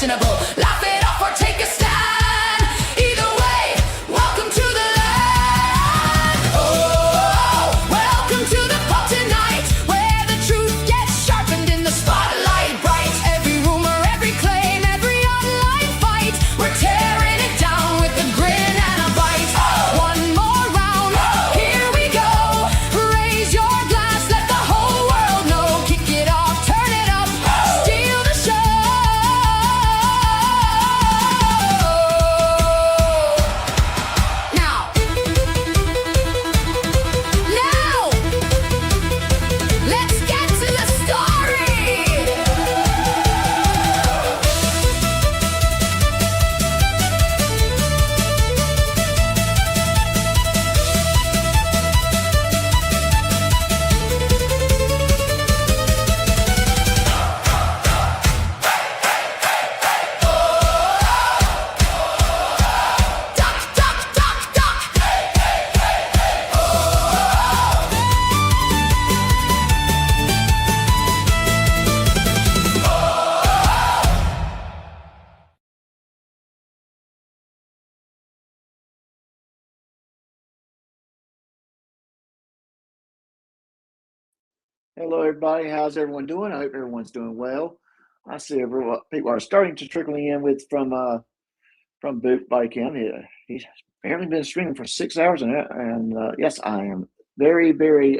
questionable. Laugh it off or take a stand. Either way, welcome to the land. Oh, welcome to the pub tonight, where the truth gets sharpened in the spotlight bright. Every rumor, every claim, every online fight, we're tearing it down with a grin and a bite. One more round, here we go. Raise your glass, let the whole world know. Kick it off, turn it up, steal the show. Now, let's get to the story. Duck, duck, duck, duck. Hello, everybody. How's everyone doing? I hope everyone's doing well. I see people are starting to trickle in from Boot Bike in. He's apparently been streaming for 6 hours, and yes, I am very, very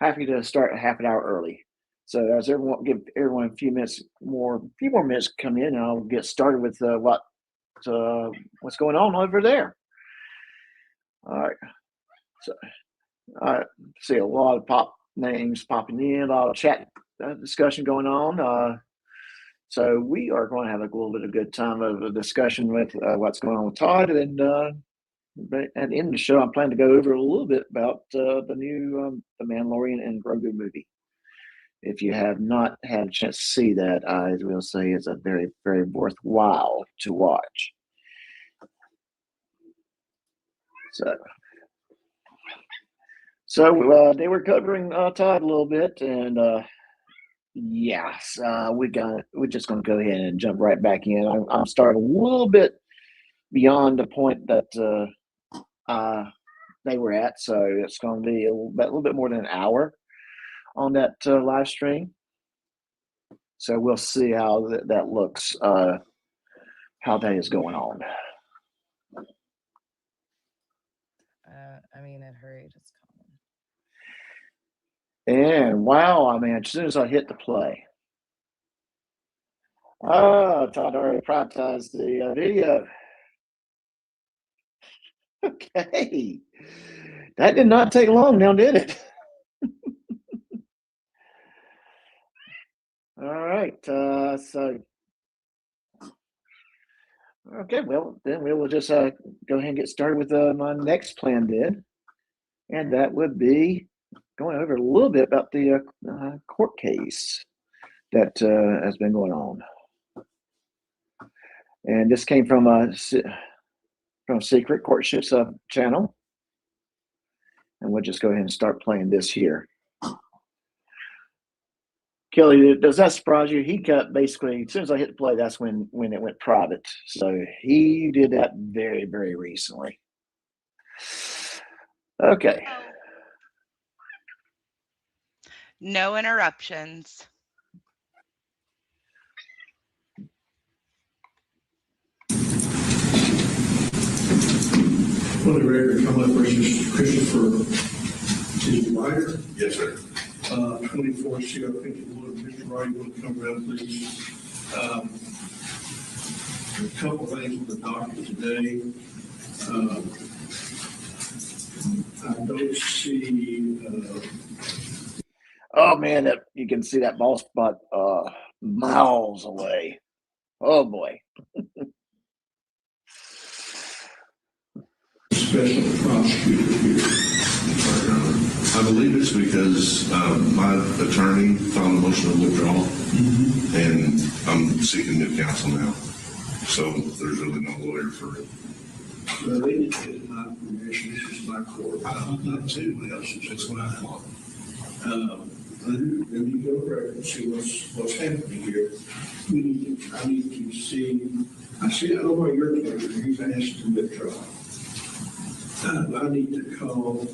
happy to start a half an hour early. So as everyone give everyone a few more minutes to come in, and I'll get started with what's going on over there. All right. So I see a lot of names popping in, a lot of chat discussion going on. So we are going to have a little bit of good time of a discussion with what's going on with Todd. And at the end of the show, I'm planning to go over a little bit about the new The Mandalorian and Grogu movie. If you have not had a chance to see that, I will say it's a very, very worthwhile to watch. So they were covering Todd a little bit, and yes, we're just going to go ahead and jump right back in. I'm starting a little bit beyond the point that they were at, so it's going to be a little bit more than an hour on that live stream. So we'll see how that looks, how that is going on. I mean, it hurried. It's And wow, I mean, as soon as I hit the play, Todd already privatized the video. Okay, that did not take long now, did it? All right, so okay, well then we will just go ahead and get started with my next plan then, and that would be going over a little bit about the court case that has been going on. And this came from Secret Courtships channel. And we'll just go ahead and start playing this here. Kelly, does that surprise you? He cut basically, as soon as I hit the play, that's when it went private. So he did that very, very recently. Okay. No interruptions. For the record, come up versus Christopher Ryder. Yes, sir. 24 CR51. Mr. Ryder, you want to come around, please? A couple things on the docket today. I don't see. Oh man, you can see that ball spot miles away. Oh boy. Special prosecutor here. I believe it's because my attorney filed a motion to withdraw, and I'm seeking new counsel now. So there's really no lawyer for it. Well, they didn't get my permission. This is my court. Not too. That's what I thought. let me go back and see what's happening here. I need to see, I know why you're here, you've asked to withdraw. I need to call.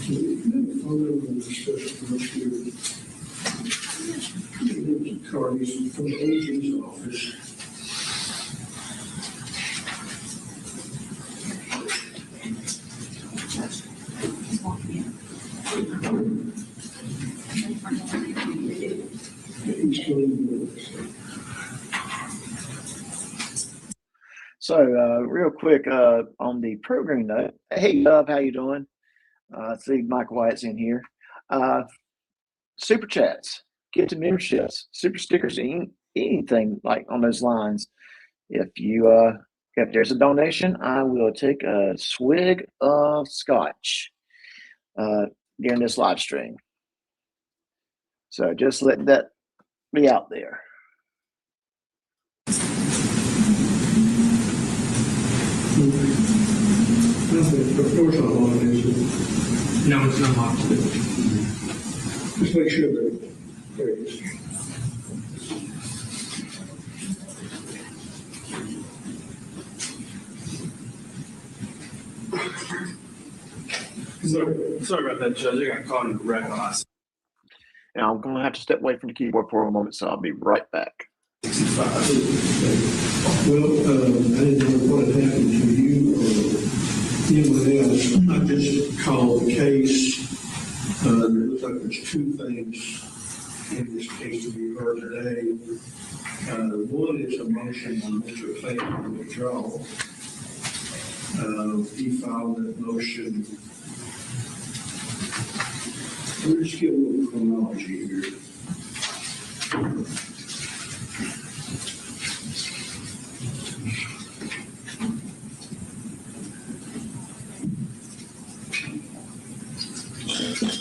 So we have a phone number on the special prosecutor. There's a card, he's from the agent's office. So, real quick, on the programming note, hey, Dove, how you doing? See, Mike White's in here. Super chats, get to memberships, super stickers, anything like on those lines. If there's a donation, I will take a swig of scotch during this live stream. So just let that be out there. The floor's not on, is it? No, it's not locked. Just make sure that, there it is. Sorry about that, Judge. I got caught in the red eyes. And I'm going to have to step away from the keyboard for a moment, so I'll be right back. Well, I didn't know what had happened to you or anyone else. I just called the case. It looks like there's two things in this case to be heard today. One is a motion on Mr. Clayton to withdraw. He filed that motion. We'll just get a little chronology here.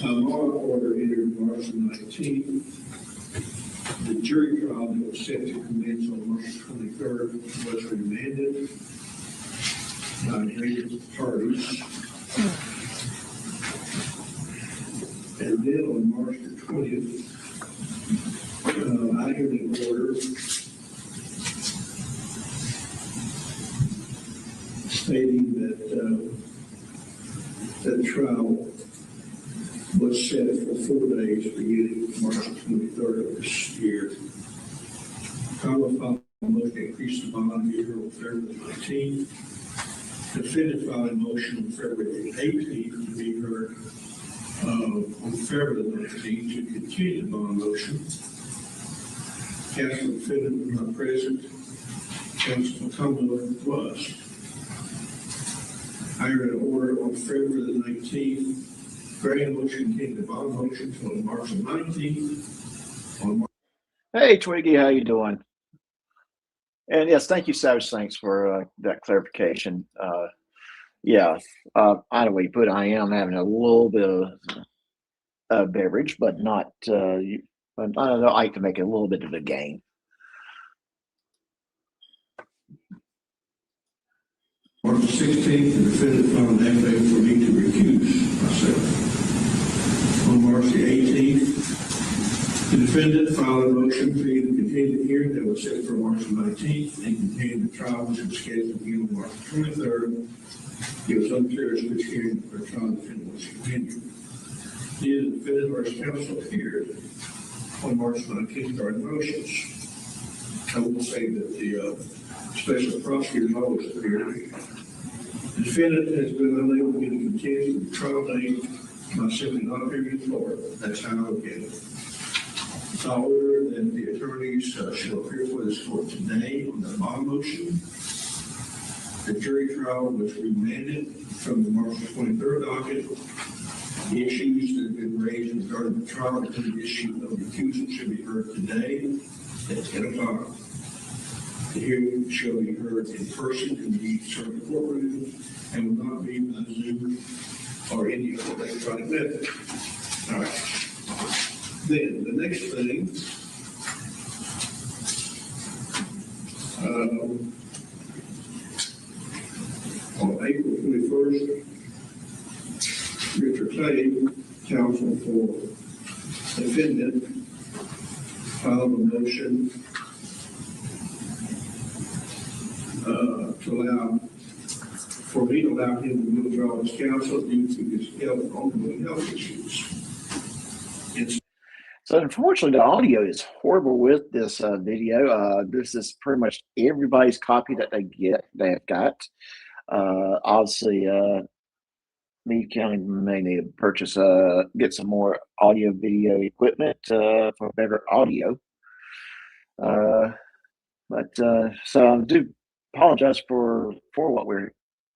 Law order entered March 19th. The jury trial that was set to commence on March 23rd was remanded by agreement of parties. And then on March the 20th, I entered an order stating that the trial was set for 4 days beginning March 23rd of this year. Congress filed a motion to increase the bond here on February 19th. Defendant filed a motion on February 18th to be heard on February 19th to continue the bond motion. Counsel defendant was not present. Counsel Cumberland was. I read an order on February 19th. Granting motion continued the bond motion until March 19th. Hey, Twiggy, how you doing? And yes, thank you, Savage Thanks, for that clarification. Yeah, I know what you put. I am having a little bit of beverage, but not. I don't know. I can make it a little bit of a gain. March 16th, the defendant filed an affidavit for me to recuse myself. On March the 18th, the defendant filed a motion for me to continue the hearing that was set for March 19th and continue the trial which was scheduled to begin on March 23rd. It was unclear as to which hearing or trial the defendant was continued. Neither the defendant or his counsel appeared on March 19th regarding motions. I will say that the special prosecutors always appear. The defendant has been unable to continue the trial date by simply not appearing in court. That's how I look at it. I order that the attorneys shall appear before this court today on the bond motion. The jury trial was remanded from the March 23rd docket. The issues that have been raised regarding the trial and the issue of recusal should be heard today at 10 o'clock. The hearing shall be heard in person in the circuit courtroom and will not be by Zoom or any other electronic method. All right. Then the next thing, on April 21st, Richard Clay, counsel therefore, defendant filed a motion for me to allow him to withdraw his counsel due to his ongoing health issues. So unfortunately, the audio is horrible with this video. This is pretty much everybody's copy that they've got. Obviously, Meade County may need to purchase, get some more audio video equipment for better audio. So I do apologize for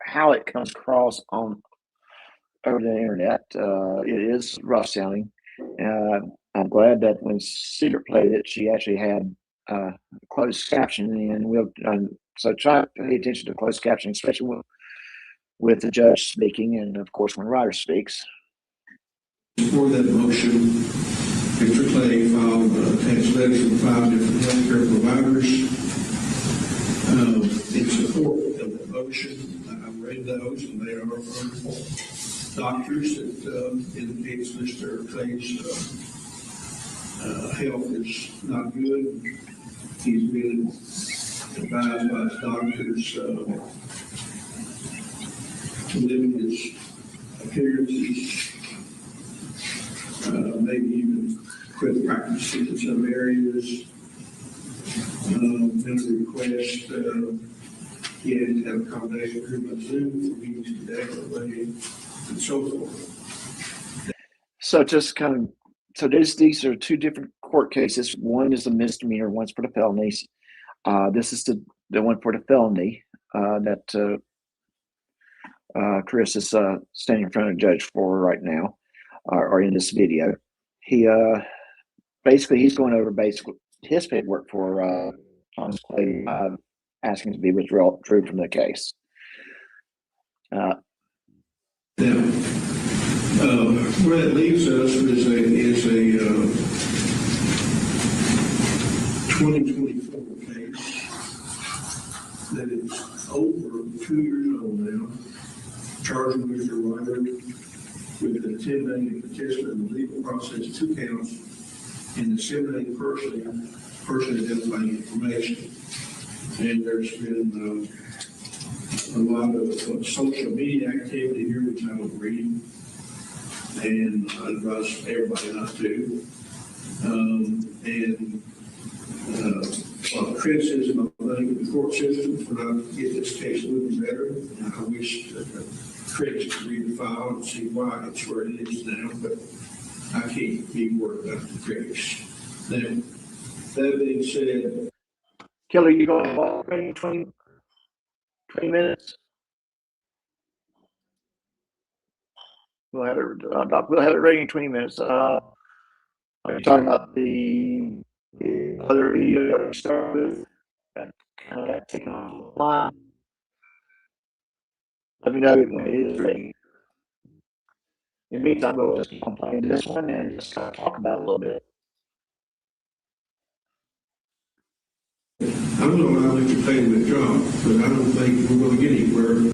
how it comes across on over the internet. It is rough sounding. I'm glad that when Cedar played it, she actually had closed captioning, and so try to pay attention to closed captioning, especially with the judge speaking, and of course when Ryder speaks. For that motion, Mr. Clay filed attached letters from 5 different healthcare providers in support of the motion. I've read those, and they are from doctors that indicates Mr. Clay's health is not good. He's been advised by his doctors to limit his appearances, maybe even quit practicing in some areas. And a request, he had to have accommodation through my Zoom for meetings today, and so forth. So just kind of, so these are two different court cases. One is a misdemeanor, one's for the felonies. This is the one for the felony that Chris is standing in front of the judge for right now, or in this video. He basically he's going over his paperwork for Thomas Clay, asking to be withdrawn from the case. Now, where that leaves us is a 2024 case that is over 2 years old now, charging Mr. Ryder with intimidating participant in the legal process, 2 counts, and disseminating person identifying information. And there's been a lot of social media activity here, which I don't read, and I advise everybody not to. And a lot of criticism, I think, of the court system for not getting this case moving better. And I wish that the critics could read the file and see why it's where it is now, but I can't be worried about the critics. Now, that being said, Kelly, you going to 20 minutes? We'll have it ready in 20 minutes. Are you talking about the other video that we started with? That kind of got taken offline. Let me know when it is ready. In the meantime, we'll just keep on playing this one and just kind of talk about it a little bit. I'm going to allow Mr. Clay to withdraw, but I don't think we're going to get anywhere.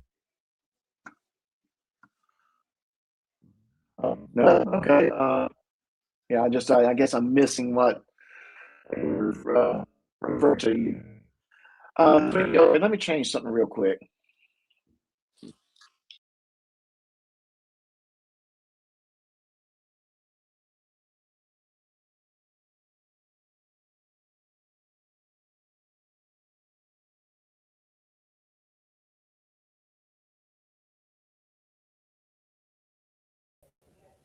No, okay. Yeah, I guess I'm missing what refer to you. Let me change something real quick.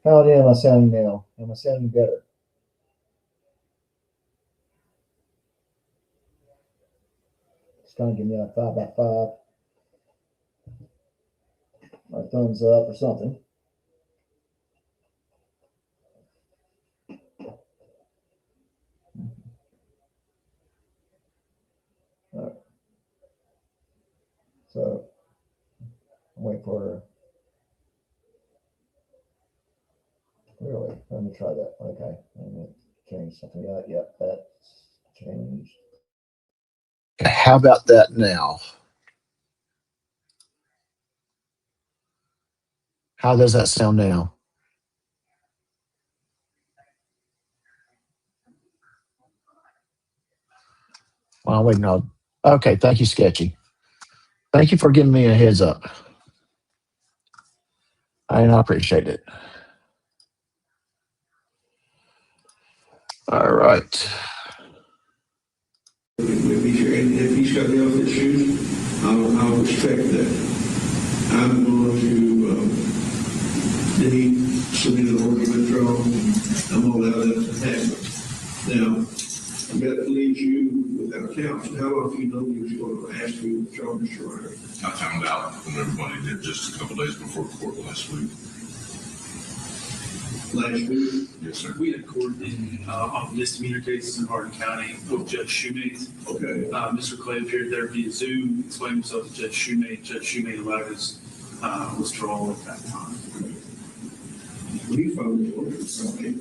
How am I sounding now? Am I sounding better? Just kind of give me a 5x5, or a thumbs up, or something. All right. So I'm waiting for. Really? Let me try that. Okay. Let me change something. Yep, that's changed. How about that now? How does that sound now? Well, wait, no. Okay, thank you, Sketchy. Thank you for giving me a heads up. I appreciate it. All right. If he's got the other issues, I'll respect that. I'm going to, did he submit an order to withdraw? I'm going to allow that to happen. Now, that leaves you without counsel. How long have you known he was going to ask you to withdraw, Mr. Ryder? I found out when everybody did just a couple days before court last week. Last week? Yes, sir. We had court on misdemeanor cases in Hardin County with Judge Shoemate. Okay. Mr. Clay appeared there via Zoom, explained himself to Judge Shoemate. Judge Shoemate allowed his withdrawal at that time. We found the order, okay.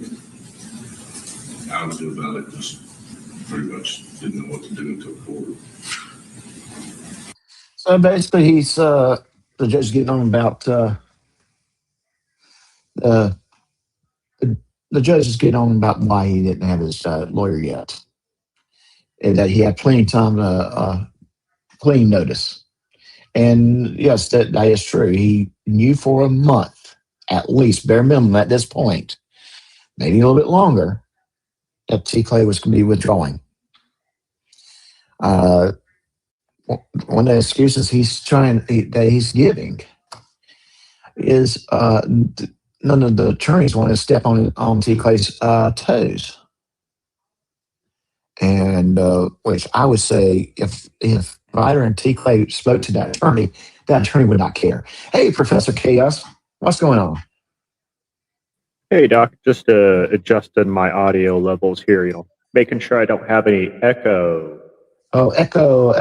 I was doing about it, just pretty much didn't know what to do until court. So basically, he's the judge is getting on about the judge is getting on about why he didn't have his lawyer yet, and that he had plenty of time to clean notice. And yes, that is true. He knew for a month, at least, bare minimum at this point, maybe a little bit longer, that T. Clay was going to be withdrawing. One of the excuses that he's giving is none of the attorneys want to step on T. Clay's toes. And which I would say, if Ryder and T. Clay spoke to that attorney would not care. Hey, Professor Chaos, what's going on? Hey, Doc, just adjusted my audio levels here, making sure I don't have any echo. Oh, echo.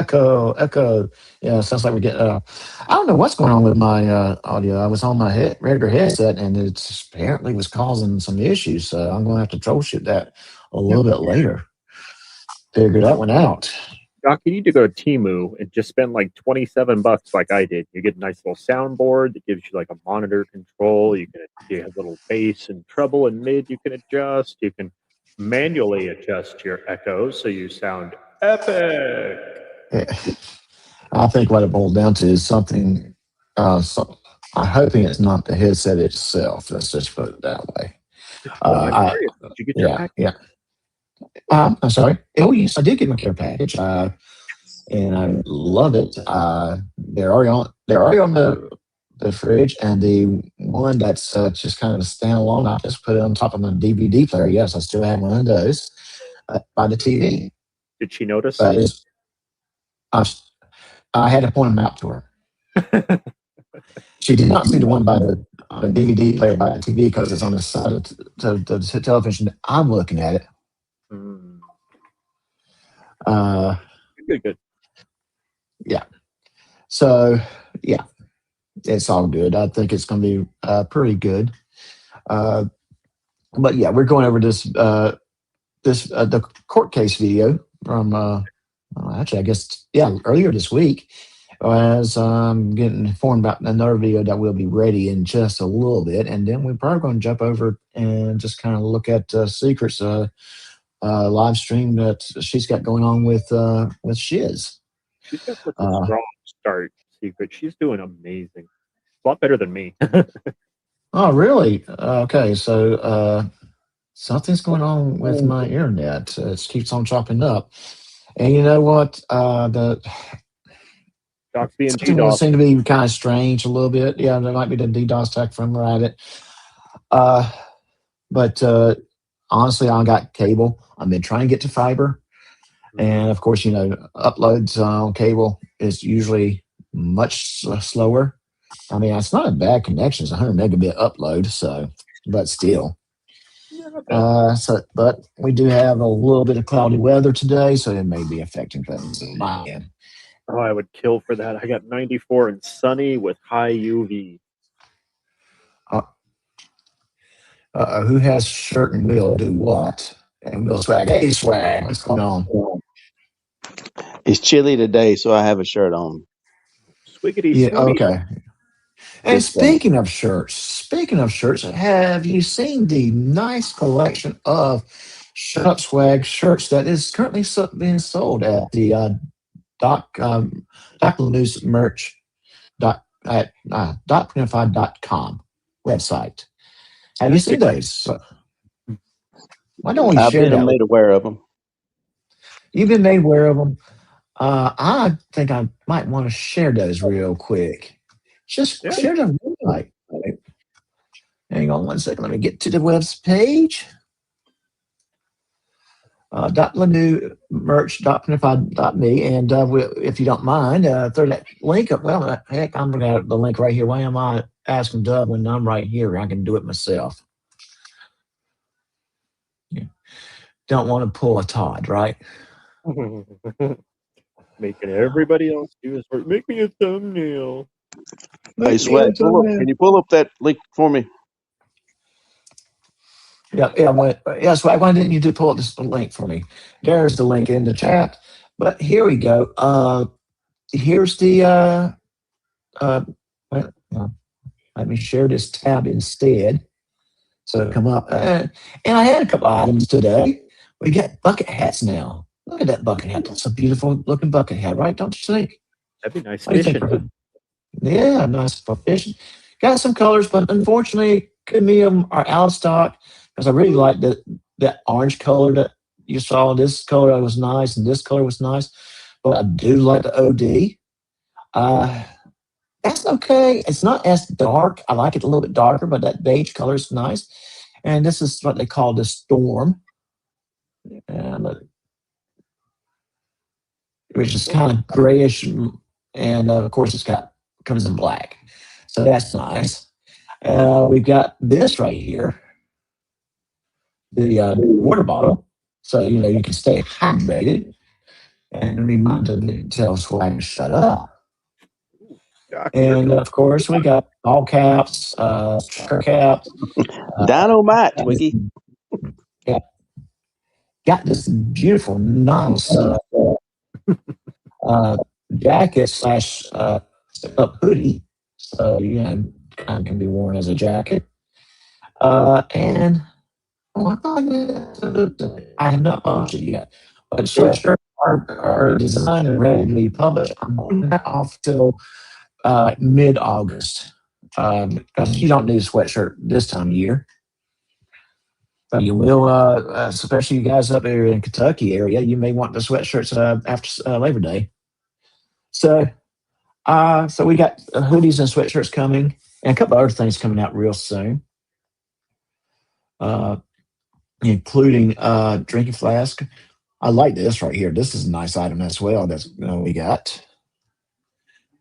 Yeah, sounds like we're getting. I don't know what's going on with my audio. I was on my regular headset, and it apparently was causing some issues. So I'm going to have to troubleshoot that a little bit later. Figure that one out. Doc, you need to go to Temu and just spend like $27 like I did. You get a nice little soundboard that gives you like a monitor control. You have little bass and treble and mid you can adjust. You can manually adjust your echoes so you sound epic. Yeah. I think what it boiled down to is something. I'm hoping it's not the headset itself. Let's just put it that way. Did you get your package? Yeah. I'm sorry. Oh, yes, I did get my care package, and I love it. They're already on the fridge, and the one that's just kind of a standalone, I just put it on top of my DVD player. Yes, I still have one of those by the TV. Did she notice? I had to point them out to her. She did not see the one by the DVD player by the TV because it's on the side of the television. I'm looking at it. Good. Yeah. So, yeah, it's all good. I think it's going to be pretty good. But yeah, we're going over the court case video from actually, I guess, earlier this week. As I'm getting informed about another video that will be ready in just a little bit, and then we're probably going to jump over and just kind of look at Secret's live stream that she's got going on with Shiz. She's got such a strong start, Secret. She's doing amazing. A lot better than me. Oh, really? Okay, so something's going on with my internet. It keeps on chopping up. And you know what? The Doc's being something seemed to be kind of strange a little bit. Yeah, there might be the DDoS attack from Reddit. But honestly, I got cable. I've been trying to get to fiber. And of course, uploads on cable is usually much slower. I mean, it's not a bad connection. It's 100 megabit upload. So, but still. But we do have a little bit of cloudy weather today, so it may be affecting things in my end. Oh, I would kill for that. I got 94 and sunny with high UV. Who has shirt and will do what? And will swag. Hey, swag. What's going on? It's chilly today, so I have a shirt on. Swiggity. Yeah. Okay. And speaking of shirts, have you seen the nice collection of Shut Up Swag shirts that is currently being sold at the Doc News merch at .unified.com website. Have you seen those? Why don't we I've share been that? made aware of them. You've been made aware of them. I think I might want to share those real quick. Just share them. Right. Hang on one second. Let me get to the web's page. .lanew.merch.unified.me, and if you don't mind, throw that link up. Well, heck, I'm going to have the link right here. Why am I asking Doug when I'm right here? I can do it myself. Yeah. Don't want to pull a Todd, right? Making everybody else do his work. Make me a thumbnail. Hey, Swag, can you pull up that link for me? Yeah. So why didn't you do pull up this link for me? There's the link in the chat. But here we go. Here's the let me share this tab instead. So it'll come up. And I had a couple items today. We got bucket hats now. Look at that bucket hat. That's a beautiful looking bucket hat, right? Don't you think? That'd be nice What do you think? fishing. Yeah, nice for fishing. Got some colors, but unfortunately, could be them are out of stock because I really like that orange color that you saw. This color was nice, and this color was nice. But I do like the OD. That's okay. It's not as dark. I like it a little bit darker, but that beige color is nice. And this is what they call the Storm, and which is kind of grayish, and of course comes in black. So that's nice. We've got this right here, the water bottle, so you can stay hydrated. And remind them to tell Swag to shut up. And of course, we got all caps, trucker caps, Dynamite, Twiggy. Got this beautiful, nice jacket slash up hoodie, so kind of can be worn as a jacket. And I have not published it yet, but sweatshirts are designed and ready to be published. I'm holding that off till mid-August because you don't need a sweatshirt this time of year. But you will, especially you guys up there in Kentucky area, you may want the sweatshirts after Labor Day. So we got hoodies and sweatshirts coming, and a couple other things coming out real soon, including drinking flask. I like this right here. This is a nice item as well. That's we got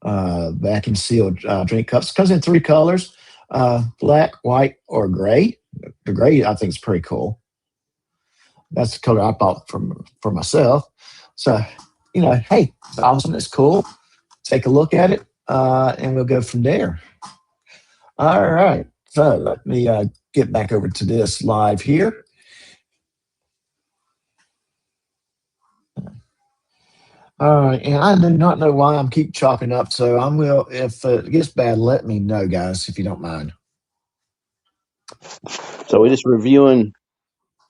vacuum sealed drink cups. Comes in 3 colors: black, white, or gray. The gray I think is pretty cool. That's the color I bought for myself. So hey, it's awesome. It's cool. Take a look at it, and we'll go from there. All right. So let me get back over to this live here. All right, and I do not know why I'm keep chopping up, so I will. If it gets bad, let me know, guys, if you don't mind. So we're just reviewing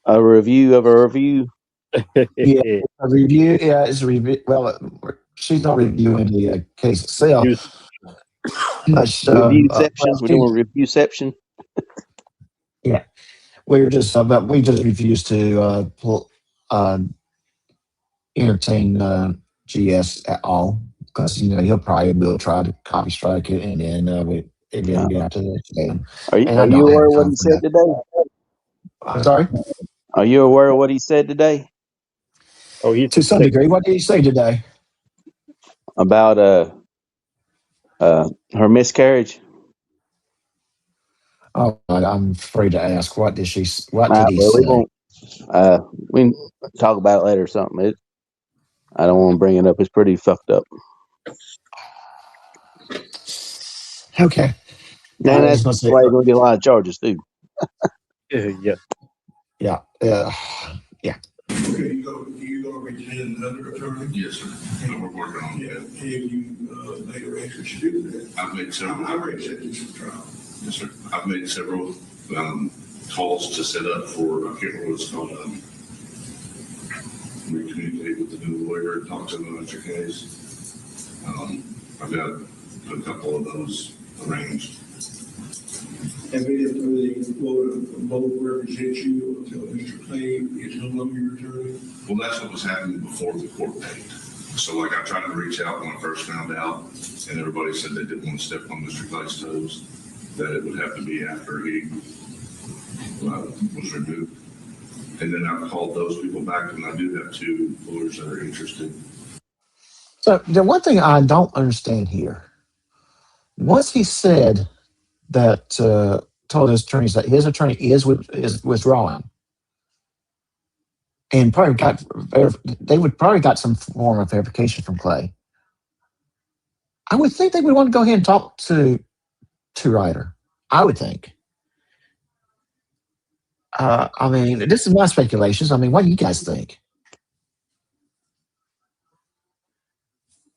a review of a review. Yeah, a review. Yeah, it's a review. Well, she's not reviewing the case itself. Review section. We're doing a review section. Yeah, we just refuse to entertain GS at all because he'll probably will try to copy strike it, and then it didn't get out to the. Are you aware of what he said today? I'm sorry. Are you aware of what he said today? Oh, to some degree. What did he say today? About her miscarriage. Oh, I'm afraid to ask. What did he say? We can talk about it later or something. I don't want to bring it up. It's pretty fucked up. Okay. And that's why you're going to get a lot of charges, too. Yeah. Yeah. Yeah. Okay, you going to retain another attorney? Yes, sir. We're working on that. Have you made arrangements to do that? I've made several. I already set this for trial. Yes, sir. I've made several calls to set up for, I can't remember what it's called, communicate with the new lawyer and talk to him about your case. I've got a couple of those arranged. Have any of the both represent you until Mr. Clay is no longer your attorney? Well, that's what was happening before the court date. So like I tried to reach out when I first found out, and everybody said they didn't want to step on Mr. Clay's toes, that it would have to be after he was removed. And then I've called those people back, and I do have 2 lawyers that are interested. So the one thing I don't understand here, once he said that told his attorneys that his attorney is withdrawing, and probably they would probably got some form of verification from Clay. I would think they would want to go ahead and talk to Ryder. I would think. I mean, this is my speculations. I mean, what do you guys think?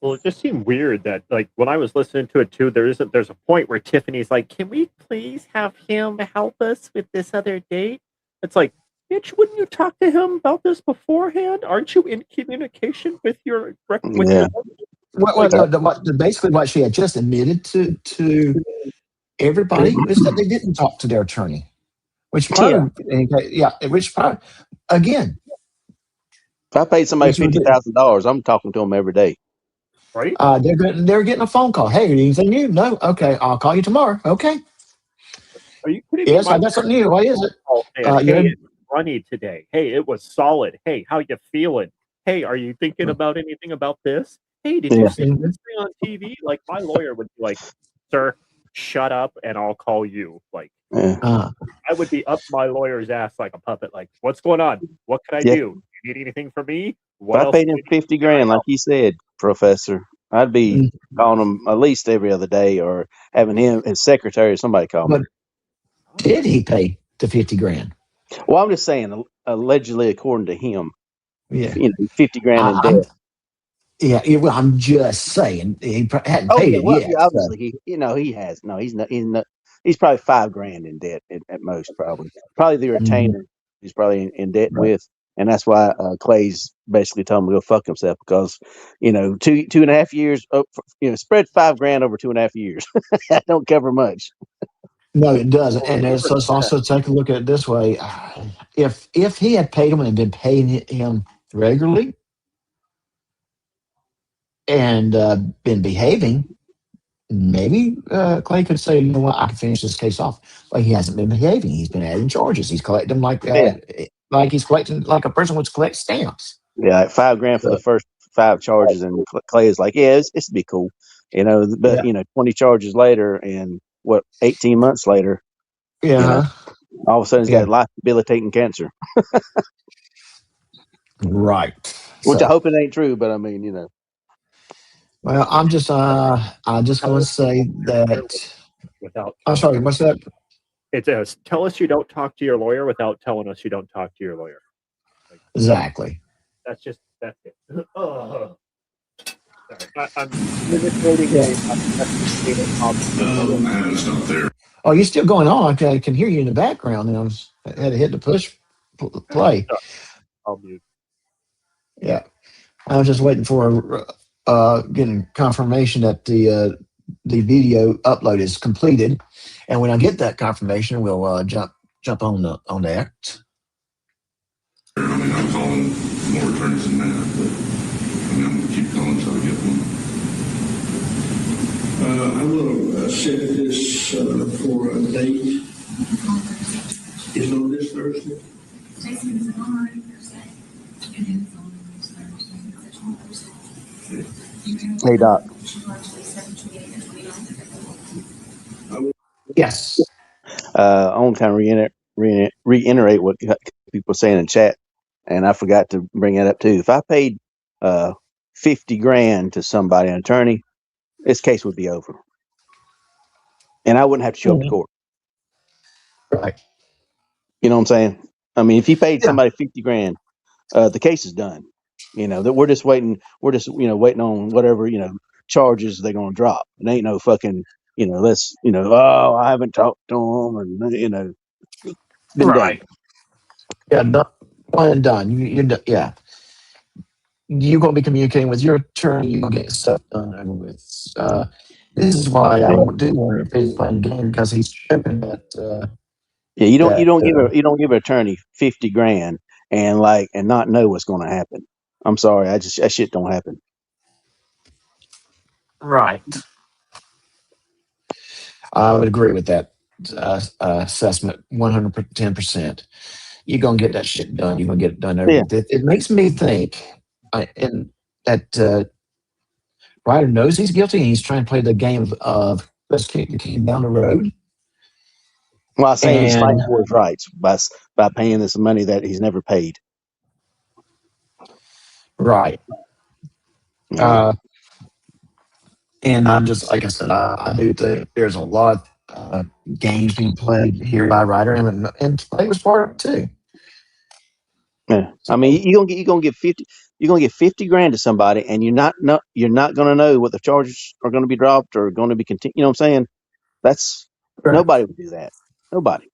Well, it just seemed weird that, like, when I was listening to it too, there's a point where Tiffany's like, "Can we please have him help us with this other date?" It's like, bitch, wouldn't you talk to him about this beforehand? Aren't you in communication with your Yeah. Basically, what she had just admitted to everybody is that they didn't talk to their attorney, which probably, again, If I paid somebody $50,000, I'm talking to them every day. Right? They're getting a phone call. Hey, anything new? No. Okay, I'll call you tomorrow. Okay. Are you kidding? Yes, I got something new. What is it? Hey, it's funny today. Hey, it was solid. Hey, how you feeling? Hey, are you thinking about anything about this? Hey, did you see this thing on TV? Like, my lawyer would be like, "Sir, shut up, and I'll call you." Like, I would be up my lawyer's ass like a puppet. Like, what's going on? What can I do? You need anything from me? If I paid him $50,000, like he said, Professor, I'd be calling him at least every other day, or having his secretary or somebody call me. Did he pay the $50,000? Well, I'm just saying, allegedly, according to him, Yeah, $50,000 in debt. Well, I'm just saying he hadn't paid it yet. Yeah, obviously, he has. No, he's not. He's probably $5,000 in debt at most. Probably the retainer. He's probably in debt with, and that's why Clay's basically told him to go fuck himself, because 2.5 years. Spread $5,000 over 2.5 years. That don't cover much. No, it doesn't. And let's also take a look at it this way: if he had paid him and been paying him regularly and been behaving, maybe Clay could say, "You know what? I can finish this case off." But he hasn't been behaving. He's been adding charges. He's collecting them like he's collecting like a person would collect stamps. Yeah, like $5,000 for the first 5 charges, and Clay is like, "Yeah, it's be cool," But 20 charges later, and 18 months later, all of a sudden he's got life debilitating cancer. Right. Which I hope it ain't true, but I mean, Well, I'm just going to say that. I'm sorry. What's that? It says, "Tell us you don't talk to your lawyer without telling us you don't talk to your lawyer." Exactly. That's it. Sorry. I'm manipulating I haven't stopped there. Oh, you're still going on. I can hear you in the background, and I had to hit the push play. I'll mute. Yeah, I was just waiting for getting confirmation that the video upload is completed, and when I get that confirmation, we'll jump on that. I mean, I'm calling more attorneys than that, but I'm going to keep calling until I get one. I will set this for a date. Is on this Thursday? Hey, Doc. Yes. I want to kind of reiterate what people are saying in chat, and I forgot to bring that up too. If I paid $50,000 to somebody, an attorney, this case would be over, and I wouldn't have to show up to court. Right. You know what I'm saying? I mean, if you paid somebody $50,000, the case is done. That we're just waiting. We're just waiting on whatever charges they're gonna drop. It ain't no fucking oh, I haven't talked to them, and been right. done. Yeah, one and done. You're done. Yeah. you're going to be communicating with your attorney. You're going to get stuff done over with. This is why I don't do want to face playing game because he's tripping that. Yeah, you don't that give an attorney 50 grand and not know what's going to happen. I'm sorry, that shit don't happen. right. I would agree with that assessment 110%. You're going to get that shit done. You're going to get it done over Yeah. with. It makes me think and that Ryder knows he's guilty and he's trying to play the game of let's kick the can down the road. Well, I say he's fighting And for his rights by paying this money that he's never paid. right. Yeah. And I'm just like I said, I do think there's a lot of games being played here by Ryder, and play was part of it too. Yeah. I mean, you're gonna give 50 grand to somebody, and you're not gonna know what the charges are going to be dropped or going to be continued. You know what I'm saying? That's Right. nobody would do that. Nobody.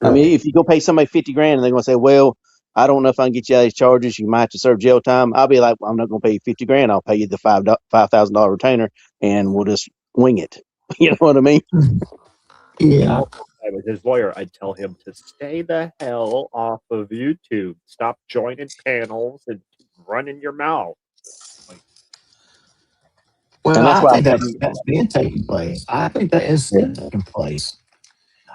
I Right. mean, if you go pay somebody 50 grand and they're going to say, well, I don't know if I can get you out of these charges. You might have to serve jail time. I'll be like, well, I'm not going to pay you 50 grand. I'll pay you the $5,000 retainer and we'll just wing it. You know what I mean? Yeah. I was his lawyer. I'd tell him to stay the hell off of YouTube. Stop joining panels and running your mouth. Well, And that's I why think that's been taking place. I think that is still taking place.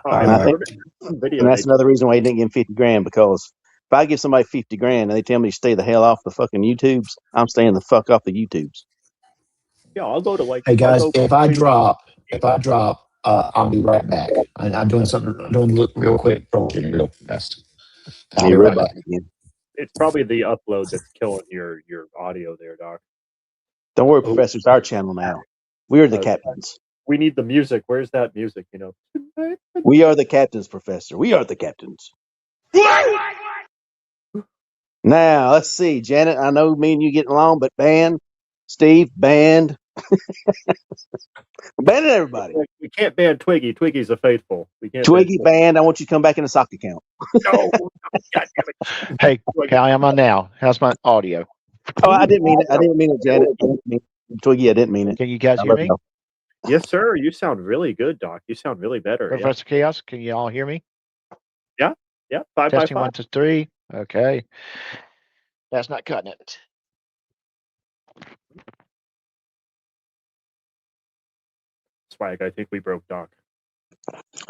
and I think, video. and that's another reason why he didn't give him 50 grand, because if I give somebody 50 grand and they tell me to stay the hell off the fucking YouTubes, I'm staying the fuck off the YouTubes. Yeah, I'll go to Hey guys, if I drop, I'll be right back. I'm doing something. I'm doing look real quick. Real fast. I'll be right back. It's probably the upload that's killing your audio there, Doc. Don't worry, Professor. It's our channel now. We are the captains. We need the music. Where's that music? You know. We are the captains, Professor. We are the captains. Now, let's see. Janet, I know me and you getting along, but ban. Steve, banned. Banning everybody. We can't ban Twiggy. Twiggy's a faithful. We can't Twiggy banned. I want you to come back in the sock account. No. God damn it. Hey, how am I now? How's my audio? Oh, I didn't mean it. I didn't mean it, Janet. Twiggy, I didn't mean it. Can you guys hear me? Yes, sir. You sound really good, Doc. You sound really better. Professor Chaos, can you all hear me? Yeah. Yeah. 5 Testing by 5. 1 2 3. Okay. That's not cutting it. Swag, I think we broke Doc.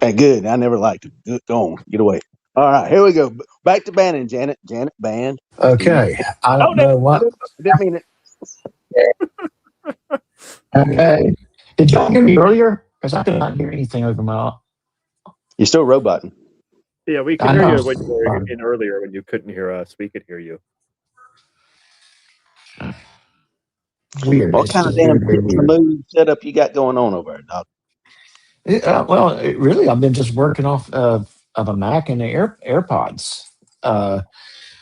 Hey, good. I never liked it. Good. Go on. Get away. All right, here we go. Back to banning, Janet. Janet banned. Okay. I don't know what. I didn't mean it. Okay. Did y'all hear me earlier? Because I could not hear anything over my. You're still roboting. Yeah, we could hear you when you were in earlier when you couldn't hear us. We could hear you. Weird. What kind of damn move setup you got going on over there, Doc? Really, I've been just working off of a Mac and the AirPods.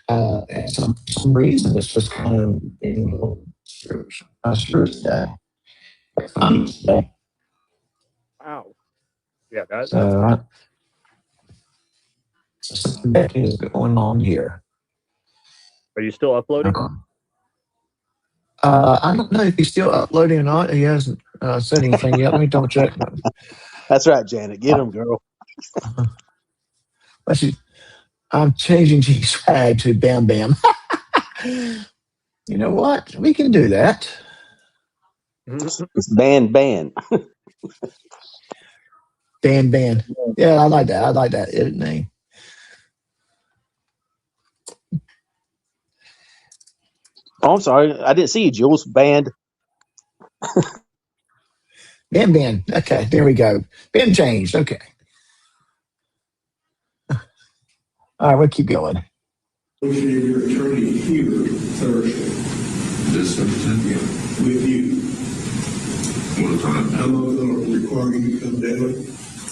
And some reason it's just kind of being a little screwed today. Wow. Yeah, that's something that is going on here. Are you still uploading? I don't know if he's still uploading or not. He hasn't said anything yet. Let me double check. That's right, Janet. Get him, girl. Let's see. I'm changing G-Swag to Bam Bam. You know what? We can do that. It's ban. Ban. Yeah, I like that. I like that name. Oh, I'm sorry. I didn't see you, Jules. Banned. Ban. Okay, there we go. Been changed. Okay. All right, we'll keep going. Negotiate your attorney here Thursday. This Thursday? Yeah, with you. What time? I'm not going to require you to come down.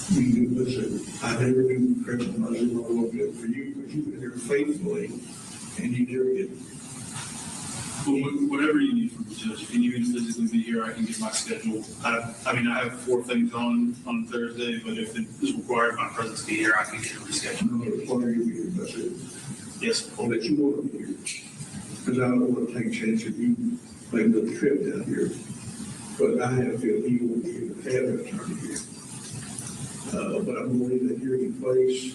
You can listen. I never do criminal. I was going to look good for you because you've been here faithfully and you never get. Well, whatever you need from the judge. If you need me to physically be here, I can get my schedule. I mean, I have 4 things on Thursday, but if it is required my presence to be here, I can get it rescheduled. I'm going to require you to be here. That's it. Yes. I'll let you know I'm here. because I don't want to take a chance if you make another trip down here. But I have feel he will be able to have an attorney here. But I'm going to leave that hearing in place.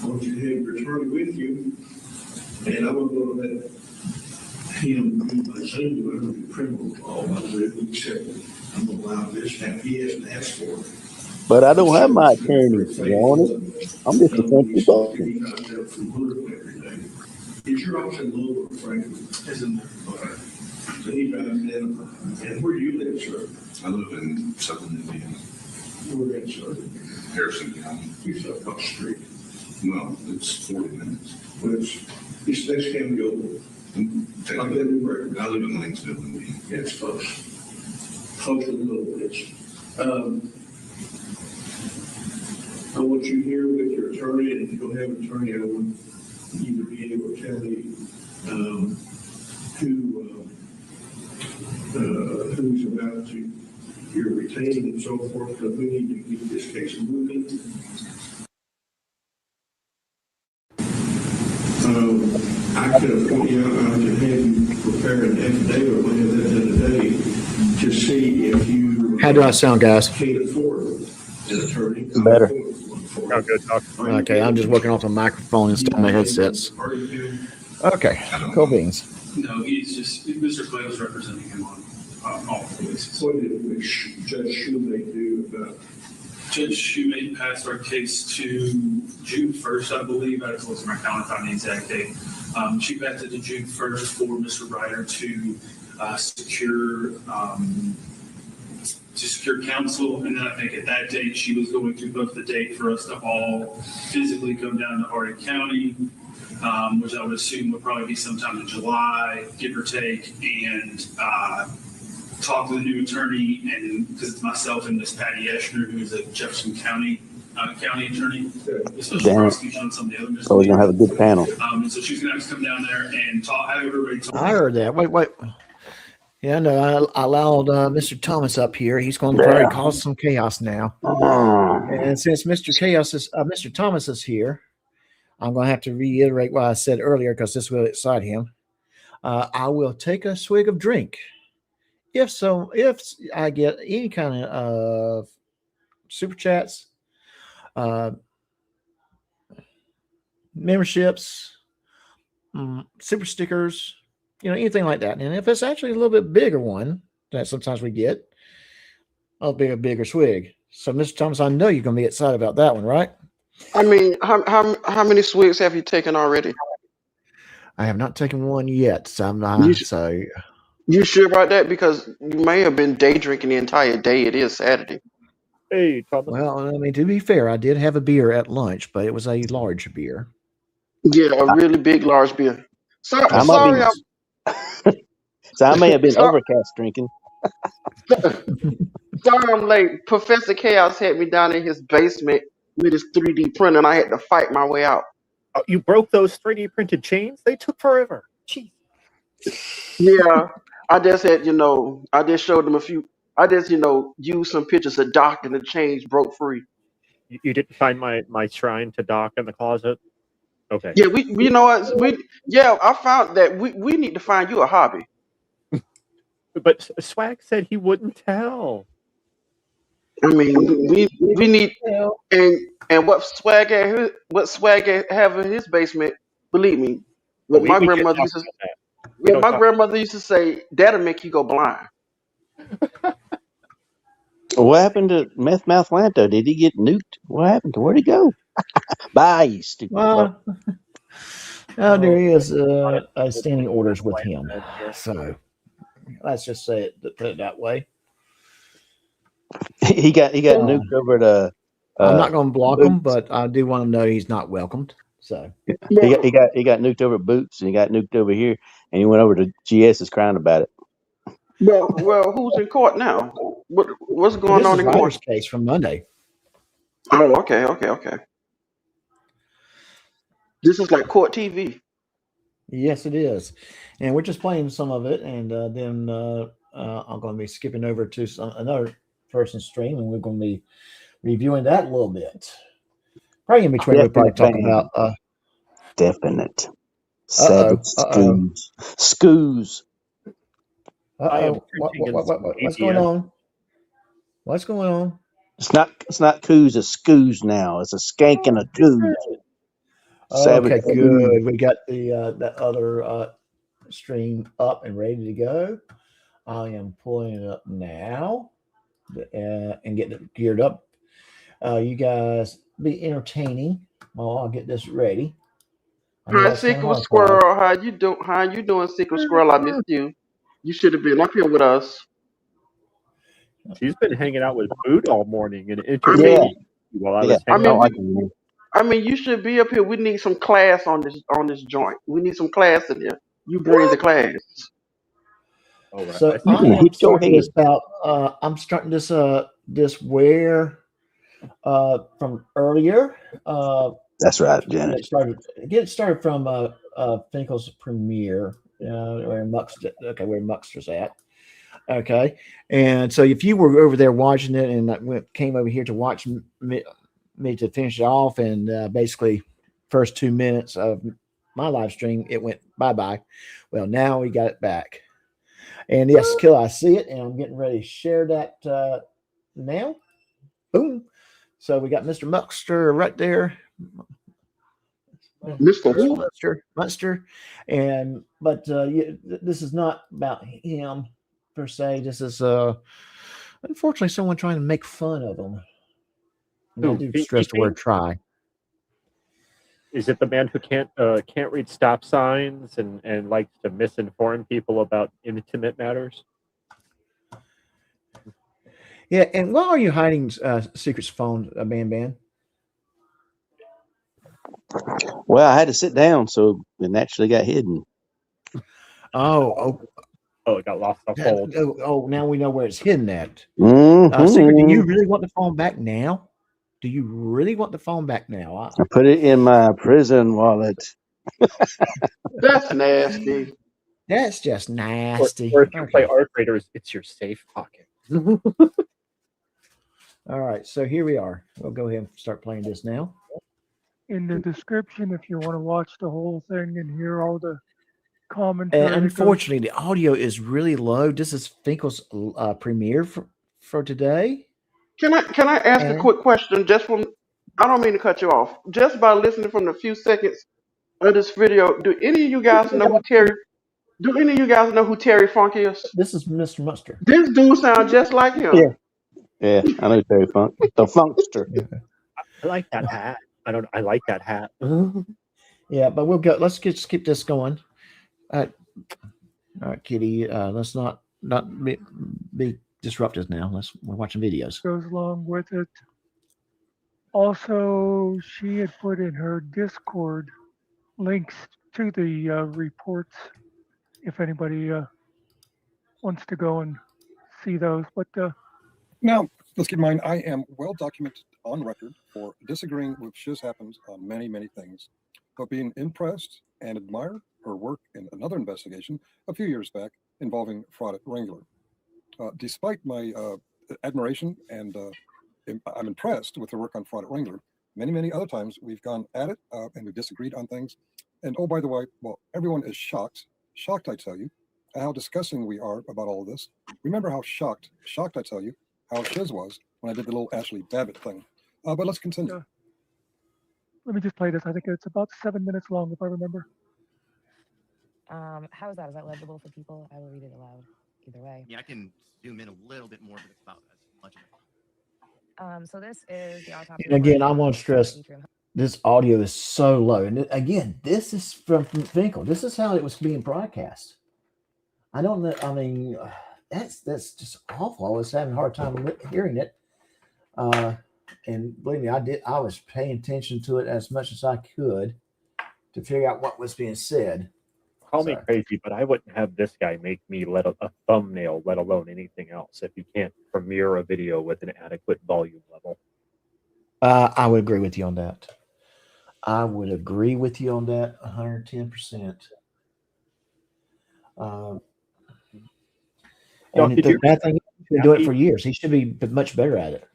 I want you to have your attorney with you, and I'm going to let him do my Zoom, whatever the criminal law, except I'm going to allow this, he hasn't asked for it. But I don't have my attorney. You want it? I'm just a simple person. He got that from Louisville every day. Is your office in Louisville, Franklin? Is in there. Okay. So he drives in, and where do you live, sir? I live in Southern Indiana, Where in, sir? Harrison County. He's up the street. Well, it's 40 minutes. Which, this next county over. I live in Lanesville, Indiana. It's close. Close to the little bits. I want you here with your attorney, and if you don't have an attorney, I want you to be able to tell me who's about to, you're retaining and so forth, because we need to keep this case moving. I could have, I could have you prepare an affidavit when you have that done today to see if you. How do I sound, guys? Can't afford an attorney. Better. Oh, good talk. Okay, I'm just working off a microphone instead of my headsets. Okay, cool beans. No, he's just, Mr. Clay was representing him on all the cases. What did Judge Shoemate do about? Judge Shoemate passed our case to June 1st, I believe. I just looked at my calendar on the exact date. She passed it to June 1st for Mr. Ryder to secure counsel, and then I think at that date she was going to book the date for us to all physically come down to Hardin County, which I would assume would probably be sometime in July, give or take, and talk to the new attorney, and because it's myself and Miss Patty Eschner, who is a Jefferson County attorney, special prosecution on some of the other. So we're gonna have a good panel. And so she's gonna have to come down there and talk. Have everybody talk. I heard that. Wait. Yeah, no, I allowed Mr. Thomas up here. He's going to probably cause some chaos now. And since Mr. Thomas is here, I'm going to have to reiterate what I said earlier because this will excite him. I will take a swig of drink. If I get any kind of super chats, memberships, super stickers, anything like that. And if it's actually a little bit bigger one that sometimes we get, I'll be a bigger swig. So, Mr. Thomas, I know you're going to be excited about that one, right? I mean, how many swigs have you taken already? I have not taken one yet. So I'm not. You sure about that? Because you may have been day drinking the entire day. It is Saturday. Hey, Thomas. Well, I mean, to be fair, I did have a beer at lunch, but it was a large beer. Yeah, a really big, large beer. Sorry, So I may have been overcast drinking. Sorry, I'm late. Professor Chaos had me down in his basement with his 3D printer, and I had to fight my way out. Oh, you broke those 3D printed chains? They took forever. Jeez. Yeah, I just had, I just showed them a few. I just, used some pictures of Doc, and the chains broke free. You didn't find my shrine to Doc in the closet? Okay. Yeah, you know what? I found that we need to find you a hobby. But Swag said he wouldn't tell. I mean, we need, and what Swag have in his basement, believe me, what my grandmother used to say, that'll make you go blind. What happened to Meth Mouth Lanto? Did he get nuked? What happened to? Where'd he go? Bye, you stupid. Well, there is standing orders with him. So let's just put it that way. He got nuked over to. I'm not going to block him, but I do want to know he's not welcomed. So he got nuked over at Boots, and he got nuked over here, and he went over to GS is crying about it. Well, who's in court now? What's going on in court? This case from Monday. Oh, okay. This is like court TV. Yes, it is, and we're just playing some of it, and then I'm going to be skipping over to another person's stream, and we're going to be reviewing that a little bit. Probably in between, we're probably talking about definite. Savage Uh-oh. Scoos. I am What's going on? What's going on? It's not coos, it's scoos now. It's a skank and a coos. Savage Okay, Scoos. good. We got the that other stream up and ready to go. I am pulling it up now and getting it geared up. You guys be entertaining while I get this ready. I know Hi, that's kind of Secret hard, Clyde. Squirrel. How you doing, Secret Squirrel? I missed you. You should have been up here with us. She's been hanging out with Boot all morning and I entertaining mean, while I Yeah, was I hanging out. mean, I mean, you should be up here. We need some class on this joint. We need some class in here. You bring the class. All right. So You I can am hit your starting head. this out. I'm starting this this where from earlier. That's right, Janet. Get it started from Finkel's premiere, where where Muxter's at. Okay, and so if you were over there watching it and came over here to watch me to finish it off, and basically first 2 minutes of my live stream, it went bye-bye. Well, now we got it back. And yes, Kill, I see it, and I'm getting ready to share that now. Boom. So we got Mr. Muxter right there. Mr. Munster. And but this is not about him per se. This is unfortunately someone trying to make fun of him. And I do stress the word try. Is it the man who can't read stop signs and likes to misinform people about intimate matters? Yeah, and why are you hiding Secret's phone, Ban? Well, I had to sit down, so it naturally got hidden. Oh, it got lost on hold. Oh, now we know where it's hidden at. Mm-hmm. Secret, do you really want the phone back now? Do you really want the phone back now? I put it in my prison wallet. That's nasty. That's just nasty. Or if you play Art Raiders, it's your safe pocket. All right, so here we are. We'll go ahead and start playing this now. In the description, if you want to watch the whole thing and hear all the commentary. And unfortunately, the audio is really low. This is Finkel's premiere for today. Can I ask a quick question? Just from, I don't mean to cut you off. Just by listening from the few seconds of this video, do any of you guys know who Terry? Do any of you guys know who Terry Funk is? This is Mr. Munster. This dude sounds just like him. Yeah, I know Terry Funk, the Funkster. Yeah. I like that hat. I like that hat. Yeah, but we'll go. Let's just keep this going. All right, Kitty. Let's not be disruptive now. We're watching videos. Goes along with it. Also, she had put in her Discord links to the reports if anybody wants to go and see those. But now, let's keep in mind, I am well documented on record for disagreeing with Shiz Happens on many, many things, but being impressed and admire her work in another investigation a few years back involving fraud at Wrangler. Despite my admiration and I'm impressed with her work on fraud at Wrangler, many, many other times we've gone at it and we've disagreed on things. And oh, by the way, well, everyone is shocked, I tell you, at how disgusting we are about all of this. Remember how shocked, I tell you, how Shiz was when I did the little Ashley Babbitt thing. But let's continue. let me just play this. I think it's about 7 minutes long, if I remember. How is that? Is that legible for people? I will read it aloud. Either way. Yeah, I can zoom in a little bit more, but it's about as much of So this is the autopsy. And again, I want to stress this audio is so low. And again, this is from Finkel. This is how it was being broadcast. I don't know. I mean, that's just awful. I was having a hard time hearing it. And believe me, I was paying attention to it as much as I could to figure out what was being said. Call me crazy, but I wouldn't have this guy make me let a thumbnail, let alone anything else, if you can't premiere a video with an adequate volume level. I would agree with you on that. I would agree with you on that 110%. And the bad thing, he's been doing it for years. He should be much better at it.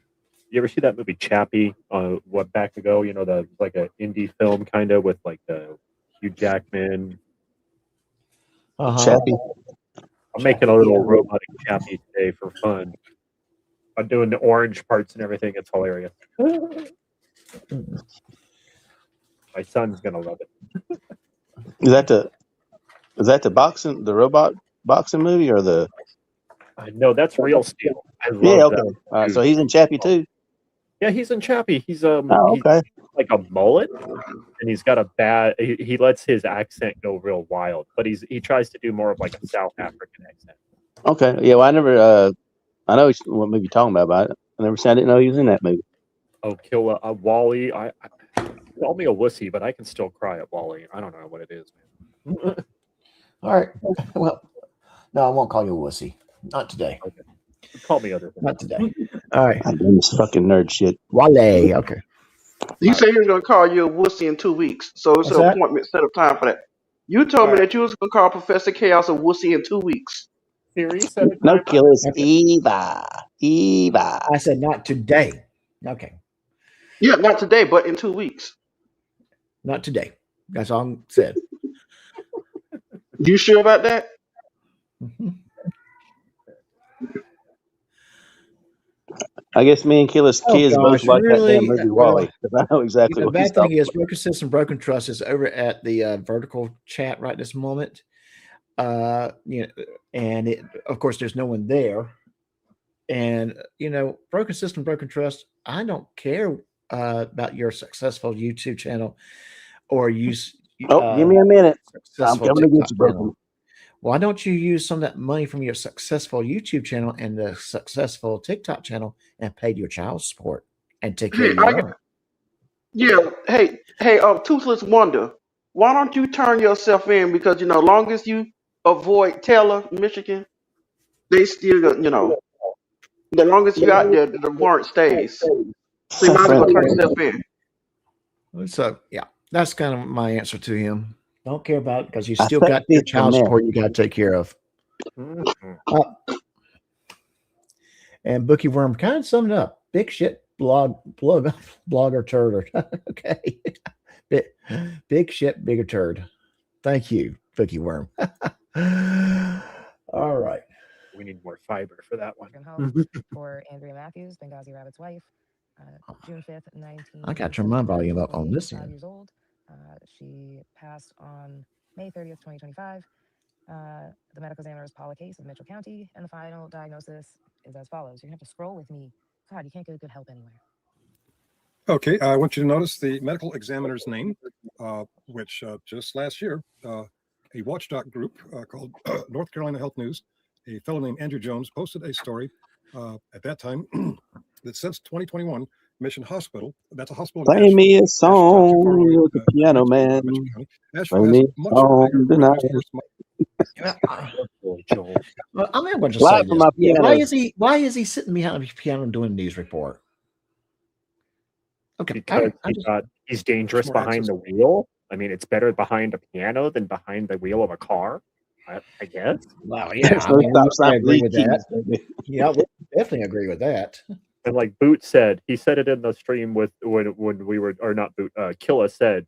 You ever see that movie Chappie? Back ago? You know, the like an indie film kind of with like the Hugh Jackman. Chappie. I'm making a little robotic Chappie today for fun. I'm doing the orange parts and everything. It's hilarious. My son's gonna love it. Is that the robot boxing movie or the? No, that's Real Steel. I love Yeah, okay. that. All right, so he's in Chappie too. Yeah, he's in Chappie. He's Oh, okay. like a mullet, and he's got a bad. He lets his accent go real wild, but he tries to do more of like a South African accent. Okay. Yeah. Well, I never. I know what movie you're talking about, but I never said I didn't know he was in that movie. Oh, kill Wally. I call me a wussy, but I can still cry at Wally. I don't know what it is, man. All right. Well, no, I won't call you a wussy. Not today. Okay. Call me other things. Not today. All right. I'm doing this fucking nerd shit. Wale. Okay. You said he was going to call you a wussy in 2 weeks, so it's What's an that? appointment set of time for that. You told me that you was going to call Professor Chaos a wussy in 2 weeks. Siri set a No timer. killers. Okay. Eva. I said not today. Okay. Yeah, not today, but in 2 weeks. Not today. That's all I said. You sure about that? I guess me and Killer's kids both gosh, like that really? damn movie Well, Wally. Because I know exactly The what he's bad thing talking is, about. Broken System, Broken Trust is over at the vertical chat right this moment. And of course, there's no one there. And Broken System, Broken Trust. I don't care about your successful YouTube channel or use. Give me a minute. I'm Successful coming to get TikTok you, Broken. channel. Why don't you use some of that money from your successful YouTube channel and the successful TikTok channel and pay your child support and take care of your own? Yeah. Hey, Toothless Wonder, why don't you turn yourself in? Because long as you avoid Taylor, Michigan, they still, the longest you out there, the warrant stays. So you might as well turn yourself in. So yeah, that's kind of my answer to him. Don't care about it because you I still think got your it's a child mess. support you got to take care of. And Bookie Worm kind of summed it up. Big shit blogger turd. Okay. Big shit, bigger turd. Thank you, Bookie Worm. All right. We need more fiber for that one. Home for Andrea Matthews, Benghazi Rabbit's wife, June 5th, 19. I got to turn my volume up on this 5 end. years old. She passed on May 30th, 2025. The medical examiner's Paula case of Mitchell County, and the final diagnosis is as follows. You're going to have to scroll with me. God, you can't get good help anywhere. Okay, I want you to notice the medical examiner's name, which just last year, a watchdog group called North Carolina Health News, a fellow named Andrew Jones posted a story at that time that since 2021, Mission Hospital, that's a hospital. Play me a song with the piano man. Play me a song tonight. Well, I'm going to Live say from this. my Yeah, piano. why is he sitting behind the piano doing news report? Okay, Because he's dangerous behind the wheel. I mean, it's better behind a piano than behind the wheel of a car. I guess. Wow, yeah, I mean, I agree with that. Yeah, we definitely agree with that. And like Boot said, he said it in the stream with when we were, or not Boot, Killa said,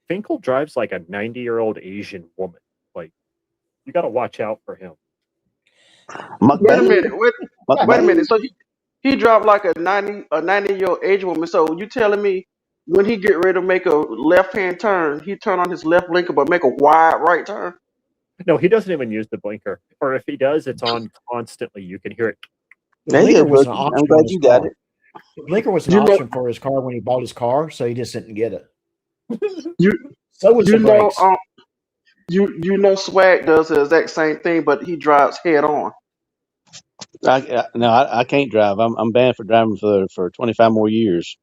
Finkel drives like a 90-year-old Asian woman. Like, you got to watch out for him. Wait a minute. Wait a minute. So he dropped like a 90-year-old Asian woman. So you telling me when he get ready to make a left-hand turn, he turn on his left blinker but make a wide right turn? No, he doesn't even use the blinker. Or if he does, it's on constantly. You can hear it. The blinker was an option. I'm glad you got it. The blinker was an option for his car when he bought his car, so he just didn't get it. So was the brakes. Swag does the exact same thing, but he drives head on. I can't drive. I'm banned for driving for 25 more years.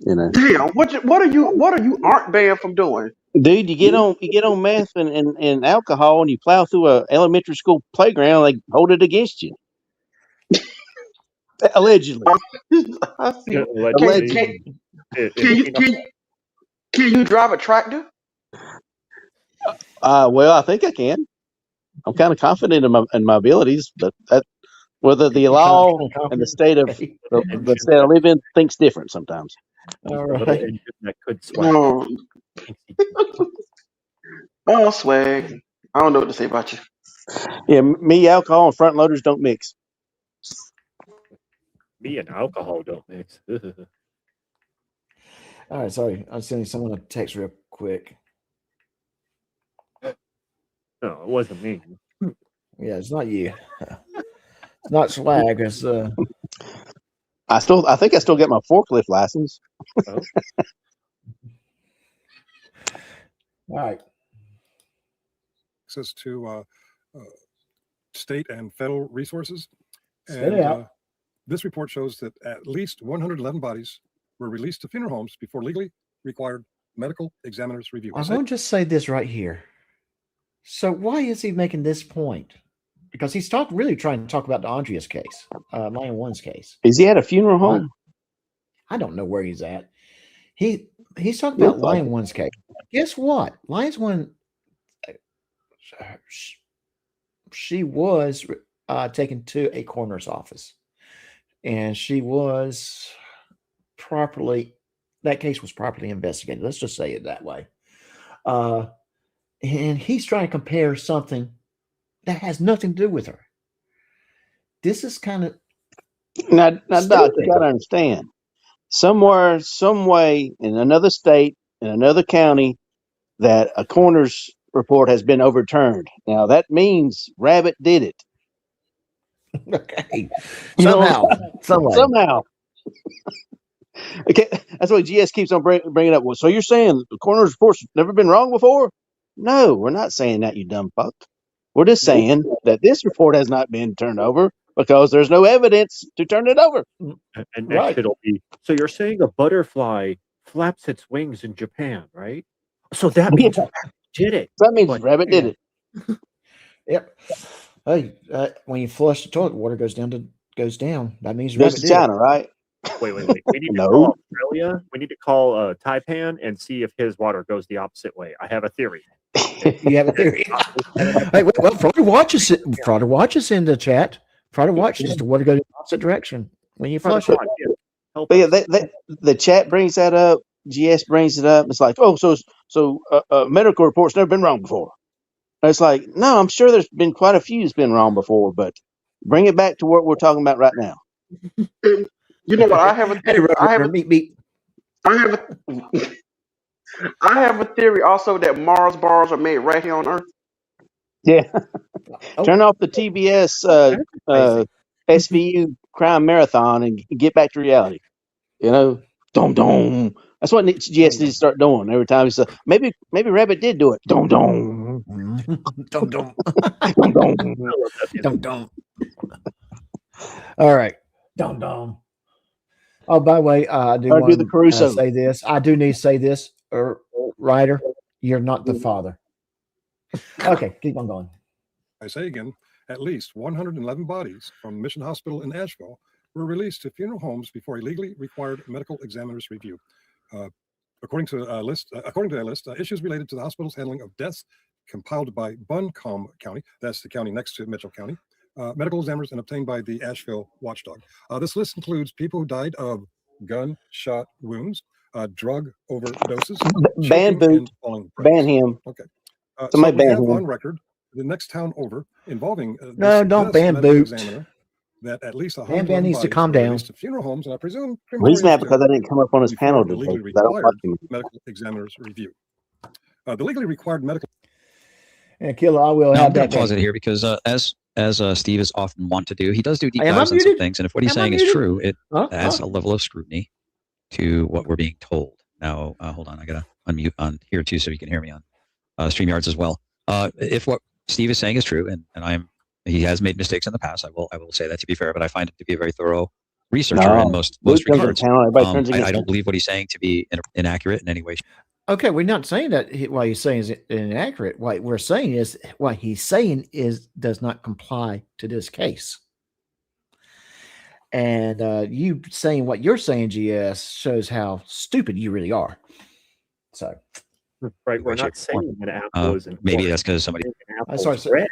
Damn, what are you aren't banned from doing? Dude, you get on meth and alcohol and you plow through a elementary school playground, they hold it against you. Allegedly. I see. Allegedly. Can you drive a tractor? Well, I think I can. I'm kind of confident in my abilities, but whether the law and the state of the state I live in thinks different sometimes. All right. That could No. Oh, swag. I don't know what to say about you. Yeah, me, alcohol, and front loaders don't mix. Me and alcohol don't mix. All right, sorry. I'm sending someone a text real quick. No, it wasn't me. Yeah, it's not you. It's not swag. It's I think I still get my forklift license. Oh. all right. Access to state and federal resources. Spit it out. This report shows that at least 111 bodies were released to funeral homes before legally required medical examiner's review. I want to just say this right here. So why is he making this point? Because he's really trying to talk about the Andrea's case, Lion One's case. Is he at a funeral home? I don't know where he's at. He's talking about Lion One's case. Guess what? Lion One, she was taken to a coroner's office, and she was that case was properly investigated. Let's just say it that way. And he's trying to compare something that has nothing to do with her. This is kind of now Doc, you gotta understand. Somewhere, some way, in another state, in another county, that a coroner's report has been overturned. Now that means Rabbit did it. Okay. Somehow. Okay, that's what GS keeps on bringing up. Well, so you're saying the coroner's report's never been wrong before? No, we're not saying that, you dumb fuck. We're just saying that this report has not been turned over because there's no evidence to turn it over. And next it'll be, so you're saying a butterfly flaps its wings in Japan, right? So that means Rabbit did it. That means Rabbit did it. Yep. Hey, when you flush the toilet, water goes down. That means Goes Rabbit to did China, it. right? Wait. We need to call Australia. We need to call Taipan and see if his water goes the opposite way. I have a theory. You have a theory. Hey, well, Frauder watches it. Frauder watches in the chat. Frauder watches the water go the opposite direction when you flush it. But yeah, the chat brings that up. GS brings it up. It's like, oh, so medical report's never been wrong before. And it's like, no, I'm sure there's been quite a few that's been wrong before, but bring it back to what we're talking about right now. You know what? I have a theory also that Mars bars are made right here on Earth. Yeah. Turn off the TBS SVU crime marathon and get back to reality. You know, dom. That's what GS needs to start doing every time. He's maybe Rabbit did do it. Dom. Dom. All right. Dom. Oh, by the way, I do want to say this. I do need to say this, Ryder. You're not the father. Okay, keep on going. I say again, at least 111 bodies from Mission Hospital in Asheville were released to funeral homes before a legally required medical examiner's review. According to that list, issues related to the hospital's handling of deaths compiled by Buncombe County, that's the county next to Mitchell County, medical examiners, and obtained by the Asheville Watchdog. This list includes people who died of gunshot wounds, drug overdoses, ban boot, ban him. Okay. Somebody ban him. On record, the next town over involving no, don't ban boot. That at least ban needs to calm down. To funeral homes, and I presume he's mad because I didn't come up on his panel today. I don't like him. Medical examiner's review. The legally required medical. And Killer, I will have that. Pause it here because as Steve is often want to do, he does do deep dives on some things, and if what he's saying is true, it adds a level of scrutiny to what we're being told. Now, hold on, I gotta unmute on here too, so you can hear me on StreamYards as well. If what Steve is saying is true, and he has made mistakes in the past, I will say that to be fair, but I find him to be a very thorough researcher in most regards. I don't believe what he's saying to be inaccurate in any way. Okay, we're not saying that what he's saying is inaccurate. What we're saying is what he's saying does not comply to this case. And you saying what you're saying, GS, shows how stupid you really are. So, right, we're not saying an apple is an maybe orange. that's because somebody. Apple's red.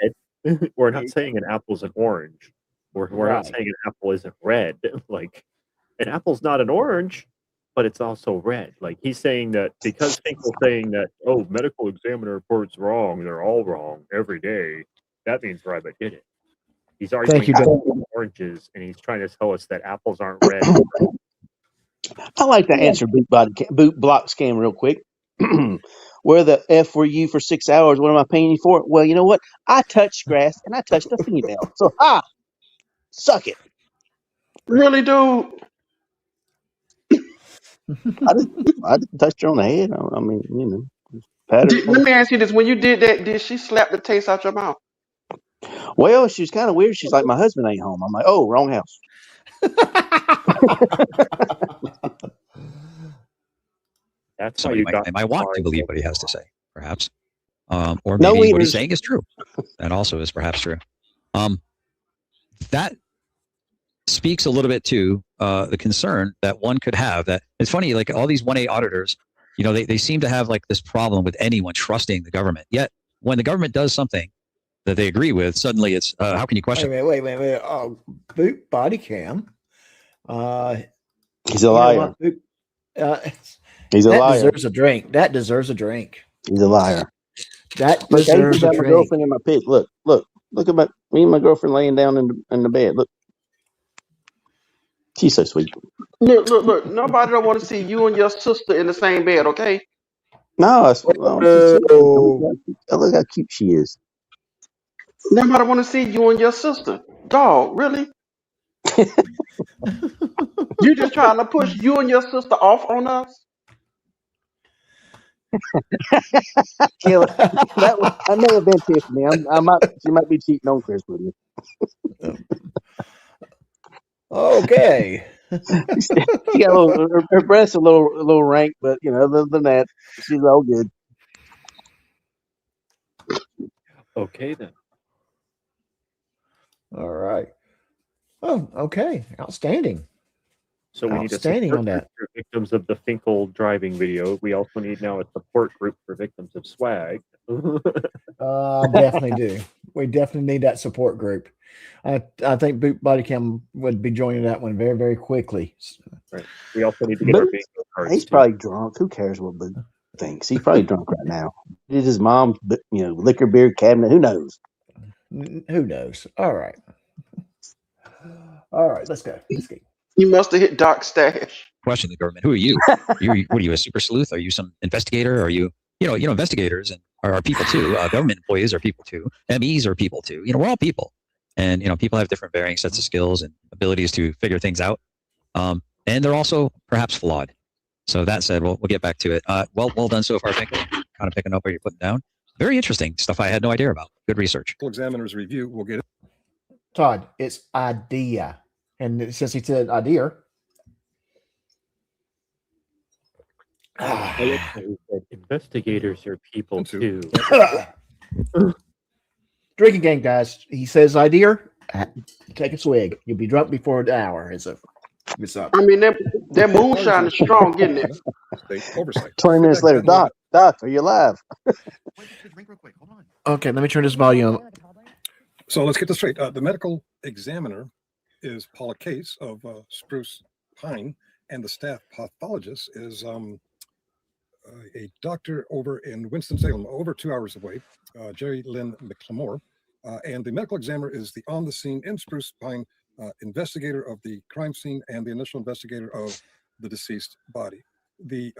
We're not saying an apple's an orange. We're not saying an apple isn't red. Like an apple's not an orange. but it's also red. Like he's saying that because Finkel's saying that, oh, medical examiner reports wrong, they're all wrong every day. That means Rabbit did it. He's arguing apples and oranges, and he's trying to tell us that apples aren't red. I like to answer boot block scam real quick. Where the F were you for 6 hours? What am I paying you for? Well, you know what? I touched grass and I touched a female. So, suck it. Really, dude? I just touched her on the head. I mean, you know. Pat her. Let me ask you this: when you did that, did she slap the taste out your mouth? Well, she was kind of weird. She's like, my husband ain't home. I'm like, oh, wrong house. That's So he might want to believe what he has to say, perhaps. Or No, maybe what he's saying is true. That also is perhaps true. That speaks a little bit to the concern that one could have. That it's funny, like all these 1A auditors, you know, they seem to have like this problem with anyone trusting the government. Yet when the government does something that they agree with, suddenly it's how can you question? Wait. Boot body cam. He's a liar. He's a that liar. Deserves a drink. That deserves a drink. He's a liar. That Look, I deserves even a got my drink. girlfriend in my pit. Look at me and my girlfriend laying down in the bed. Look, she's so sweet. Look. Nobody don't want to see you and your sister in the same bed, okay? No, look how cute she is. Nobody want to see you and your sister. Dog, really? You just trying to push you and your sister off on us? Yeah, that may have been Tiffany. She might be cheating on Chris with me. Okay. She got her breasts a little rank, but you know, other than that, she's all good. Okay then. All right. Oh, okay. Outstanding. So we need a Outstanding support on group that. for victims of the Finkel driving video. We also need now a support group for victims of swag. Definitely do. We definitely need that support group. I think Boot Body Cam would be joining that one very, very quickly. Right. We also need to get our bingo cards. He's probably drunk. Who cares what Boot thinks? He's probably drunk right now. It's his mom's, liquor beer cabinet. Who knows? Who knows? All right. All right. Let's go. You must have hit Doc Stash. Question the government. Who are you? What are you, a super sleuth? Are you some investigator? Are you, investigators are people too. Government employees are people too. MEs are people too. We're all people. And, people have different varying sets of skills and abilities to figure things out. And they're also perhaps flawed. So that said, we'll get back to it. Well done so far, Finkel. Kind of picking up what you're putting down. Very interesting stuff I had no idea about. Good research. Examiner's review. We'll get it. Todd, it's idea. And since he said idea. Investigators are people too. Drinking game, guys. He says idea. Take a swig. You'll be drunk before the hour. It's up. I mean, that moonshine is strong, isn't it? Oversight. 20 minutes later, Doc, are you alive? Okay, let me turn this volume up. So let's get this straight. The medical examiner is Paula Case of Spruce Pine, and the staff pathologist is a doctor over in Winston-Salem, over 2 hours away, Jerry Lynn McLemore. And the medical examiner is the on-the-scene in Spruce Pine investigator of the crime scene and the initial investigator of the deceased body. The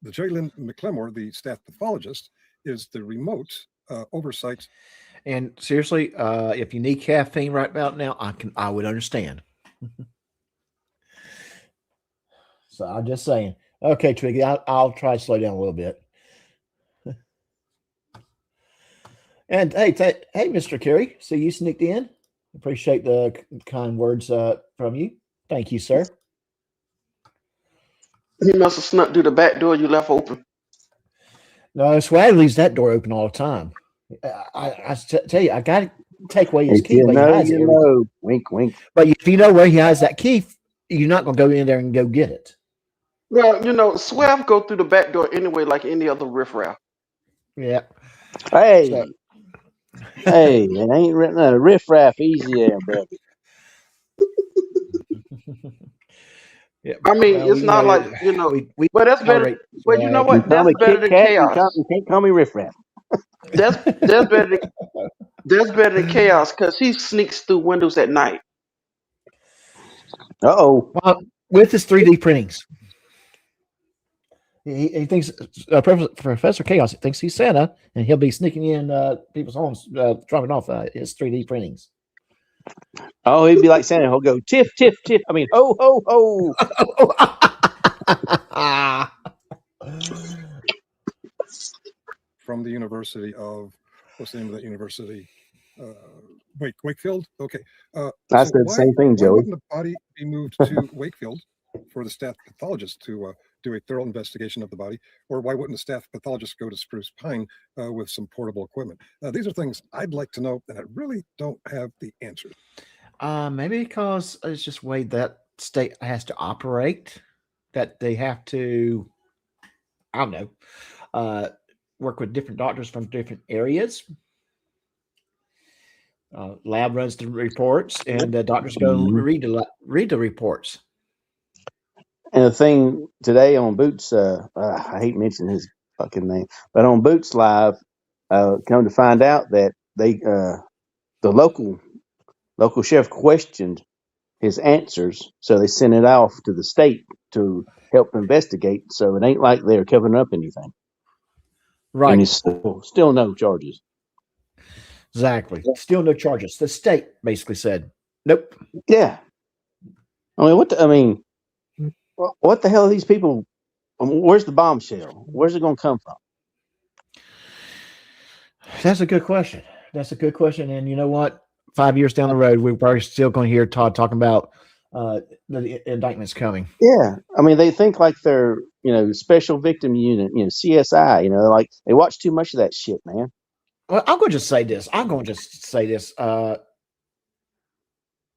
Jerry Lynn McLemore, the staff pathologist, is the remote oversight. And seriously, if you need caffeine right about now, I would understand. So I'm just saying. Okay, Twiggy, I'll try to slow down a little bit. And hey, Mr. Carey, so you sneaked in. Appreciate the kind words from you. Thank you, sir. He must have snuck through the back door you left open. No, Swag leaves that door open all the time. I tell you, I got to take away his key. Wink, wink. But if you know where he has that key, you're not going to go in there and go get it. Well, Swav go through the back door anyway, like any other riffraff. Yeah. Hey, hey, it ain't riffraff easy there, brother. Yeah, I mean, well, it's not like we But that's better. tolerate But you know You what? call That's me better Kit than Kat, chaos. you can't call me Riff Raff. That's better. That's better than chaos because he sneaks through windows at night. Uh-oh. well, with his 3D printings. He thinks Professor Chaos thinks he's Santa, and he'll be sneaking in people's homes, dropping off his 3D printings. Oh, he'd be like Santa. He'll go, tiff, tiff, tiff. I mean, ho, ho, ho. From the University of, what's the name of that university? Wakefield? Okay. I So said the same thing, why Joey. wouldn't the body be moved to Wakefield for the staff pathologist to do a thorough investigation of the body? Or why wouldn't the staff pathologist go to Spruce Pine with some portable equipment? These are things I'd like to know, and I really don't have the answers. Maybe because it's just the way that state has to operate, that they have to, I don't know, work with different doctors from different areas. Lab runs the reports, and the doctors go read the reports. And the thing today on Boots, I hate mentioning his fucking name, but on Boots Live, come to find out that they, the local sheriff questioned his answers, so they sent it off to the state to help investigate. So it ain't like they're covering up anything. Right. And it's still no charges. Exactly. Still no charges. The state basically said, nope. Yeah. I mean, what the hell are these people? Where's the bombshell? Where's it going to come from? That's a good question. That's a good question. And you know what? 5 years down the road, we're probably still going to hear Todd talking about the indictments coming. Yeah. I mean, they think like they're, special victim unit, CSI, like they watch too much of that shit, man. Well, I'm going to just say this.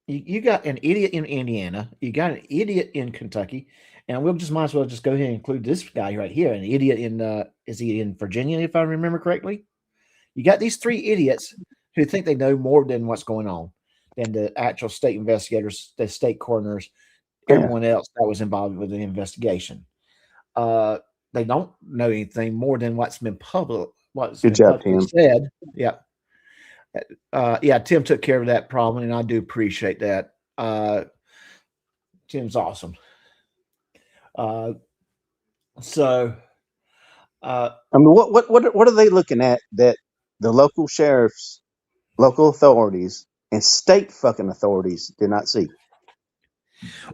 You got an idiot in Indiana. You got an idiot in Kentucky. And we'll just might as well just go ahead and include this guy right here. An idiot in, is he in Virginia, if I remember correctly? You got these three idiots who think they know more than what's going on than the actual state investigators, the state coroners, everyone else that was involved with the investigation. They don't know anything more than what's been public. Good job, Tim. Said. Yeah. Tim took care of that problem, and I do appreciate that. Tim's awesome. I mean, what are they looking at that the local sheriffs, local authorities, and state fucking authorities did not see?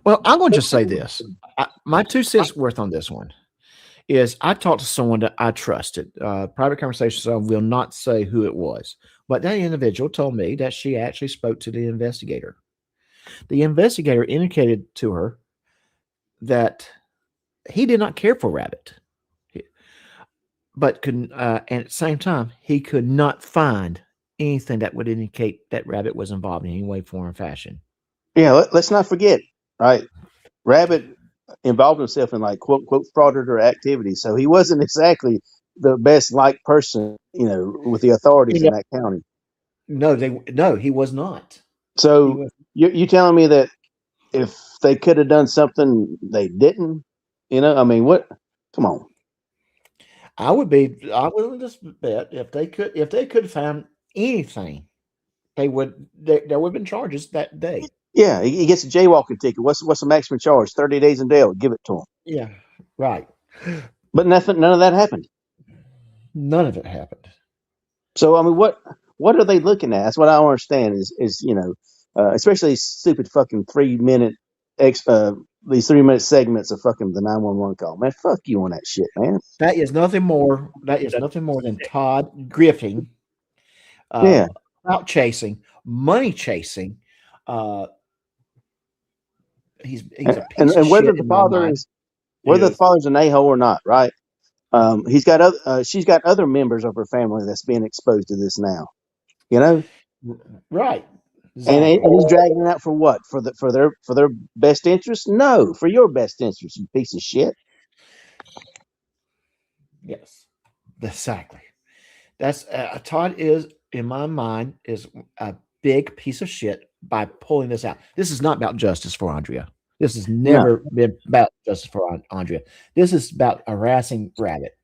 Well, I'm going to just say this. My 2 cents worth on this one is I talked to someone that I trusted. Private conversation, so I will not say who it was. But that individual told me that she actually spoke to the investigator. The investigator indicated to her that he did not care for Rabbit, but and at the same time, he could not find anything that would indicate that Rabbit was involved in any way, form, or fashion. Yeah, let's not forget, right? Rabbit involved himself in quote fraudulent activity, so he wasn't exactly the best liked person, with the authorities in that county. No, he was not. So you telling me that if they could have done something, they didn't? I mean, what? Come on. I would just bet if they could find anything, there would have been charges that day. Yeah, he gets a jaywalking ticket. What's the maximum charge? 30 days in jail. Give it to him. Yeah, right. But none of that happened. None of it happened. So I mean, what are they looking at? That's what I don't understand. Is especially these stupid fucking 3-minute these 3-minute segments of fucking the 911 call. Man, fuck you on that shit, man. That is nothing more than Todd grifting, clout chasing, money chasing. He's a piece of whether shit the father whether the father's an a-hole or not, right? She's got other members of her family that's being exposed to this now. Right. Exactly. And he's dragging it out for what? For their best interest? No, for your best interest, you piece of shit. Yes, exactly. That's Todd is, in my mind, is a big piece of shit by pulling this out. This is not about justice for Andrea. This has never been about justice for Andrea. This is about harassing Rabbit.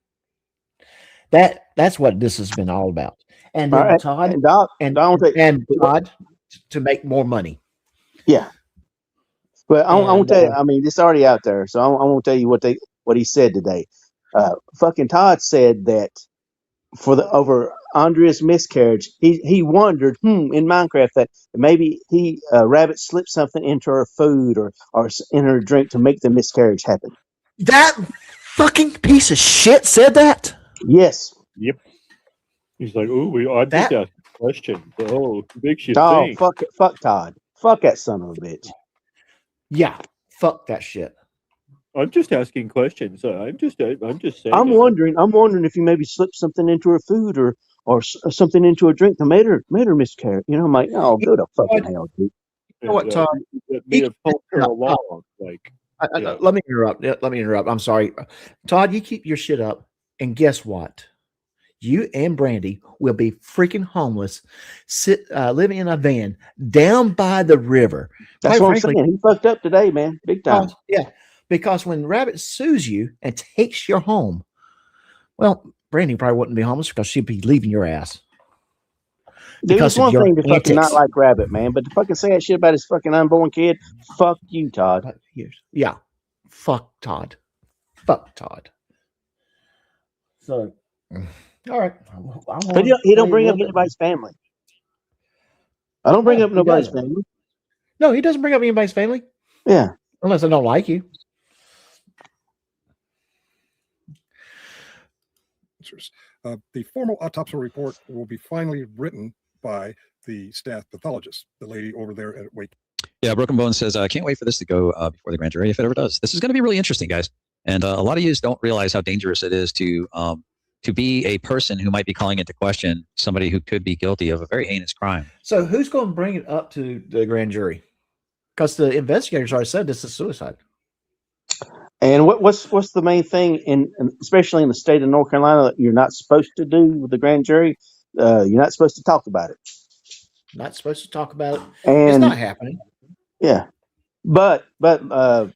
That's what this has been all about. And then right. Todd and Todd to make more money. Yeah. But I won't tell you. I mean, it's already out there, so I won't tell you what he said today. Fucking Todd said that over Andrea's miscarriage, he wondered in Minecraft that maybe Rabbit slipped something into her food or in her drink to make the miscarriage happen. That fucking piece of shit said that? Yes. Yep. He's like, I just asked a question. Oh, makes you think. Fuck Todd. Fuck that son of a bitch. Yeah, fuck that shit. I'm just asking questions. I'm just saying. I'm wondering if you maybe slipped something into her food or something into her drink that made her miscarry. You know, I'm like, oh, go to fucking hell, dude. You know what, Todd? That may have helped her along. Like, let me interrupt. I'm sorry, Todd. You keep your shit up, and guess what? You and Brandy will be freaking homeless, living in a van down by the river. That's what I'm saying. He fucked up today, man, big time. Yeah, because when Rabbit sues you and takes your home, well, Brandy probably wouldn't be homeless because she'd be leaving your ass. Dude, it's one thing to fucking not like Rabbit, man, but to fucking say that shit about his fucking unborn kid, fuck you, Todd. Yeah, fuck Todd. Fuck Todd. So, all right. But he don't bring up anybody's family. I don't bring up nobody's family. No, he doesn't bring up anybody's family. Yeah. Unless I don't like you. The formal autopsy report will be finally written by the staff pathologist, the lady over there at Wake. Yeah, Broken Bones says, I can't wait for this to go before the grand jury, if it ever does. This is going to be really interesting, guys. And a lot of you don't realize how dangerous it is to be a person who might be calling into question somebody who could be guilty of a very heinous crime. So who's going to bring it up to the grand jury? Because the investigators already said this is suicide. And what's the main thing especially in the state of North Carolina that you're not supposed to do with the grand jury? You're not supposed to talk about it. Not supposed to talk about it. And it's not happening. Yeah, but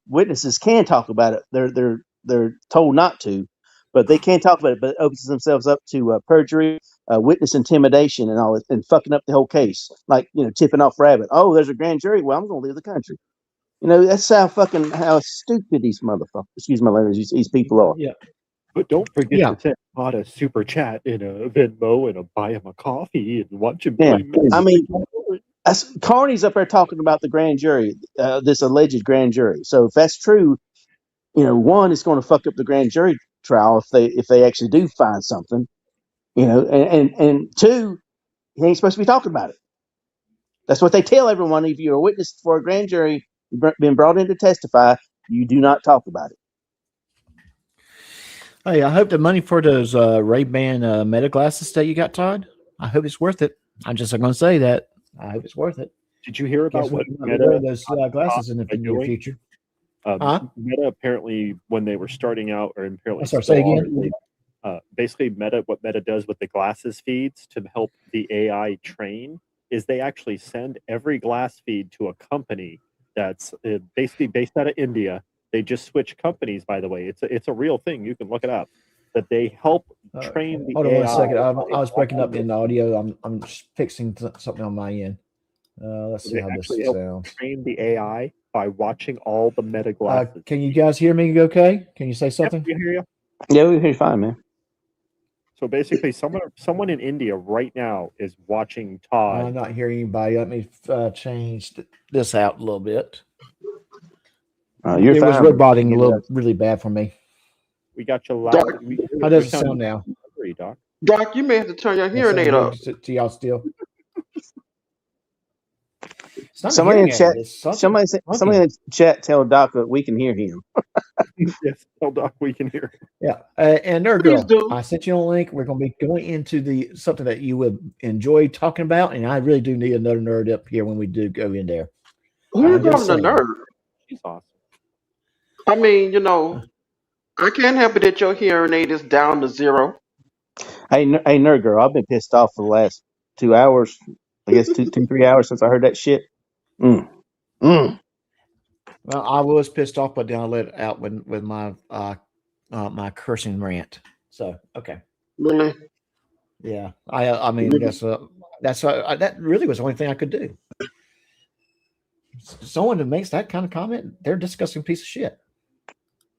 witnesses can talk about it. They're told not to, but they can talk about it. But it opens themselves up to perjury, witness intimidation, and all, and fucking up the whole case. Like, tipping off Rabbit. Oh, there's a grand jury. Well, I'm going to leave the country. That's how stupid these motherfuckers, excuse my language, these people are. Yeah. But don't forget to send Todd a super chat and a Venmo and buy him a coffee and watch him play. I mean, Carney's up there talking about the grand jury, this alleged grand jury. So if that's true, one, it's going to fuck up the grand jury trial if they actually do find something, and two, he ain't supposed to be talking about it. That's what they tell everyone. If you're a witness for a grand jury, been brought in to testify, you do not talk about it. Hey, I hope the money for those Ray-Ban Meta glasses that you got, Todd, I hope it's worth it. I'm just going to say that. I hope it's worth it. Did you hear about what Meta those glasses in the near future? Meta apparently, when they were starting out, or apparently say again. Basically, what Meta does with the glasses feeds to help the AI train is they actually send every glass feed to a company that's basically based out of India. They just switch companies, by the way. It's a real thing. You can look it up. That they help train the AI. Hold on 1 second. I was breaking up in the audio. I'm fixing something on my end. Let's see how this sounds. Train the AI by watching all the Meta glasses. Can you guys hear me okay? Can you say something? Yep, we hear you. Yeah, we hear you fine, man. So basically, someone in India right now is watching Todd. I'm not hearing anybody. Let me change this out a little bit. You're it fine. was roboting really bad for me. We got you loud. How does it sound now? Doc, you may have to turn your hearing aid up. To y'all still. Somebody in the chat tell Doc that we can hear him. Yes, tell Doc we can hear. Yeah, and Nerd Girl, I sent you a link. We're going to be going into something that you would enjoy talking about, and I really do need another nerd up here when we do go in there. Who's a nerd? She's awesome. I mean, I can't help it that your hearing aid is down to 0. Hey, Nerd Girl, I've been pissed off for the last 2 hours. I guess 3 hours since I heard that shit. Well, I was pissed off, but then I let it out with my my cursing rant. So okay, Really? yeah. I mean that really was the only thing I could do. Someone that makes that kind of comment, they're a disgusting piece of shit.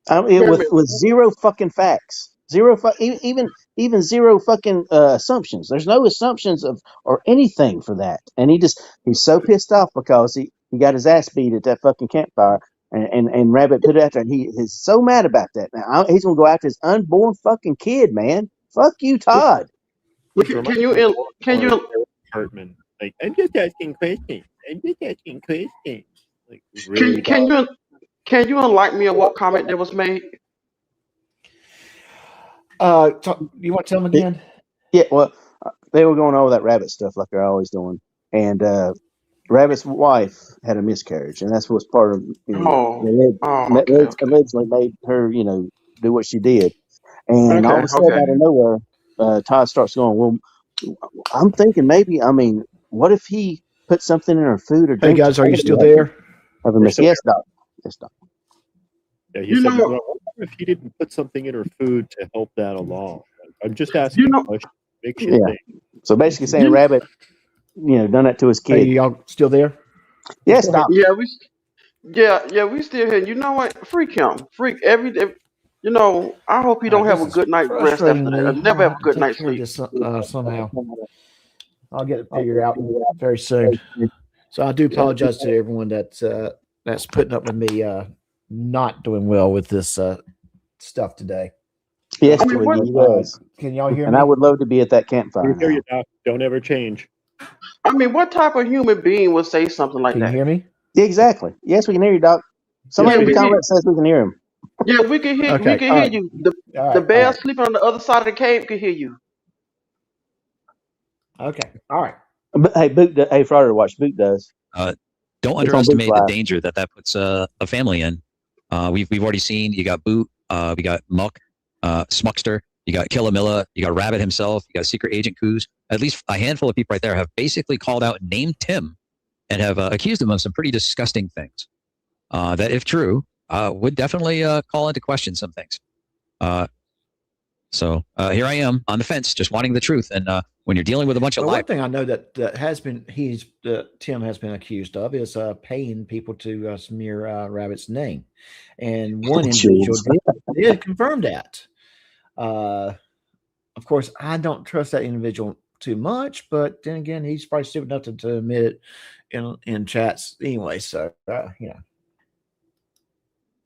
I mean, with zero fucking facts, even zero fucking assumptions. There's no assumptions of or anything for that, and he's so pissed off because he got his ass beat at that fucking campfire, and Rabbit put it out there, and he is so mad about that. Now he's gonna go after his unborn fucking kid, man. Fuck you, Todd. Can you Hartman? Like, I'm just asking questions. Like, really? Can you enlighten me on what comment that was made? You want to tell them again? Yeah, well, they were going over that Rabbit stuff like they're always doing, and Rabbit's wife had a miscarriage, and that's what's part of allegedly made her, do what she did. And all of a sudden, out of nowhere, Todd starts going, "Well, I'm thinking maybe. I mean, what if he put something in her food or drink?" Hey guys, are you still there? Have a miss? Yes, Doc. Yes, Doc. Yeah, he said, well, if he didn't put something in her food to help that along. I'm just asking a question. Makes you think. So basically saying Rabbit, done that to his kid. Hey, y'all still there? Yes, Doc. Yeah, we still here. You know what? Freak him. Freak every day. I hope he don't have a good night rest after that. Never have a good night's sleep. Somehow. I'll get it figured out very soon. So I do apologize to everyone that's putting up with me not doing well with this stuff today. Yes, he was. Can y'all hear me? And I would love to be at that campfire. We hear you, Doc. Don't ever change. I mean, what type of human being would say something like that? Can you hear me? Yeah, exactly. Yes, we can hear you, Doc. Somebody in the comments says we can hear him. Yeah, we can hear. Okay, We can hear you. The bear sleeping on the other side of the cave can hear you. Okay. All right. But hey, Frauder Watch, Boot does. Don't underestimate the danger that puts a family in. We've already seen. You got Boot. We got Muck, Smuckster. You got Killamilla. You got Rabbit himself. You got Secret Agent Coos. At least a handful of people right there have basically called out and named Tim, and have accused him of some pretty disgusting things. That, if true, would definitely call into question some things. So here I am on the fence, just wanting the truth. And when you're dealing with a bunch of one thing I know that Tim has been accused of is paying people to smear Rabbit's name, and one individual did confirm that. Of course, I don't trust that individual too much, but then again, he's probably stupid enough to admit it in chats anyway. So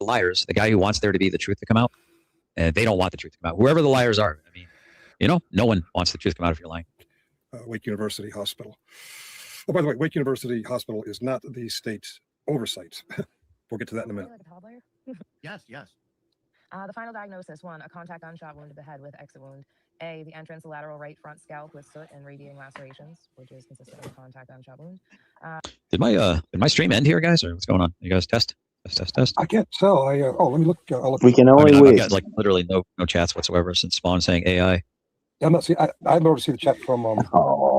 liars, the guy who wants there to be the truth to come out, and they don't want the truth to come out. Whoever the liars are, I mean, no one wants the truth to come out if you're lying. Wake University Hospital. Oh, by the way, Wake University Hospital is not the state's oversight. We'll get to that in a minute. Yes. The final diagnosis: 1, a contact gunshot wound to the head with exit wound. A, the entrance of lateral right front scalp with soot and radiating lacerations, which is consistent with a contact gunshot wound. Did my stream end here, guys, or what's going on? You guys test? I can't tell. Let me look. I'll look. We can only I've got literally no chats whatsoever since Spawn saying AI. I'm not seeing. I've never seen the chat from.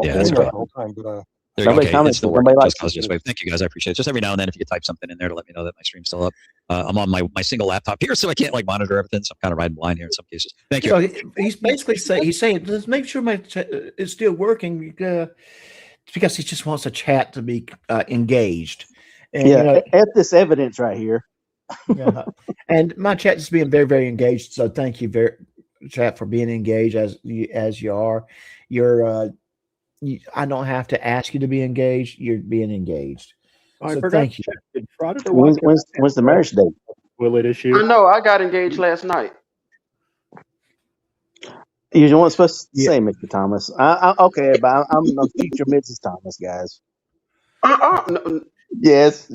Yeah, that's okay. The whole time, but it's the work. Just wave. Thank you guys. I appreciate it. Just every now and then, if you could type something in there to let me know that my stream's still up. I'm on my single laptop here, so I can't monitor everything. So I'm kind of riding blind here in some cases. Thank you. So he's basically saying, let's make sure my chat is still working because he just wants a chat to be engaged. And, at this evidence right here. Yeah. And my chat is being very, very engaged. So thank you, chat, for being engaged as you are. I don't have to ask you to be engaged. You're being engaged. So thank you. When's the marriage date? Will it issue? I know. I got engaged last night. You're the one supposed to say, Mr. Thomas. Okay, but I'm a future Mrs. Thomas, guys. No. Yes.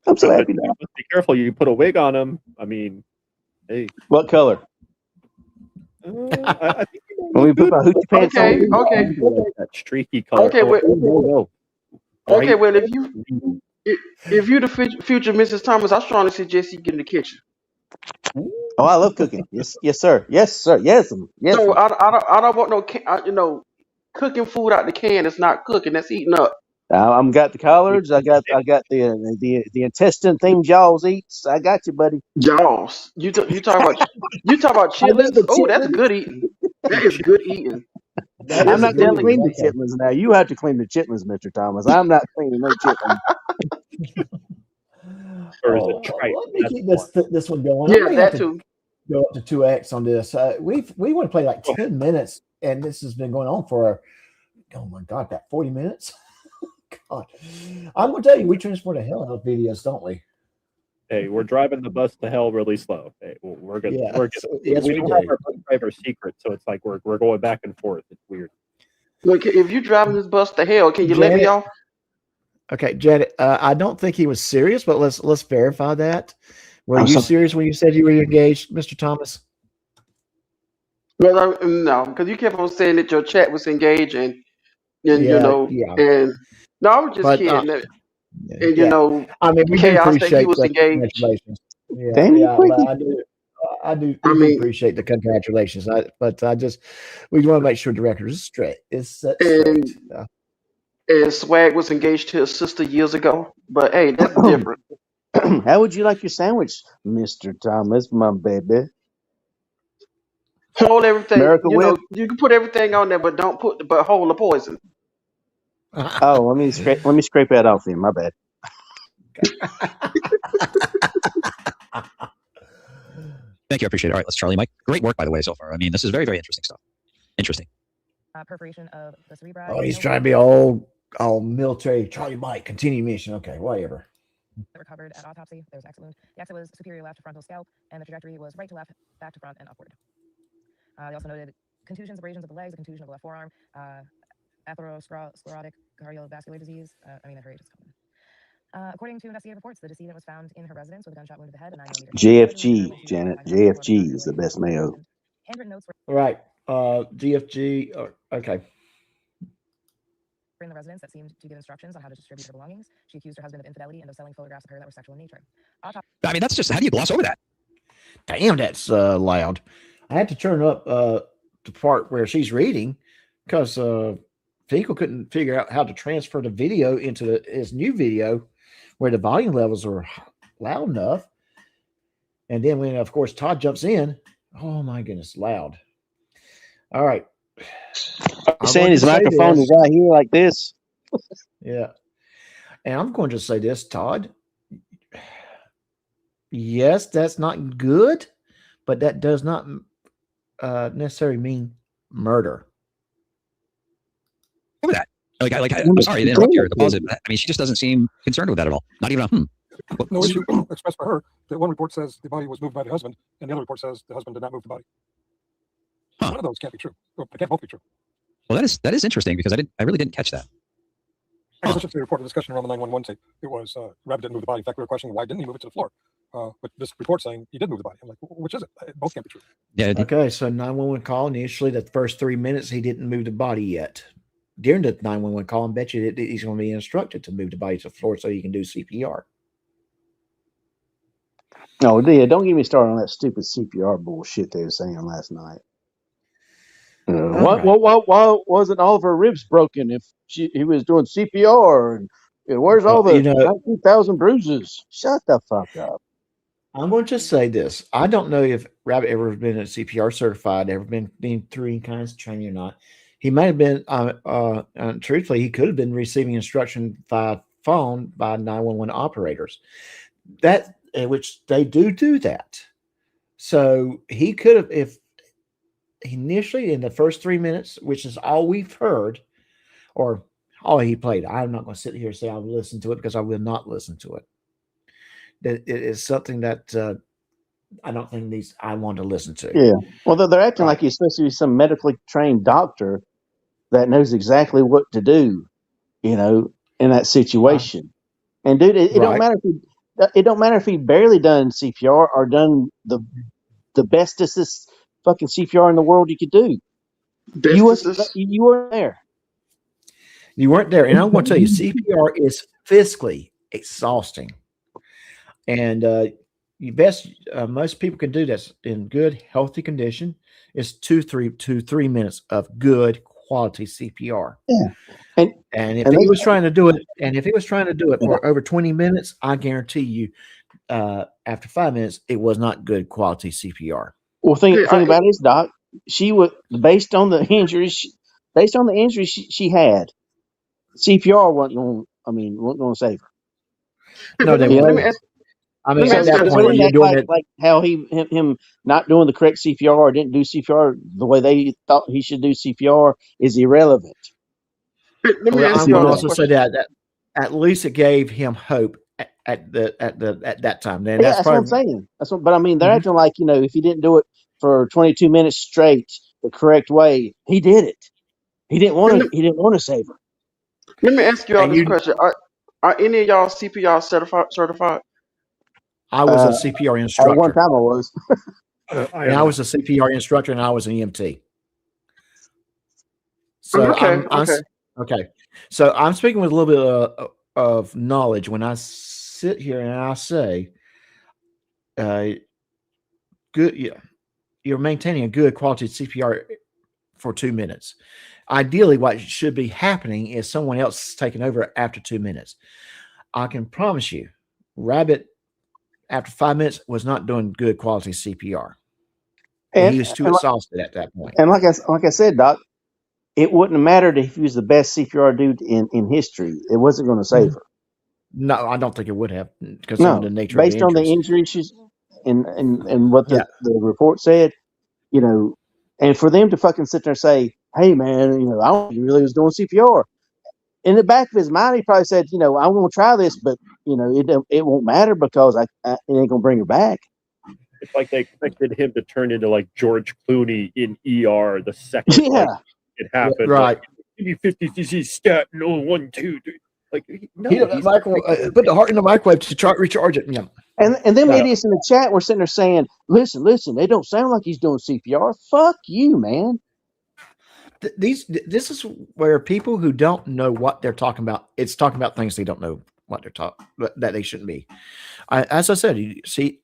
I'm so happy now. Be careful. You put a wig on him. I mean, hey. What color? I think when we put my hoochie pants on. Okay. That streaky color. Okay, well, if you're the future Mrs. Thomas, I strongly suggest you get in the kitchen. Oh, I love cooking. Yes, sir. So I don't want no cooking food out the can. It's not cooking. That's eating up. I'm got the collards. I got the intestine thing Jaws eats. I got you, buddy. Jaws. You talk about I know chitlins. the Oh, that's chitlins. good eating. That is good eating. That I'm is a not good going to eating. clean the Okay. chitlins now. You have to clean the chitlins, Mr. Thomas. I'm not cleaning no chitlins. Or is it Oh, tripe? let me That's keep more. this one going. I Yeah, may have that to too. go up to 2x on this. We want to play like 10 minutes, and this has been going on for, oh my God, about 40 minutes. God, I'm gonna tell you, we transport a hell of videos, don't we? Hey, we're driving the bus to hell really slow. Hey, we're good. Yeah, We're good. yes, We we don't have do. our bus driver secret, so it's like we're going back and forth. It's weird. Look, if you driving this bus to hell, can you let me Janet, off? okay, Janet. I don't think he was serious, but let's verify that. Were you serious when you said you were engaged, Mr. Thomas? Well, no, because you kept on saying that your chat was engaged, and you Yeah, know, yeah. and no, I was just But kidding. And you yeah, know, I mean, we do chaos that he appreciate was the engaged. congratulations. Yeah, Damn you, yeah, Quickie. I do. I We do mean, appreciate the congratulations. We want to make sure the record is straight. It's set straight. and Swag was engaged to his sister years ago. But hey, that's different. How would you like your sandwich, Mr. Thomas, my baby? Hold everything. Miracle You Whip. know, you can put everything on there, but don't hold the poison. Oh, let me scrape that off then. My bad. Thank you. I appreciate it. All right, let's Charlie Mike. Great work, by the way, so far. I mean, this is very, very interesting stuff. Interesting. Perforation of the cerebri. Oh, he's trying to be all military. Charlie Mike, continue mission. Okay, whatever. Recovered at autopsy. There was an exit wound. The exit was superior left to frontal scalp, and the trajectory was right to left, back to front, and upward. They also noted contusions, abrasions of the legs, a contusion of the left forearm, atherosclerotic cardiovascular disease. I mean, her age is common. According to investigative reports, the decedent was found in her residence with a gunshot wound to the head, a 9mm JFG, Janet. JFG is the best mayo. Handwritten notes were Right. GFG. Okay. in the residence that seemed to give instructions on how to distribute her belongings. She accused her husband of infidelity and of selling photographs of her that were sexual in nature. I mean, that's just, how do you gloss over that? Damn, that's loud. I had to turn up the part where she's reading because Finkel couldn't figure out how to transfer the video into his new video where the volume levels are loud enough. And then when, of course, Todd jumps in, oh my goodness, loud. All right. You're saying his microphone is right here like this? Yeah. And I'm going to say this, Todd. Yes, that's not good, but that does not necessarily mean murder. Look at that. I'm sorry to interrupt here. The pause. I mean, she just doesn't seem concerned with that at all. Not even a No issue expressed by her. That one report says the body was moved by the husband, and the other report says the husband did not move the body. One of those can't be true. Well, they can't both be true. Well, that is interesting because I really didn't catch that. I guess it's the report of discussion around the 911 tape. It was Rabbit didn't move the body. In fact, we were questioning why didn't he move it to the floor. But this report saying he did move the body. I'm like, which is it? Both can't be true. Yeah. Okay, so 911 call initially. The first 3 minutes he didn't move the body yet. During the 911 call, I bet you that he's going to be instructed to move the body to the floor so he can do CPR. Oh, yeah, don't get me started on that stupid CPR bullshit they were saying last night. What wasn't all of her ribs broken if he was doing CPR? And where's all the 19,000 bruises? Shut the fuck up. I'm going to just say this. I don't know if Rabbit ever been a CPR certified, ever been through any kind of training or not. He might have been, truthfully, he could have been receiving instruction by phone by 911 operators. Which they do that. So he could have, if initially in the first 3 minutes, which is all we've heard, or all he played. I'm not going to sit here and say I'll listen to it because I will not listen to it. It is something that I don't think I want to listen to. Yeah. Well, they're acting like he's supposed to be some medically trained doctor that knows exactly what to do, in that situation. And dude, it don't matter if he barely done CPR or done the bestest fucking CPR in the world you could do. You weren't there. You weren't there. And I'm going to tell you, CPR is physically exhausting. And most people can do this in good, healthy condition. It's 2 to 3 minutes of good quality CPR. Yeah. And if he was trying to do it, for over 20 minutes, I guarantee you, after 5 minutes, it was not good quality CPR. Well, think about this, Doc. She was based on the injuries. She had. CPR wasn't going to save her. No, they let me won't. ask. I mean, So, at that so point, didn't you're act doing like how him not doing the correct CPR or didn't do CPR the way they thought he should do CPR is irrelevant. Let me Well, ask I'm you going all to this also say question. that at least it gave him hope at that time. Then Yeah, that's that's what I'm probably saying. But I mean, they're Mhm. acting like if he didn't do it for 22 minutes straight the correct way, he did it. He didn't want to. He didn't want to save her. Let me ask you all And this question. Are any of y'all CPR certified? I was a CPR At one instructor. time, I was. And I was a CPR instructor, and I was an EMT. So Okay. okay. So I'm speaking with a little bit of knowledge when I sit here and I say, good. Yeah, you're maintaining a good quality CPR for 2 minutes. Ideally, what should be happening is someone else taking over after 2 minutes. I can promise you, Rabbit, after 5 minutes, was not doing good quality CPR. And, He was too exhausted at that point. and like I said, Doc, it wouldn't have mattered if he was the best CPR dude in history. It wasn't going to save her. No, I don't think it would have, considering the nature of the based on the injuries. injury she's and what Yeah. the report said, and for them to fucking sit there and say, "Hey, man, I don't think he really was doing CPR." In the back of his mind, he probably said, "I want to try this, but it won't matter because it ain't gonna bring her back." It's like they expected him to turn into like George Clooney in ER the second it happened. Right. Give me 50 cc stat, no 1, 2, 3. Like no, put the heart in the microwave to recharge it. Yeah. And them idiots in the chat were sitting there saying, "Listen, they don't sound like he's doing CPR." Fuck you, man. This is where people who don't know what they're talking about, it's talking about things they don't know what they're talking that they shouldn't be. As I said, you see.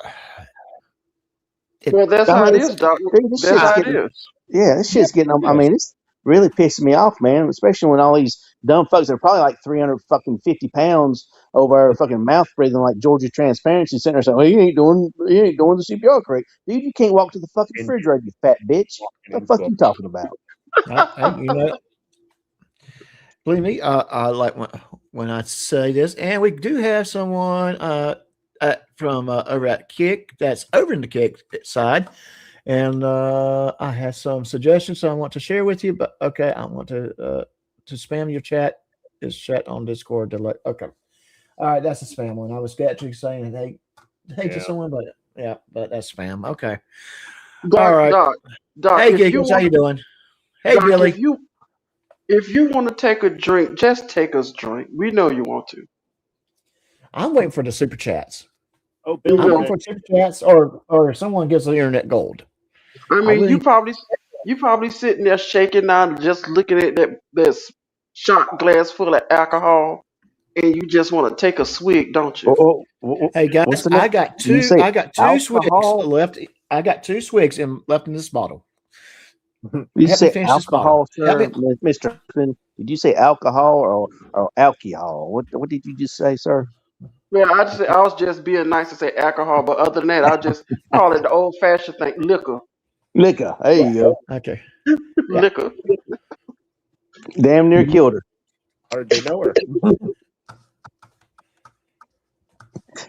Well, that's how it is, Doc. That's how it is. Yeah, this shit's getting on. I mean, it's really pissing me off, man. Especially when all these dumb fucks are probably like 350 pounds over our fucking mouth breathing like Georgia Transparency sitting there saying, "Well, he ain't doing the CPR correct, dude. You can't walk to the fucking refrigerator, you fat bitch. What the fuck you talking about?" Believe me, I like when I say this, and we do have someone from over at Kick that's over in the Kick side, and I have some suggestions I want to share with you. But okay, I want to spam your chat. This chat on Discord. Okay, all right, that's a spam one. I was actually saying, hey, to someone, but yeah, but that's spam. Okay, all right. Doc, hey, Giggles, how you doing? Hey, Doc, Billy. If you want to take a drink, just take us drink. We know you want to. I'm waiting for the super chats. Oh, I'm waiting for super chats, or someone gets the internet gold. I mean, you probably sitting there shaking out, just looking at that shot glass full of alcohol, and you just want to take a swig, don't you? Hey guys, I got two swigs left. I got 2 swigs left in this bottle. You Help say me finish this alcohol, bottle. sir, Mr. Did you say alcohol or alcohol? What did you just say, sir? Yeah, I was just being nice to say alcohol, but other than that, I just call it the old fashioned thing, liquor. Liquor. There you go. Okay. Liquor. Damn near killed her. How'd they know her?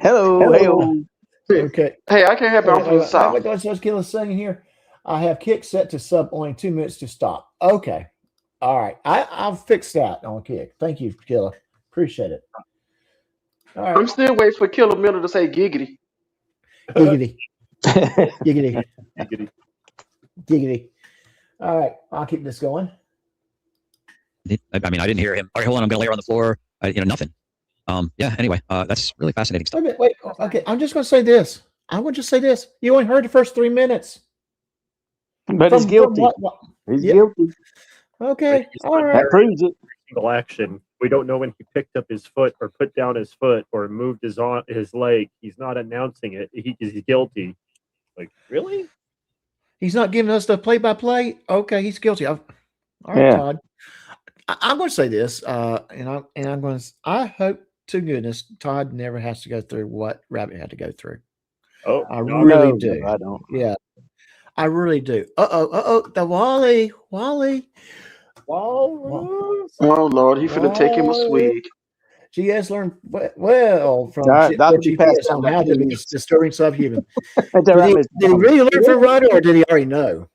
Hello. Okay. Hey, I can't help it. I'm from the South. Let's get a second here. I have Kick set to sub only 2 minutes to stop. Okay. All right. I'll fix that on Kick. Thank you, Killer. Appreciate it. All right. I'm still waiting for Killer Miller to say giggity. Giggity. Giggity. Giggity. Giggity. All right. I'll keep this going. I mean, I didn't hear him. All right, hold on. I'm going to lay her on the floor. Nothing. Yeah, anyway, that's really fascinating stuff. Wait. Okay. I'm just going to say this. I want to just say this. You only heard the first 3 minutes. But he's guilty. He's guilty. Okay. All right. That proves it. Single action. We don't know when he picked up his foot or put down his foot or moved his leg. He's not announcing it. He's guilty. Like, really? He's not giving us the play-by-play? Okay, he's guilty. All right, Yeah. Todd. I'm going to say this, I'm going to. I hope to goodness Todd never has to go through what Rabbit had to go through. Oh, I no, really No, do. I don't. Yeah, I really do. The Wally. Walrus. Oh Lord, he finna take him a swig. She has learned well from Not to be passed GPS down on by how to be kids. disturbing subhuman. Ain't that right, Mr. Did he Thomas? really learn from Ryder, or did he already know?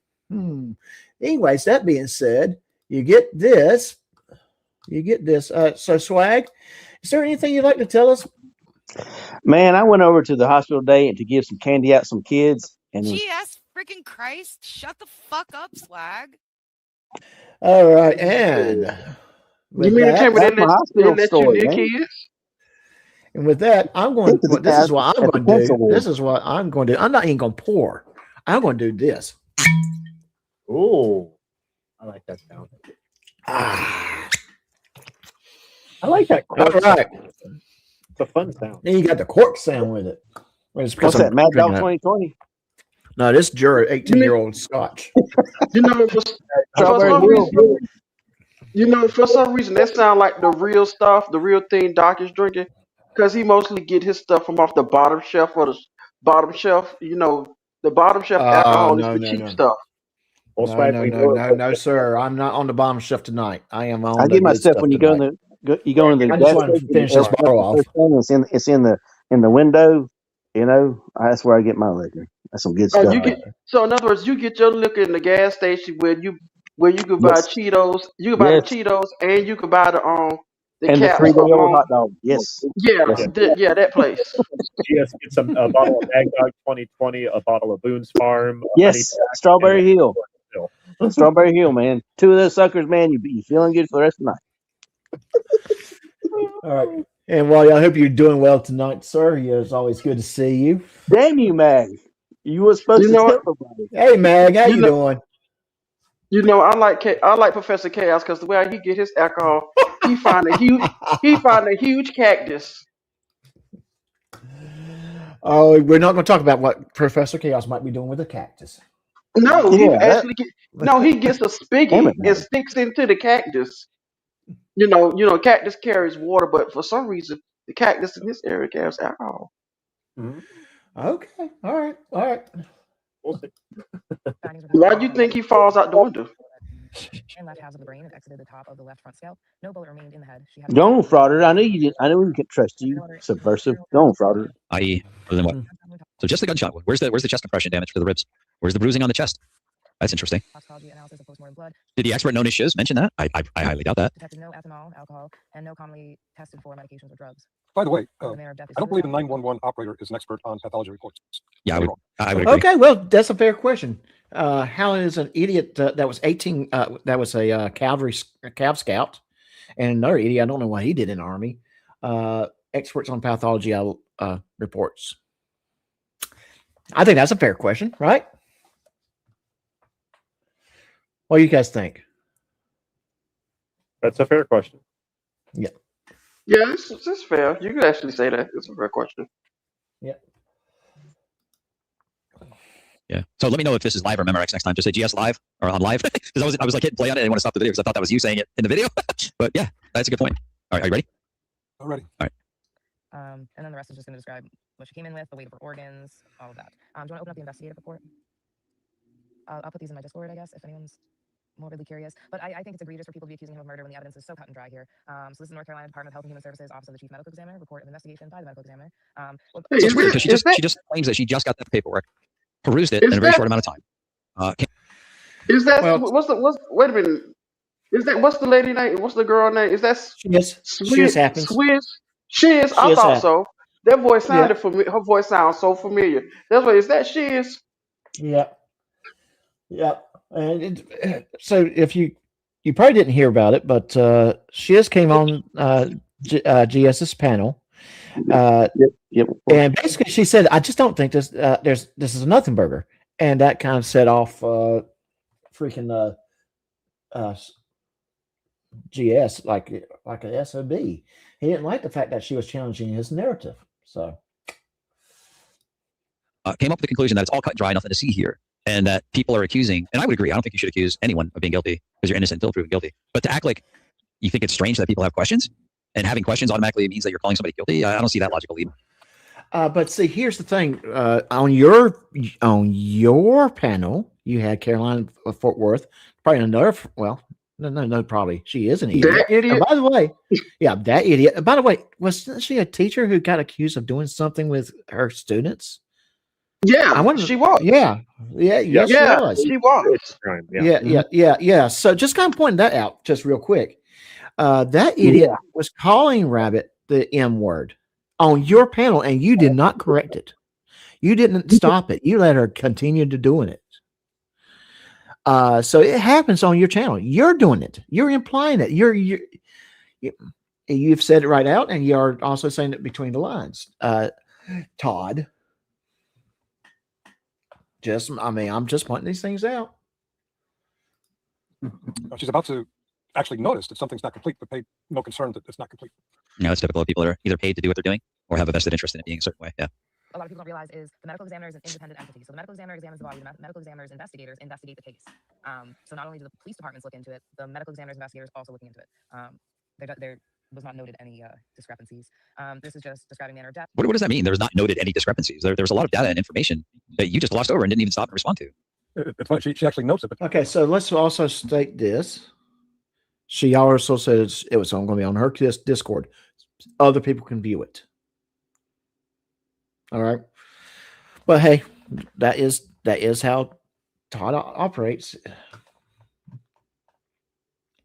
Anyways, that being said, you get this. So, Swag, is there anything you'd like to tell us? Man, I went over to the hospital today to give some candy out to some kids, and it was GS freaking Christ, shut the fuck up, Swag. All right, and You mean to tell me that's my hospital let you story, near man. kids? And with that, I'm going. This is This is what I'm at the going to pencil do. ward. This is what I'm going to do. I'm not even going to pour. I'm going to do this. Oh, I like that sound. Ah. I like that. All right. It's a fun sound. Then you got the cork sound with it. What's that, Mad Dog 2020? No, this Jura 18-year-old Scotch. You know, for some reason, that sound like the real stuff, the real thing Doc is drinking, because he mostly get his stuff from off the bottom shelf or the bottom shelf. You know, the bottom shelf alcohol is the cheap stuff. No, sir. I'm not on the bottom shelf tonight. I am on. I get my stuff when you go in the I just want to finish this bottle off. It's in the window. You know, that's where I get my liquor. That's some good stuff. So in other words, you get your liquor in the gas station where you can buy Cheetos. You can buy the Cheetos and you can buy the and caps the 3-day-old from hot dog. Yes. Yeah, that place. GS gets a bottle of Mad Dog 2020, a bottle of Boone's Farm. Yes, Strawberry Hill. Strawberry Hill, man. 2 of those suckers, man. You be feeling good for the rest of the night. All right. And Wally, I hope you're doing well tonight, sir. It's always good to see you. Damn you, Mag. You were supposed to tell somebody. Hey, Mag, how you doing? You know, I like Professor Chaos because the way he get his alcohol, he find a huge cactus. Oh, we're not going to talk about what Professor Chaos might be doing with a cactus. No, he gets a spigot and sticks into the cactus. You know, cactus carries water, but for some reason, the cactus in this area carries alcohol. Mm-hmm. Okay, all right. Why do you think he falls out the window? And left halves of the brain have exited the top of the left front scalp. No bullet remained in the head. She had Go on, Frauder. I knew you didn't. I knew we could trust you. Subversive. Go on, Frauder. I.e., other than what? So just the gunshot wound. Where's the chest compression damage for the ribs? Where's the bruising on the chest? That's interesting. Toxicology analysis of postmortem blood. Did the expert known as Shiz mention that? I highly doubt that. Detected no ethanol, alcohol, and no commonly tested for medications or drugs. By the way, I don't believe a 911 operator is an expert on pathology reports. Yeah, I would agree. Okay, well, that's a fair question. How is an idiot that was 18? That was a Cav Scout, and another idiot. I don't know what he did in the Army. Experts on pathology reports. I think that's a fair question, right? What do you guys think? That's a fair question. Yeah. Yeah, it's fair. You can actually say that. It's a fair question. Yeah. Yeah. So let me know if this is live or Memorex next time. Just say GS live or on live. Because I was like hitting play on it. I didn't want to stop the video because I thought that was you saying it in the video. But yeah, that's a good point. All right, are you ready? I'm ready. All right. And then the rest is just going to describe what she came in with, the weight of her organs, all of that. Do you want to open up the investigative report? I'll put these in my Discord, I guess, if anyone's morbidly curious. But I think it's egregious for people to be accusing him of murder when the evidence is so cut and dry here. So this is North Carolina Department of Health and Human Services, Office of the Chief Medical Examiner, report of investigation by the medical examiner. So it's weird because she just claims that she just got that paperwork, perused it in a very short amount of time. Is that wait a minute? Is that what's the lady name? What's the girl name? Is that Shiz happens? Shiz. I thought happens. so. That voice sounded familiar. Her voice sounds so familiar. That's what is that Shiz? Yeah. Yeah. And so if you probably didn't hear about it, but Shiz came on GS's panel. Yep. And basically she said, I just don't think this is a nothing burger. And that kind of set off freaking GS like a SOB. He didn't like the fact that she was challenging his narrative. So came up with the conclusion that it's all cut and dry, nothing to see here. and that people are accusing, and I would agree, I don't think you should accuse anyone of being guilty because you're innocent until proven guilty. But to act like you think it's strange that people have questions, and having questions automatically means that you're calling somebody guilty, I don't see that logical lead. But see, here's the thing. On your panel, you had Caroline of Fort Worth, probably another. Well, no, probably she is an idiot. That idiot. And by the way, yeah, that idiot. By the way, wasn't she a teacher who got accused of doing something with her students? Yeah, she was. Yeah, yes, Yeah, she was. she was. Yeah. So just kind of pointing that out, just real quick. That idiot was calling Rabbit the M word on your panel, and you did not correct it. You didn't stop it. You let her continue to doing it. So it happens on your channel. You're doing it. You're implying it. You've said it right out, and you're also saying it between the lines. Todd. I'm just pointing these things out. She's about to actually notice that something's not complete, but pay no concern that it's not complete. It's typical of people that are either paid to do what they're doing or have a vested interest in it being a certain way. Yeah. A lot of people don't realize is the medical examiner is an independent entity. So the medical examiner examines the body. The medical examiner's investigators investigate the case. So not only do the police departments look into it, the medical examiner's investigators also looking into it. There was not noted any discrepancies. This is just describing manner of death. What does that mean? There was not noted any discrepancies. There was a lot of data and information that you just glossed over and didn't even stop and respond to. It's funny. She actually notes it. But okay, so let's also state this. She also says it was going to be on her Discord. Other people can view it. All right. But hey, that is how Todd operates.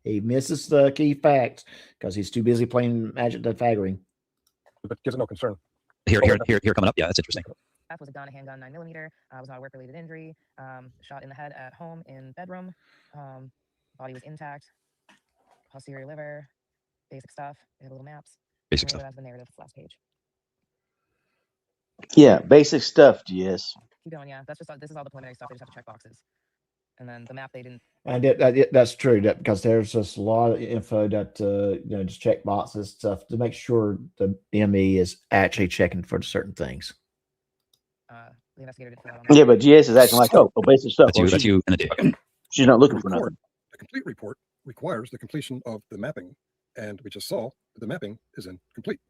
He misses the key facts because he's too busy playing Magic the Faggoting. But gives it no concern. Here coming up. Yeah, that's interesting. Death was a gun, a handgun, 9mm. Was not a work-related injury. Shot in the head at home in bedroom. Body was intact. Posterior liver. Basic stuff. They have little maps. Basic stuff. That's the narrative. Last page. Yeah, basic stuff. Yes. Keep going. Yeah, this is all the preliminary stuff. They just have to check boxes. And then the map they didn't. And that's true. Because there's just a lot of info that just check boxes stuff to make sure the ME is actually checking for certain things. The investigator did fill out on Yeah, but GS is acting like basic stuff. That's you and the okay. She's not looking for nothing. The complete report requires the completion of the mapping, and we just saw the mapping is incomplete.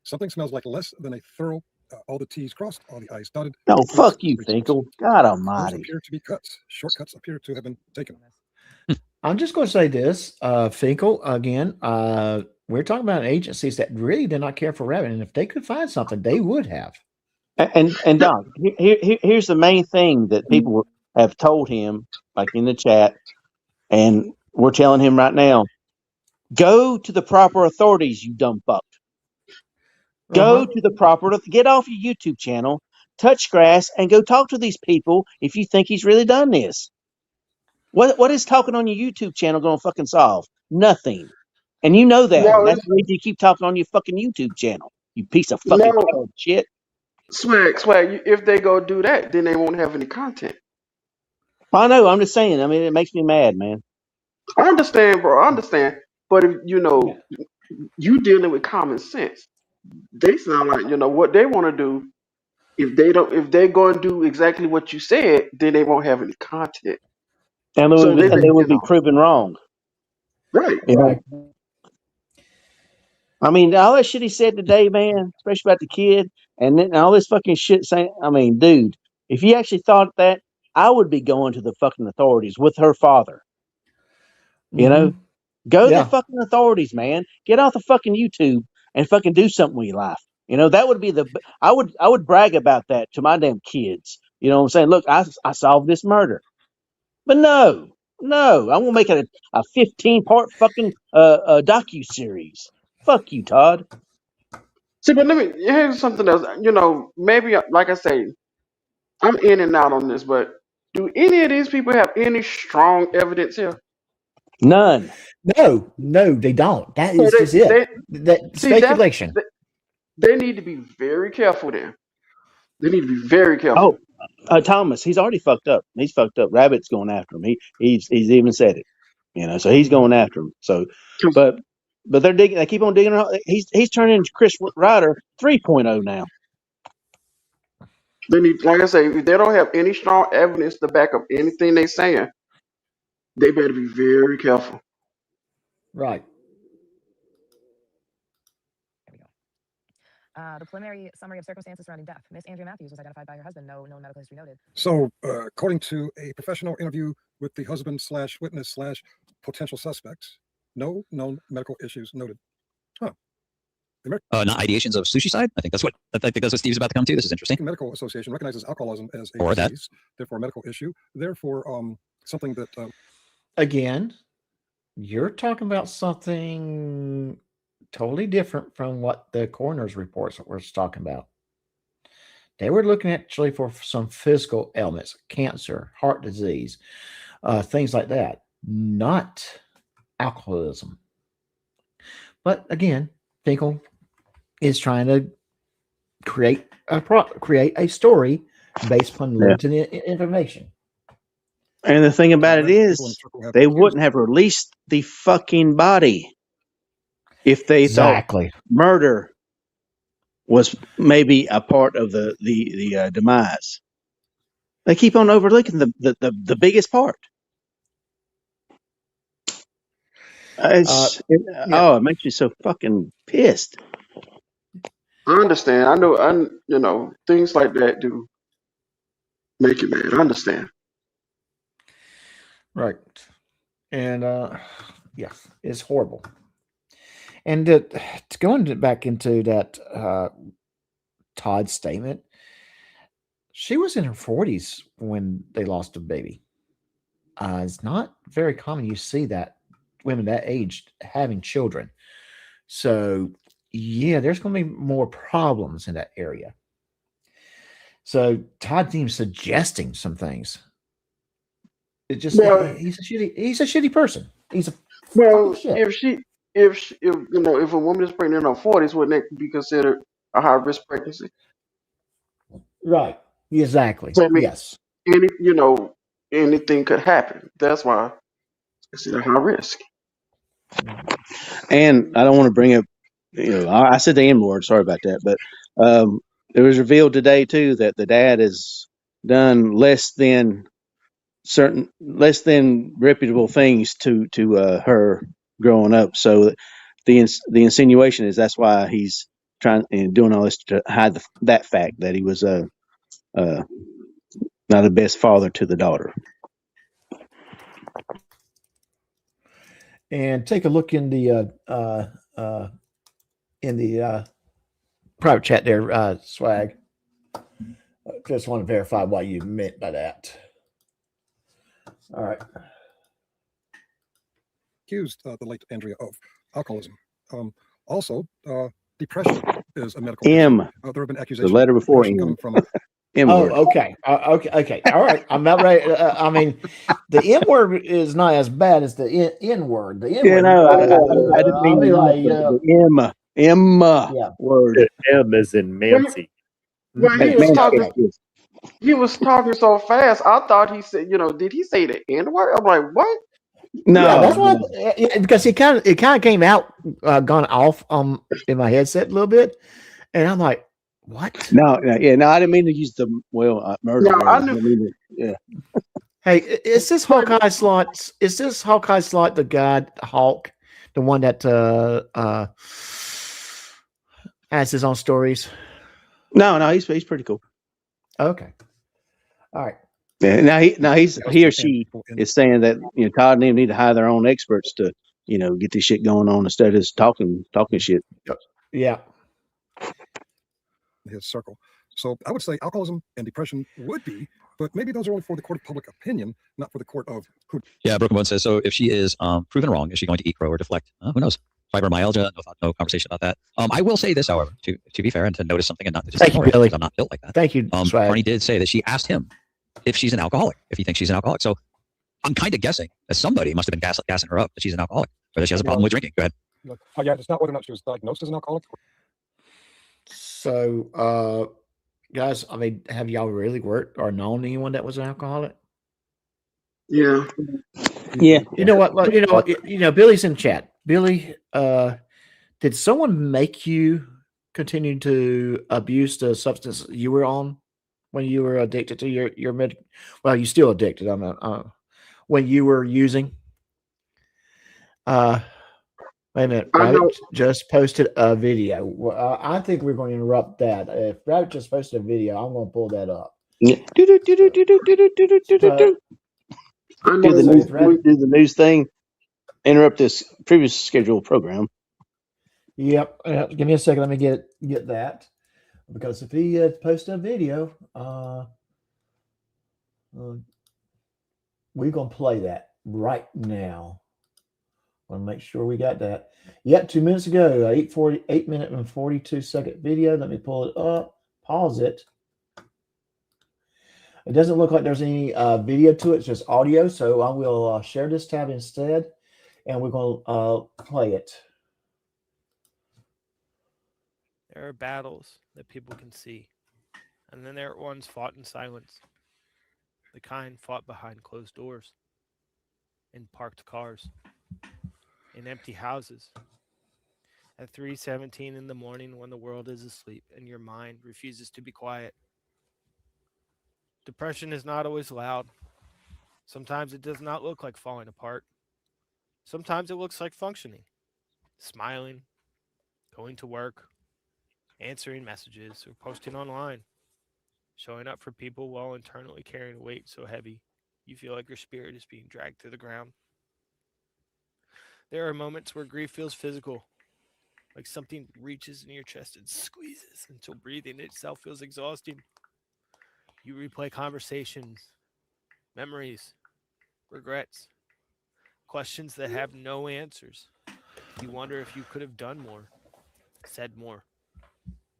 Something smells like less than a thorough. All the T's crossed, all the I's dotted. No, fuck you, Finkel. God Those almighty. appear to be cuts. Shortcuts appear to have been taken. I'm just going to say this, Finkel, again, we're talking about agencies that really did not care for Rabbit, and if they could find something, they would have. And Doc, here's the main thing that people have told him, like in the chat, and we're telling him right now, go to the proper authorities, you dumb fuck. Go to the proper, get off your YouTube channel, touch grass, and go talk to these people if you think he's really done this. What is talking on your YouTube channel going to fucking solve? Nothing. And you know that. No, that's the reason you keep talking on your fucking YouTube channel. You piece of fucking shit. Swag. If they go do that, then they won't have any content. I know. I'm just saying. I mean, it makes me mad, man. I understand, bro. I understand. But if you dealing with common sense. They sound like what they want to do. If they go and do exactly what you said, then they won't have any content. And they would be proven wrong. Right. Right. I mean, all that shit he said today, man, especially about the kid, and then all this fucking shit saying, I mean, dude, if you actually thought that, I would be going to the fucking authorities with her father. You know? Go to the fucking authorities, man. Get off the fucking YouTube and fucking do something with your life. That would be I would brag about that to my damn kids. You know what I'm saying? Look, I solved this murder. But no, I won't make it a 15-part fucking docu-series. Fuck you, Todd. See, but here's something else. Maybe, like I say, I'm in and out on this, but do any of these people have any strong evidence here? None. No, they don't. That is just it. That speculation. They need to be very careful then. They need to be very careful. Oh, Thomas, he's already fucked up. He's fucked up. Rabbit's going after him. He's even said it. So he's going after him. So, but they're digging. They keep on digging. He's turning into Chris Ryder 3.0 now. They need, like I say, if they don't have any strong evidence to back up anything they saying, they better be very careful. Right. The preliminary summary of circumstances surrounding death. Miss Andrea Matthews was identified by her husband. No known medical history noted. So, according to a professional interview with the husband / witness / potential suspects, no known medical issues noted. Huh. Not ideations of suicide. I think that's what Steve's about to come to. This is interesting. Medical Association recognizes alcoholism as a Or that. disease, therefore a medical issue, therefore something that. Again, you're talking about something totally different from what the coroner's reports were talking about. They were looking actually for some physical ailments, cancer, heart disease, things like that, not alcoholism. But again, Finkel is trying to create a story based upon limited information. And the thing about it is, they wouldn't have released the fucking body if they thought murder was maybe a part of the demise. They keep on overlooking the biggest part. It makes me so fucking pissed. I understand. I know. Things like that do make you mad. I understand. Right. And yes, it's horrible. And to going back into that Todd's statement, she was in her 40s when they lost a baby. It's not very common you see that women that age having children. So yeah, there's going to be more problems in that area. So Todd's even suggesting some things. It just he's a shitty person. He's a if a woman is pregnant in her 40s, wouldn't that be considered a high risk pregnancy? Right. Exactly. So, I mean, yes. Anything could happen. That's why it's a high risk. And I don't want to bring up, I said the N word. Sorry about that, but it was revealed today too that the dad has done less than reputable things to her growing up. So the insinuation is that's why he's trying and doing all this to hide that fact that he was not the best father to the daughter. And take a look in the private chat there, Swag. Just want to verify what you meant by that. All right. Accused the late Andrea of alcoholism. Also, depression is a medical M. issue. There have been accusations. The letter before M. Coming from M word. Okay. Okay. All right. I'm not ready. I mean, the M word is not as bad as the N word. The N word. I didn't mean the M word. The M is in Mancy. Well, he was talking so fast. I thought he said, did he say the N word? I'm like, what? No, yeah, that's why. Because it kind of came out, gone off in my headset a little bit, and I'm like, what? No, I didn't mean to use the murder. No, I knew. Hey, is this Hawkeye slot? Is this Hawkeye slot the guy Hawk, the one that has his own stories? No, he's pretty cool. Okay, all right. Yeah, he or she is saying that Todd and them need to hire their own experts to get this shit going on instead of just talking shit. Yeah. His circle. So I would say alcoholism and depression would be, but maybe those are only for the court of public opinion, not for the court of who. Yeah, Broken Bone says, so if she is proven wrong, is she going to eat crow or deflect? Who knows? Fibromyalgia, no conversation about that. I will say this, however, to be fair and to notice something and not to just ignore it, because I'm not built like that. Thank you. Barney did say that she asked him if she's an alcoholic, if he thinks she's an alcoholic. So I'm kind of guessing that somebody must have been gassing her up that she's an alcoholic or that she has a problem with drinking. Go ahead. Yeah, it's not whether or not she was diagnosed as an alcoholic. So, guys, I mean, have y'all really worked or known anyone that was an alcoholic? Yeah. You know what? Well, Billy's in chat. Billy, did someone make you continue to abuse the substance you were on when you were addicted to your med. Well, you still addicted. I'm not. When you were using. Wait a minute. I know. Rabbit just posted a video. Well, I think we're going to interrupt that. If Rabbit just posted a video, I'm going to pull that up. Yeah. So, Do I know. so if Rabbit, do the news thing. Interrupt this previous scheduled program. yep. Give me a second. Let me get that, because if he posted a video, we're gonna play that right now. Want to make sure we got that. Yep, 2 minutes ago, 8 minute and 42-second video. Let me pull it up. Pause it. It doesn't look like there's any video to it. It's just audio. So I will share this tab instead, and we're going to play it. There are battles that people can see, and then there are ones fought in silence. The kind fought behind closed doors, in parked cars, in empty houses. At 3:17 in the morning, when the world is asleep and your mind refuses to be quiet. Depression is not always loud. Sometimes it does not look like falling apart. Sometimes it looks like functioning, smiling, going to work, answering messages, or posting online, showing up for people while internally carrying a weight so heavy you feel like your spirit is being dragged to the ground. There are moments where grief feels physical, like something reaches in your chest and squeezes until breathing itself feels exhausting. You replay conversations, memories, regrets, questions that have no answers. You wonder if you could have done more, said more,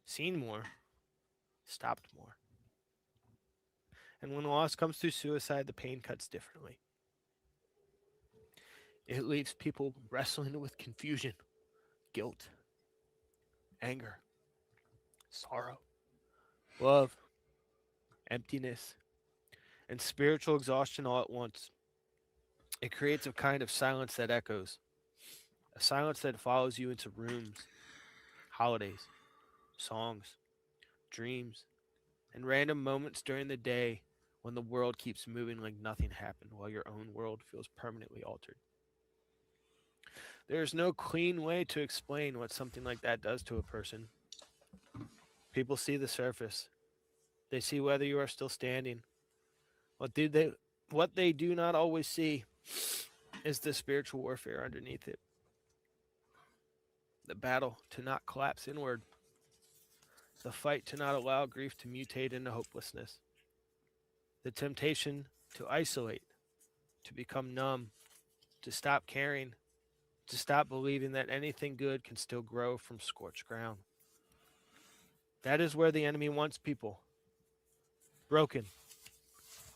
seen more, stopped more. And when loss comes through suicide, the pain cuts differently. It leaves people wrestling with confusion, guilt, anger, sorrow, love, emptiness, and spiritual exhaustion all at once. It creates a kind of silence that echoes, a silence that follows you into rooms, holidays, songs, dreams, and random moments during the day when the world keeps moving like nothing happened while your own world feels permanently altered. There is no clean way to explain what something like that does to a person. People see the surface. They see whether you are still standing. What they do not always see is the spiritual warfare underneath it. The battle to not collapse inward. The fight to not allow grief to mutate into hopelessness. The temptation to isolate, to become numb, to stop caring, to stop believing that anything good can still grow from scorched ground. That is where the enemy wants people. Broken,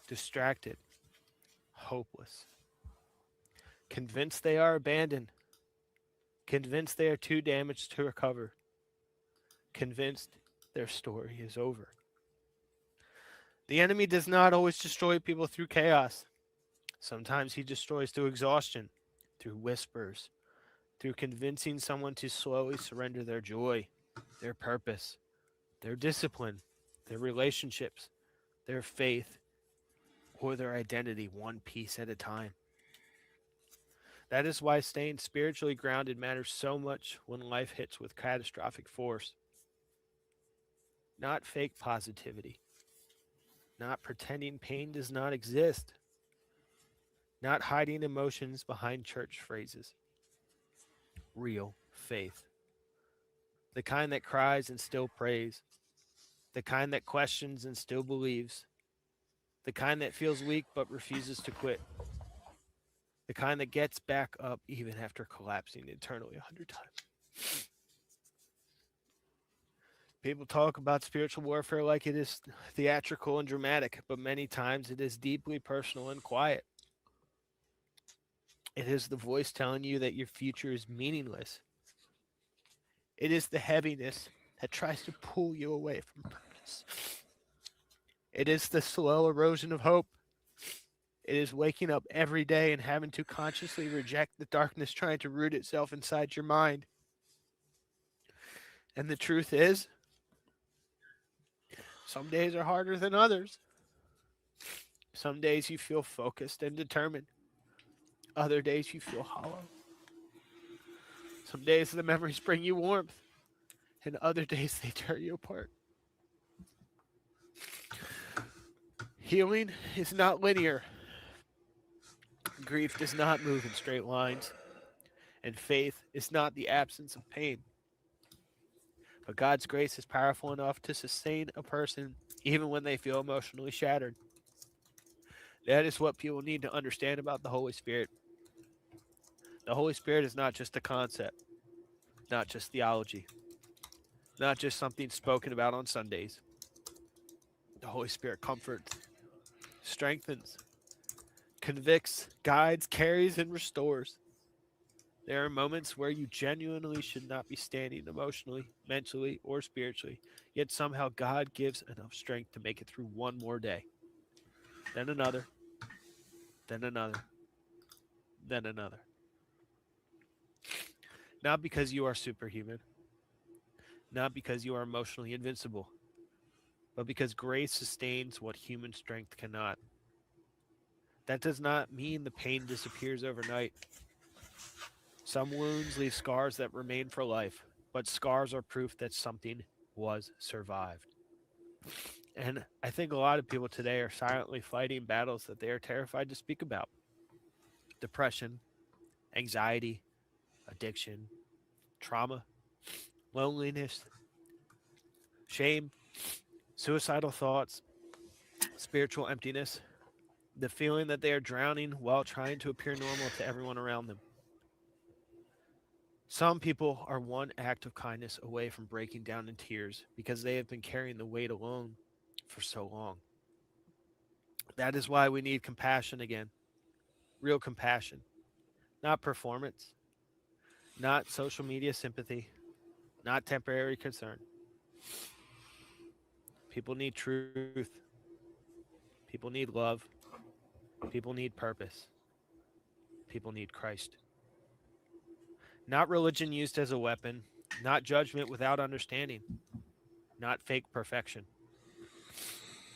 distracted, hopeless. Convinced they are abandoned. Convinced they are too damaged to recover. Convinced their story is over. The enemy does not always destroy people through chaos. Sometimes he destroys through exhaustion, through whispers, through convincing someone to slowly surrender their joy, their purpose, their discipline, their relationships, their faith, or their identity one piece at a time. That is why staying spiritually grounded matters so much when life hits with catastrophic force. Not fake positivity. Not pretending pain does not exist. Not hiding emotions behind church phrases. Real faith. The kind that cries and still prays. The kind that questions and still believes. The kind that feels weak but refuses to quit. The kind that gets back up even after collapsing internally 100 times. People talk about spiritual warfare like it is theatrical and dramatic, but many times it is deeply personal and quiet. It is the voice telling you that your future is meaningless. It is the heaviness that tries to pull you away from purpose. It is the slow erosion of hope. It is waking up every day and having to consciously reject the darkness trying to root itself inside your mind. And the truth is, Some days are harder than others. Some days you feel focused and determined. Other days you feel hollow. Some days the memories bring you warmth, and other days they tear you apart. Healing is not linear. Grief does not move in straight lines, and faith is not the absence of pain. But God's grace is powerful enough to sustain a person even when they feel emotionally shattered. That is what people need to understand about the Holy Spirit. The Holy Spirit is not just a concept, not just theology, not just something spoken about on Sundays. The Holy Spirit comforts, strengthens, convicts, guides, carries, and restores. There are moments where you genuinely should not be standing emotionally, mentally, or spiritually, yet somehow God gives enough strength to make it through one more day. Then another, then another, then another. Not because you are superhuman, not because you are emotionally invincible, but because grace sustains what human strength cannot. That does not mean the pain disappears overnight. Some wounds leave scars that remain for life, but scars are proof that something was survived. And I think a lot of people today are silently fighting battles that they are terrified to speak about. Depression, anxiety, addiction, trauma, loneliness, shame, suicidal thoughts, spiritual emptiness, the feeling that they are drowning while trying to appear normal to everyone around them. Some people are one act of kindness away from breaking down in tears because they have been carrying the weight alone for so long. That is why we need compassion again. Real compassion. Not performance. Not social media sympathy. Not temporary concern. People need truth. People need love. People need purpose. People need Christ. Not religion used as a weapon. Not judgment without understanding. Not fake perfection.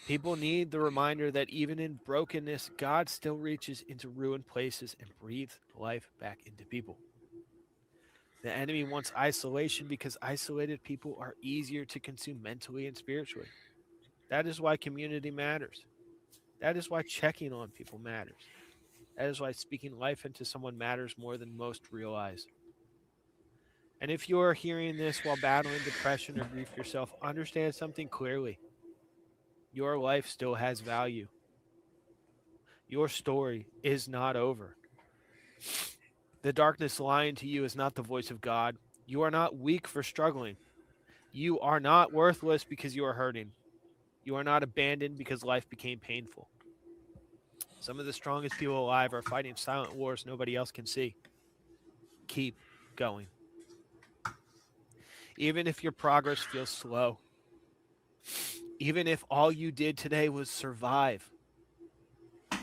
People need the reminder that even in brokenness, God still reaches into ruined places and breathes life back into people. The enemy wants isolation because isolated people are easier to consume mentally and spiritually. That is why community matters. That is why checking on people matters. That is why speaking life into someone matters more than most realize. And if you are hearing this while battling depression or grief yourself, understand something clearly. Your life still has value. Your story is not over. The darkness lying to you is not the voice of God. You are not weak for struggling. You are not worthless because you are hurting. You are not abandoned because life became painful. Some of the strongest people alive are fighting silent wars nobody else can see. Keep going. Even if your progress feels slow, even if all you did today was survive,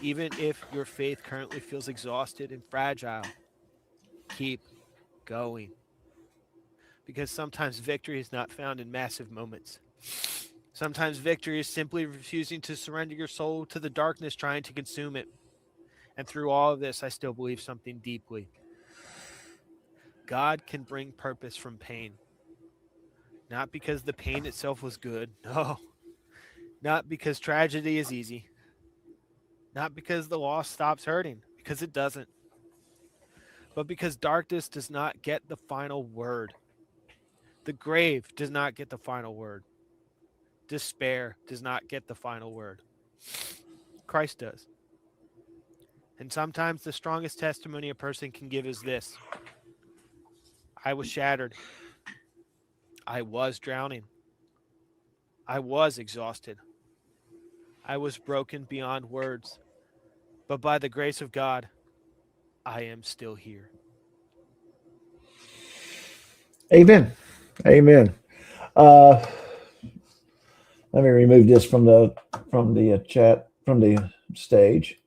even if your faith currently feels exhausted and fragile, keep going. Because sometimes victory is not found in massive moments. Sometimes victory is simply refusing to surrender your soul to the darkness trying to consume it. And through all of this, I still believe something deeply. God can bring purpose from pain. Not because the pain itself was good. No. Not because tragedy is easy. Not because the loss stops hurting, because it doesn't. But because darkness does not get the final word. The grave does not get the final word. Despair does not get the final word. Christ does. And sometimes the strongest testimony a person can give is this: I was shattered. I was drowning. I was exhausted. I was broken beyond words. But by the grace of God, I am still here. Amen. Amen. Let me remove this from the chat, from the stage.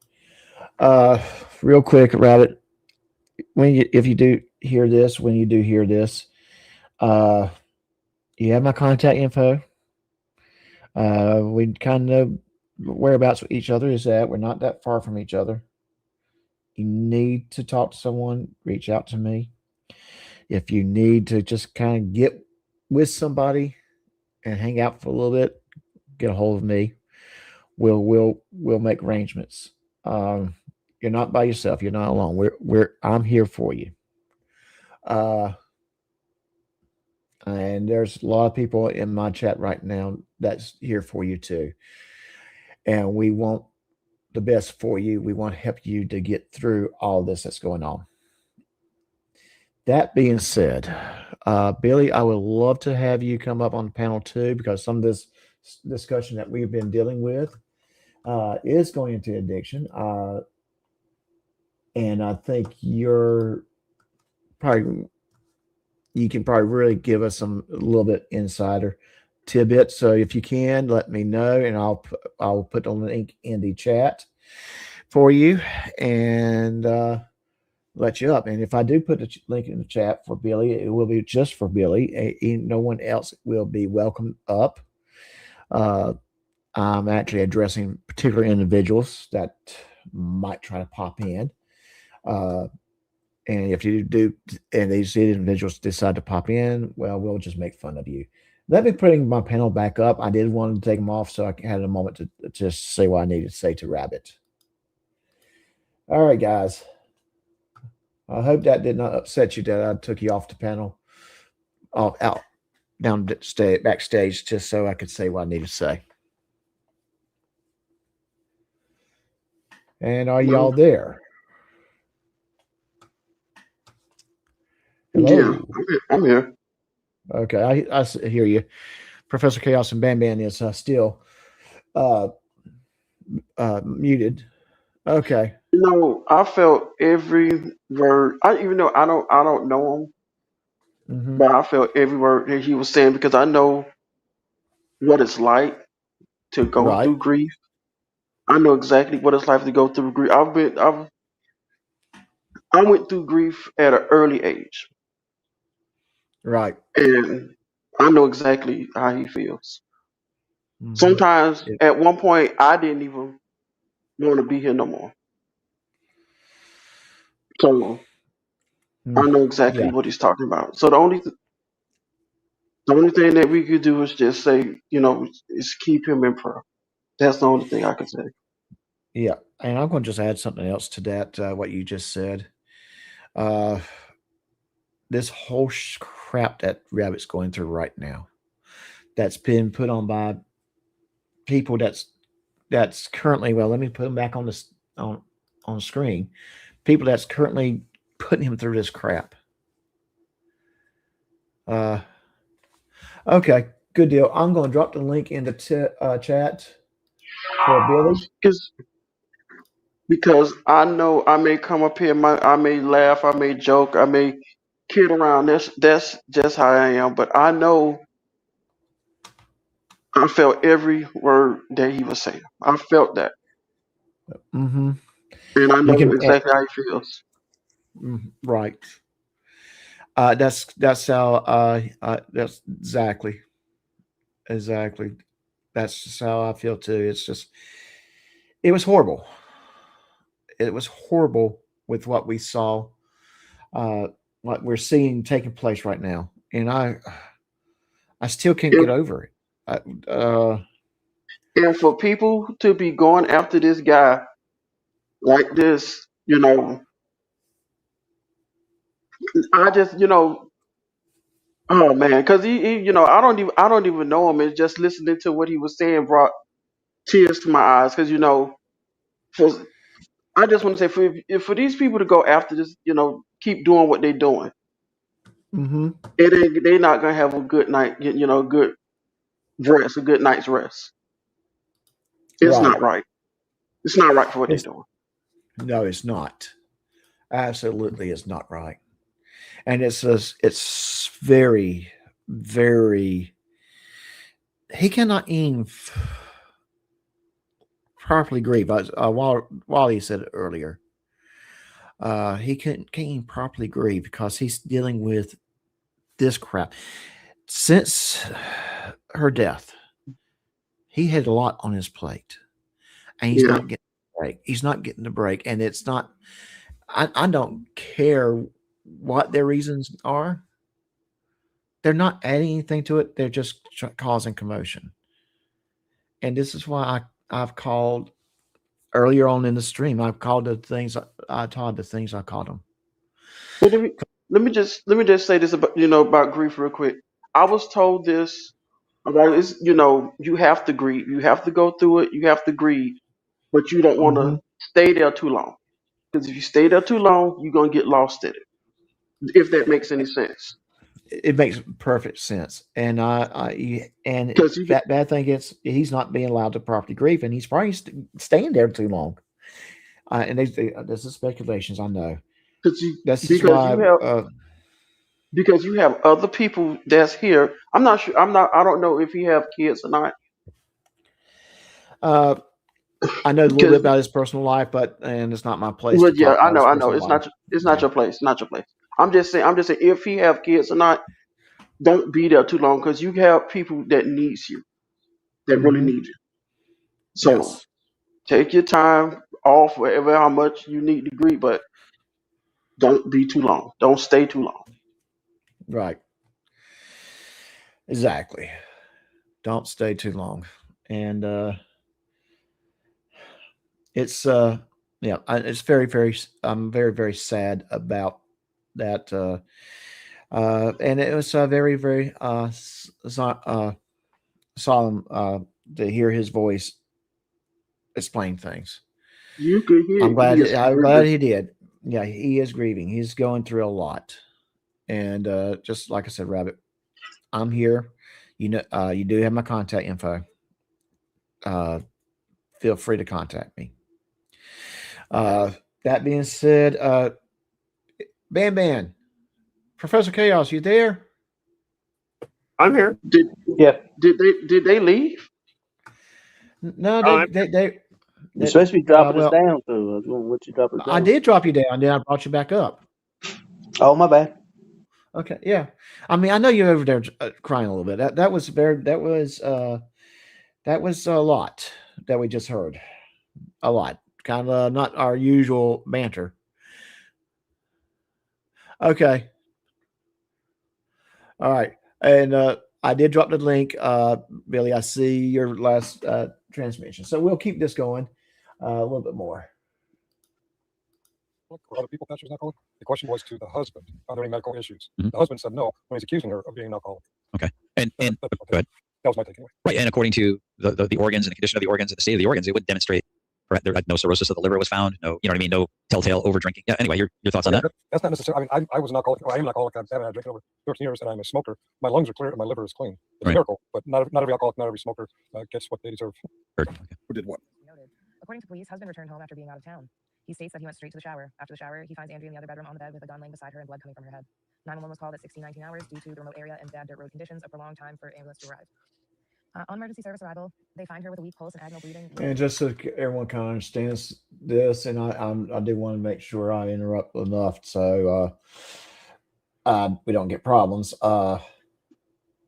Real quick about it. If you do hear this, you have my contact info. We kind of know whereabouts each other is at. We're not that far from each other. You need to talk to someone, reach out to me. If you need to just kind of get with somebody and hang out for a little bit, get a hold of me. We'll make arrangements. You're not by yourself. You're not alone. I'm here for you. And there's a lot of people in my chat right now that's here for you too. And we want the best for you. We want to help you to get through all this that's going on. That being said, Billy, I would love to have you come up on panel 2 because some of this discussion that we've been dealing with is going into addiction. And I think you can probably really give us a little bit insider tidbit. So if you can, let me know, and I'll put the link in the chat for you and let you up. And if I do put the link in the chat for Billy, it will be just for Billy. No one else will be welcome up. I'm actually addressing particular individuals that might try to pop in. And if you do, and these individuals decide to pop in, well, we'll just make fun of you. Let me putting my panel back up. I did want to take them off, so I had a moment to just say what I needed to say to Rabbit. All right, guys. I hope that did not upset you that I took you off the panel, out down backstage, just so I could say what I needed to say. And are y'all there? Hello? Yeah, I'm here. Okay, I hear you. Professor Chaos and Ban Ban is still muted. Okay. No, I felt every word. Even though I don't know him, Mm-hmm. but I felt every word that he was saying because I know what it's like to go through grief. I know exactly what it's like to go through grief. I went through grief at an early age, Right. and I know exactly how he feels. Mm-hmm. Sometimes, at one point, I didn't even want to be here no more. So I know exactly what he's talking about. So the only thing that we could do is just say, is keep him in prayer. That's the only thing I could say. Yeah, and I'm going to just add something else to that, what you just said. This whole crap that Rabbit's going through right now, that's been put on by people that's currently, well, let me put them back on this on screen. People that's currently putting him through this crap. Okay, good deal. I'm going to drop the link in the chat for Billy. Because I know I may come up here, I may laugh, I may joke, I may kid around. That's just how I am. But I know I felt every word that he was saying. I felt that. Mm-hmm. And I know exactly how he feels. Right. That's how that's exactly that's just how I feel too. It's just, it was horrible. It was horrible with what we saw, what we're seeing taking place right now, and I still can't get over it. And for people to be going after this guy like this, I just, oh man, because he, I don't even know him, and just listening to what he was saying brought tears to my eyes. Because I just want to say for these people to go after this, keep doing what they're doing, Mm-hmm. they're not gonna have a good night, good rest, a good night's rest. It's not right. It's not right for what they're doing. No, it's not. Absolutely, it's not right. And it's very, very. He cannot even properly grieve. While he said it earlier, he can't even properly grieve because he's dealing with this crap since her death. he had a lot on his plate, and he's not getting the break. He's not getting the break, and it's not. I don't care what their reasons are. They're not adding anything to it. They're just causing commotion. And this is why I've called earlier on in the stream. I've called the things I taught the things I called them. But let me just say this about about grief real quick. I was told this about it's you have to grieve, you have to go through it, you have to grieve, but you don't want to stay there too long because if you stay there too long, you're gonna get lost in it. If that makes any sense. It makes perfect sense, and that bad thing is he's not being allowed to properly grieve, and he's probably staying there too long. And this is speculations, I know. Because you have other people that's here. I'm not sure. I don't know if he have kids or not. I know a little bit about his personal life, and it's not my place. Well, to yeah, talk I about know. his I know. personal life. It's not your place. Not your place. I'm just saying. If he have kids or not, don't be there too long because you have people that needs you, that really need you. So take your time off, whatever how much you need to grieve, but don't be too long. Don't stay too long. Right. Exactly. Don't stay too long. And it's it's very, very I'm very, very sad about that. And it was very, very solemn to hear his voice explain things. You can hear. I'm glad he did. Yeah, he is grieving. He's going through a lot. And just like I said, Rabbit, I'm here. You do have my contact info. Feel free to contact me. That being said, Ban, Professor Chaos, you there? I'm here. Did they leave? No, they You're supposed to be dropping us down, so I was going to let you drop us down. I did drop you down, then I brought you back up. Oh, my bad. Okay, yeah. I mean, I know you're over there crying a little bit. That was a lot that we just heard. A lot. Kind of not our usual banter. Okay. All right. And I did drop the link. Billy, I see your last transmission. So we'll keep this going a little bit more. For other people, Pastor's not calling. The question was to the husband, are there any medical issues? The husband said no when he's accusing her of being an alcoholic. Okay. And go ahead. That was my takeaway. Right. And according to the organs and the condition of the organs and the state of the organs, it would demonstrate no cirrhosis of the liver was found. No, you know what I mean? No telltale over drinking. Yeah. Anyway, your thoughts on that? That's not necessarily. I mean, I was an alcoholic. I am an alcoholic. I've been drinking over 13 years, and I'm a smoker. My lungs are clear, and my liver is clean. It's a miracle, but not every alcoholic, not every smoker gets what they deserve. Who did what? Noted. According to police, husband returned home after being out of town. He states that he went straight to the shower. After the shower, he finds Andrea in the other bedroom on the bed with a gun laying beside her and blood coming from her head. 911 was called at 16:19 hours due to the remote area and bad dirt road conditions, a prolonged time for ambulance to arrive. On emergency service arrival, they find her with a weak pulse and vaginal bleeding. And just so everyone kind of understands this, and I do want to make sure I interrupt enough so we don't get problems.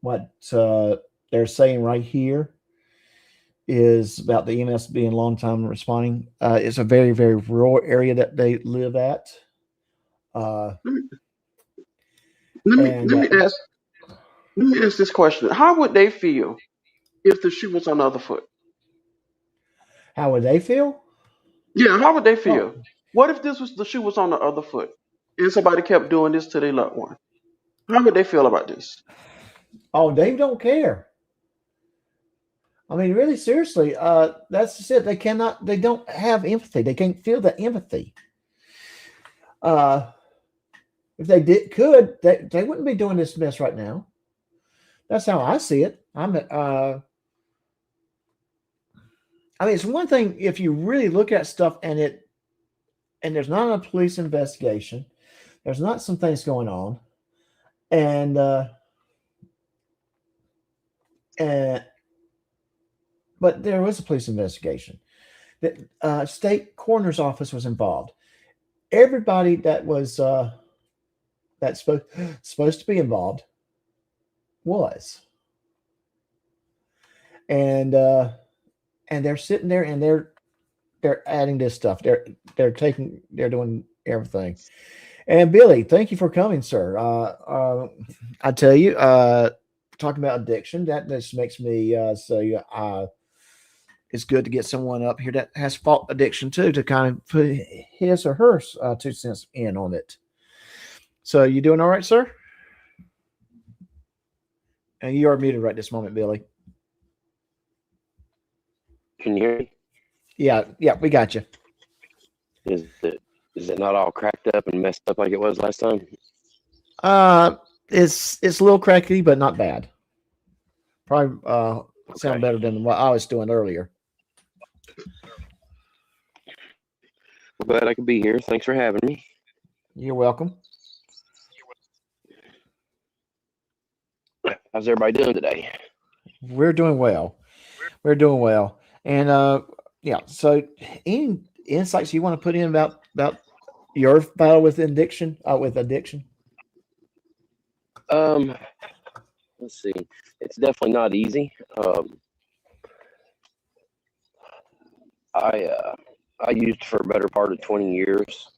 What they're saying right here is about the EMS being a long time responding. It's a very, very rural area that they live at. Let me ask this question. How would they feel if the shoe was on the other foot? How would they feel? Yeah, how would they feel? What if the shoe was on the other foot and somebody kept doing this to their loved one? How would they feel about this? Oh, they don't care. I mean, really, seriously, that's just it. They don't have empathy. They can't feel the empathy. If they could, they wouldn't be doing this mess right now. That's how I see it. I mean, it's one thing if you really look at stuff and there's not a police investigation, there's not some things going on, but there was a police investigation. The state coroner's office was involved. Everybody that was that's supposed to be involved was. and they're sitting there and they're adding this stuff. They're doing everything. And Billy, thank you for coming, sir. I tell you, talking about addiction, that just makes me say it's good to get someone up here that has fault addiction too, to kind of put his or her 2 cents in on it. So you doing all right, sir? And you are muted right this moment, Billy. Can you hear me? Yeah, we got you. Is it not all cracked up and messed up like it was last time? It's a little cracky, but not bad. Probably sound better than what I was doing earlier. Well, glad I could be here. Thanks for having me. You're welcome. How's everybody doing today? We're doing well. We're doing well. And yeah, so any insights you want to put in about your battle with addiction? Let's see. It's definitely not easy. I used for a better part of 20 years.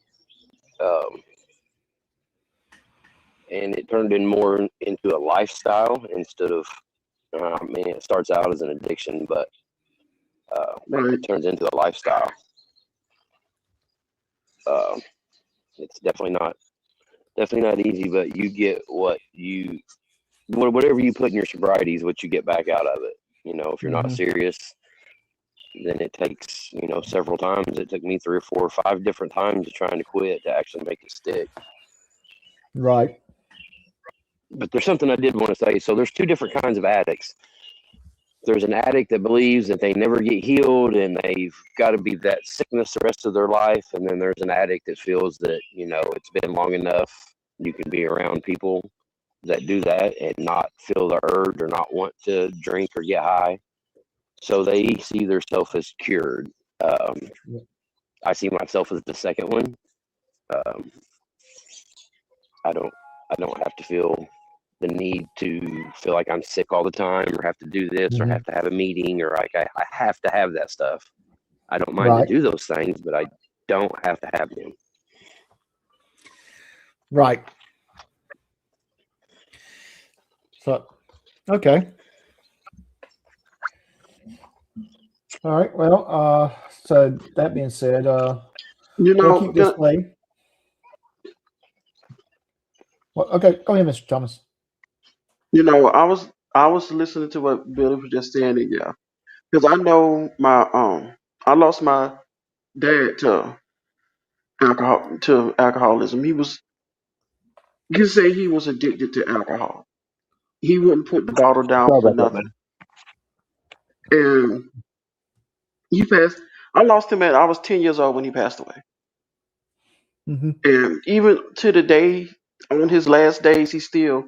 And it turned in more into a lifestyle instead of, it starts out as an addiction, but it turns into a lifestyle. It's definitely not easy, but you get whatever you put in your sobriety is what you get back out of it. You know, if you're not serious, then it takes, several times. It took me 3 or 4 or 5 different times of trying to quit to actually make it stick. Right. But there's something I did want to say. So there's 2 different kinds of addicts. There's an addict that believes that they never get healed and they've got to be that sickness the rest of their life. And then there's an addict that feels that, it's been long enough. You can be around people that do that and not feel the urge or not want to drink or get high. So they see themselves as cured. I see myself as the second one. I don't have to feel the need to feel like I'm sick all the time or have to do this or have to have a meeting or like I have to have that stuff. I don't mind to do those things, but I don't have to have them. Right. So, okay. All right. Well, so that being said, we'll keep this playing. Well, okay, go ahead, Mr. Thomas. I was listening to what Billy was just saying, yeah, because I know I lost my dad to alcoholism. You could say he was addicted to alcohol. He wouldn't put the bottle down for nothing. And he passed. I lost him I was 10 years old when he passed away. And even to the day, on his last days, he still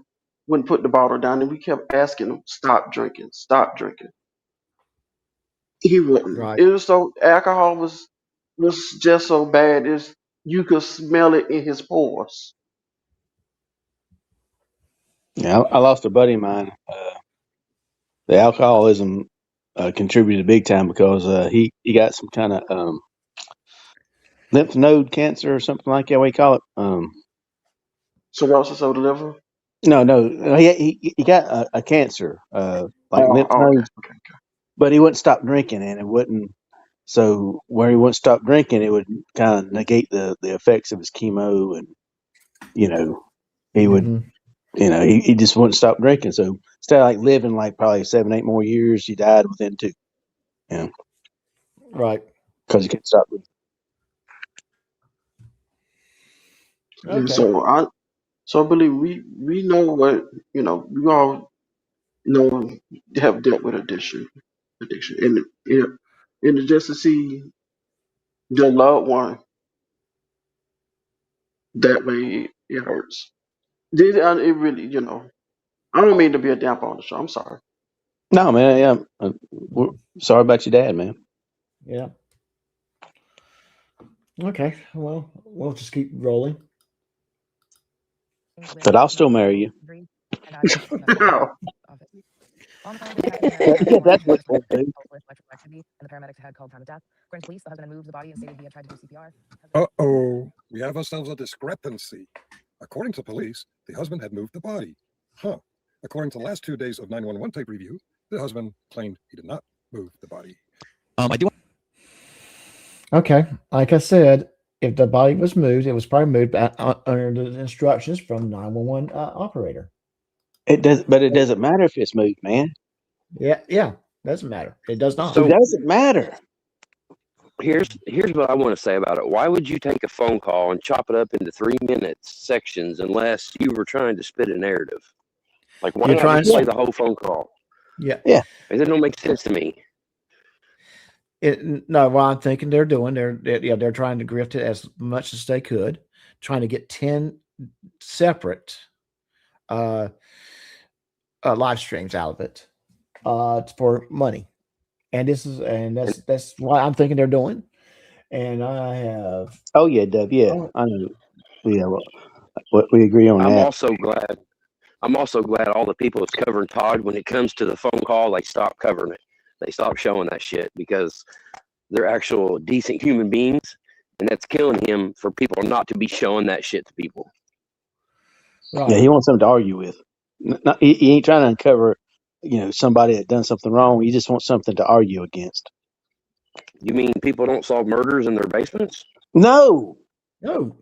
wouldn't put the bottle down. And we kept asking him, stop drinking, stop drinking. He wouldn't. Right. It was so, alcohol was just so bad. You could smell it in his pores. Yeah, I lost a buddy of mine. The alcoholism contributed big time because he got some kind of lymph node cancer or something like that. What do you call it? Cirrhosis of the liver? No. He got a cancer, lymph nodes. Okay. But he wouldn't stop drinking, and it wouldn't. So where he wouldn't stop drinking, it would kind of negate the effects of his chemo, and he would. He just wouldn't stop drinking. So instead of like living like probably 7, 8 more years, he died within 2. Right. Because he couldn't stop drinking. Okay. So I believe we know what we all have dealt with addiction, and just to see the loved one that way, it hurts. It really, I don't mean to be a damper on the show. I'm sorry. No, man. Yeah, we're sorry about your dad, man. Yeah. Okay. Well, we'll just keep rolling. But I'll still marry you. On the phone, the detective Yeah, that's what with they do. electrical activity, and the paramedics had called time of death. According to police, the husband had moved the body and stated he had tried to do CPR. Uh-oh, we have ourselves a discrepancy. According to police, the husband had moved the body. Huh. According to the last 2 days of 911 tape review, the husband claimed he did not move the body. I do. Okay, like I said, if the body was moved, it was probably moved under the instructions from 911 operator. It does, but it doesn't matter if it's moved, man. Yeah, doesn't matter. It does not. It doesn't matter. Here's what I want to say about it. Why would you take a phone call and chop it up into 3 minutes sections unless you were trying to spit a narrative? Like, why not just play the whole phone call? Yeah. It don't make sense to me. No, what I'm thinking they're doing, they're trying to grift it as much as they could, trying to get 10 separate live streams out of it for money. And that's what I'm thinking they're doing. And I have. Oh yeah, Dub. Yeah, I know. Yeah, we agree on that. I'm also glad all the people that's covering Todd, when it comes to the phone call, they stop covering it. They stop showing that shit because they're actual decent human beings, and that's killing him for people not to be showing that shit to people. Right. Yeah, he wants something to argue with. He ain't trying to uncover, somebody that done something wrong. He just wants something to argue against. You mean people don't solve murders in their basements? No. Don't.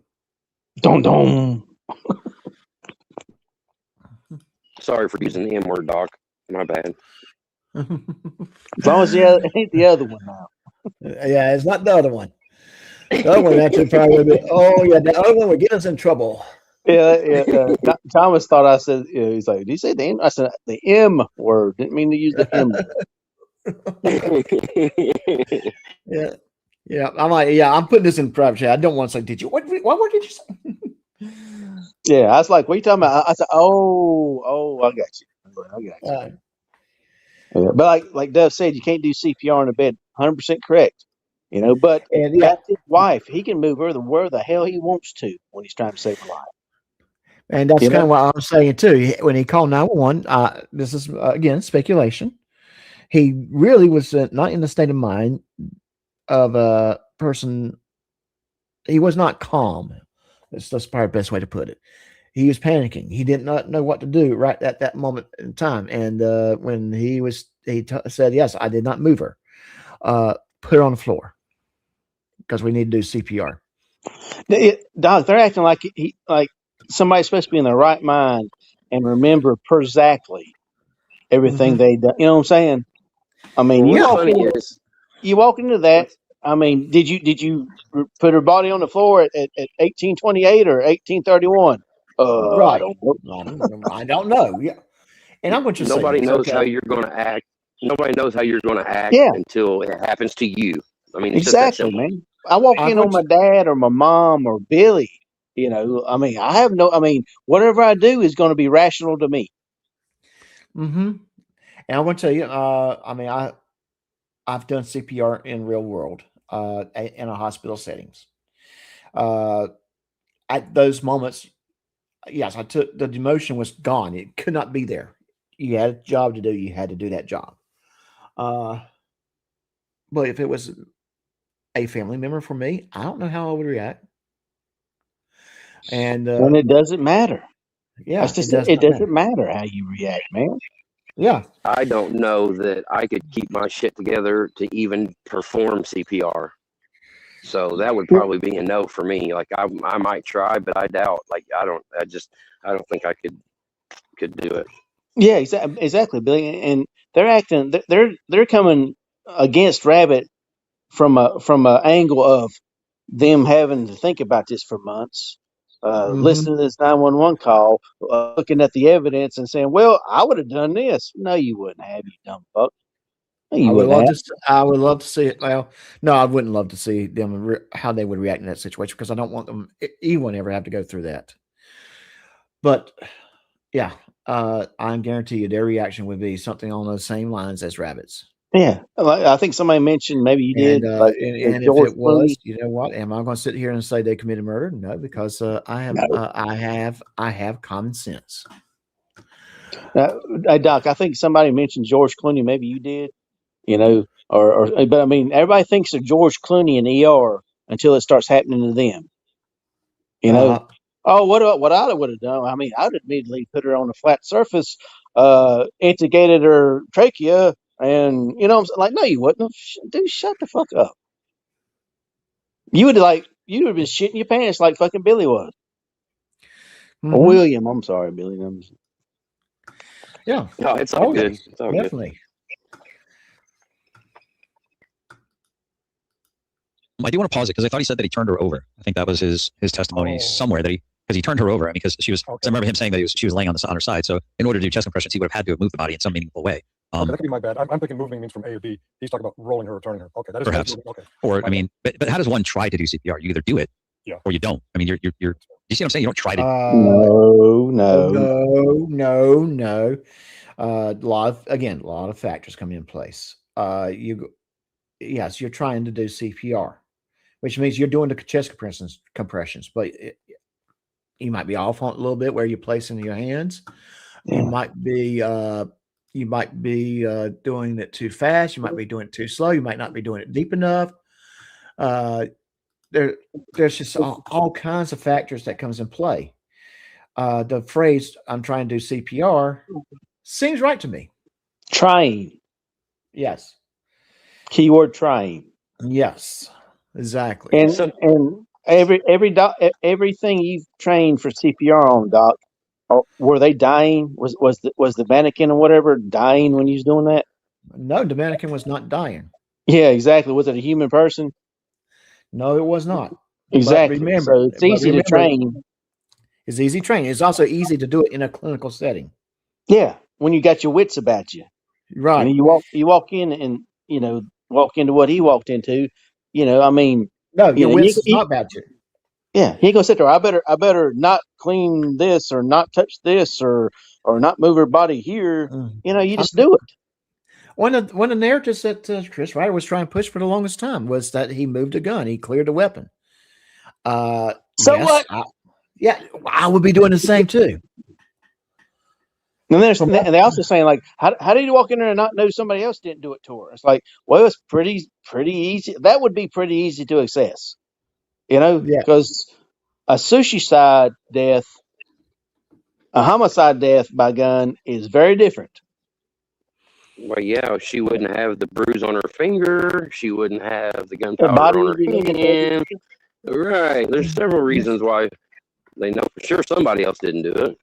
Sorry for using the M word, Doc. My bad. As long as it ain't the other one now. Yeah, it's not the other one. The other one actually probably would be. Oh yeah, the other one would get us in trouble. Yeah. Thomas thought I said. He's like, "Did you say the M?" I said the M word. Didn't mean to use the M word. Yeah. I'm like, I'm putting this in private chat. I don't want to say, did you? What word did you say? Yeah, I was like, what are you talking about? I said, oh, I got you. Yeah, but like Dove said, you can't do CPR in a bed. 100% correct. But that's his wife. He can move her where the hell he wants to when he's trying to save her life. And that's kind of what I'm saying too. When he called 911, this is again speculation. He really was not in the state of mind of a person. He was not calm. That's probably the best way to put it. He was panicking. He did not know what to do right at that moment in time. And when he said, yes, I did not move her. Put her on the floor because we need to do CPR. Doc, they're acting like somebody's supposed to be in their right mind and remember exactly everything they done. You know what I'm saying? I mean, you walk into that. I mean, did you put her body on the floor at 1828 or 1831? Right. I don't know. Yeah. And I'm going to Nobody knows how you're going to act. Nobody knows how you're going to act until it happens to you. I mean, it's exactly, man. I walk in on my dad or my mom or Billy. I mean, whatever I do is going to be rational to me. Mm-hmm. And I want to tell you, I mean, I've done CPR in real world, in a hospital settings. At those moments, yes, the emotion was gone. It could not be there. You had a job to do. You had to do that job. But if it was a family member for me, I don't know how I would react. And it doesn't matter. Yeah, it doesn't matter how you react, man. Yeah. I don't know that I could keep my shit together to even perform CPR. So that would probably be a no for me. Like I might try, but I doubt. Like I don't think I could do it. Yeah, exactly, Billy. And they're acting. They're coming against Rabbit from a angle of them having to think about this for months, listening to this 911 call, looking at the evidence and saying, "Well, I would have done this." No, you wouldn't have, you dumb fuck. No, you wouldn't have. I would love to see it. Well, no, I wouldn't love to see them how they would react in that situation because I don't want them anyone ever have to go through that. But yeah, I guarantee you their reaction would be something on those same lines as Rabbit's. Yeah, I think somebbe mentioned, maybe you did. And if it was, you know what? Am I going to sit here and say they committed murder? No, because I have common sense. Hey, Doc, I think somebody mentioned George Clooney. Maybe you did, but I mean, everybody thinks of George Clooney in ER until it starts happening to them. Oh, what I would have done? I mean, I'd immediately put her on a flat surface, intubated her trachea, and I'm like, no, you wouldn't have. Dude, shut the fuck up. You would have been shitting your pants like fucking Billy was. Or William, I'm sorry, Billy. Yeah. No, it's all good. It's all Definitely. I do want to pause it because I thought he said that he turned her over. I think that was his testimony somewhere that because he turned her over. I mean, because she was. I remember him saying that she was laying on her side. So in order to do chest compressions, he would have had to have moved the body in some meaningful way. Okay, that could be my bad. I'm thinking moving means from A to B. He's talking about rolling her or turning her. Okay, that is perhaps. Okay. Or I mean, but how does one try to do CPR? You either do it, or you don't. I mean, you're. You see what I'm saying? You don't try to. No. A lot of factors come in place. Yes, you're trying to do CPR, which means you're doing the chest compressions, but you might be off on a little bit where you're placing your hands. You might be doing it too fast. You might be doing it too slow. You might not be doing it deep enough. There's just all kinds of factors that comes in play. The phrase "I'm trying to do CPR" seems right to me. Trying. Yes. Keyword trying. Yes. Exactly. And everything you've trained for CPR on, Doc, were they dying? Was the mannequin or whatever dying when you was doing that? No, the mannequin was not dying. Yeah, exactly. Was it a human person? No, it was not. Exactly. But remember, so it's easy to train. It's easy training. It's also easy to do it in a clinical setting. Yeah, when you got your wits about you. Right. I mean, you walk in and walk into what he walked into. I mean, no, your wits is not about you. Yeah, he ain't gonna sit there. I better not clean this or not touch this or not move her body here. You just do it. One of the narratives that Chris Ryder was trying to push for the longest time was that he moved a gun, he cleared a weapon. So yes, what? I would be doing the same too. And they're also saying like, how did you walk in there and not know somebody else didn't do it to her? It's like, well, it's pretty easy. That would be pretty easy to assess, because a suicide death, a homicide death by gun is very different. Well, yeah, she wouldn't have the bruise on her finger. She wouldn't have the gunpowder on her hand. Right. There's several reasons why they know for sure somebody else didn't do it.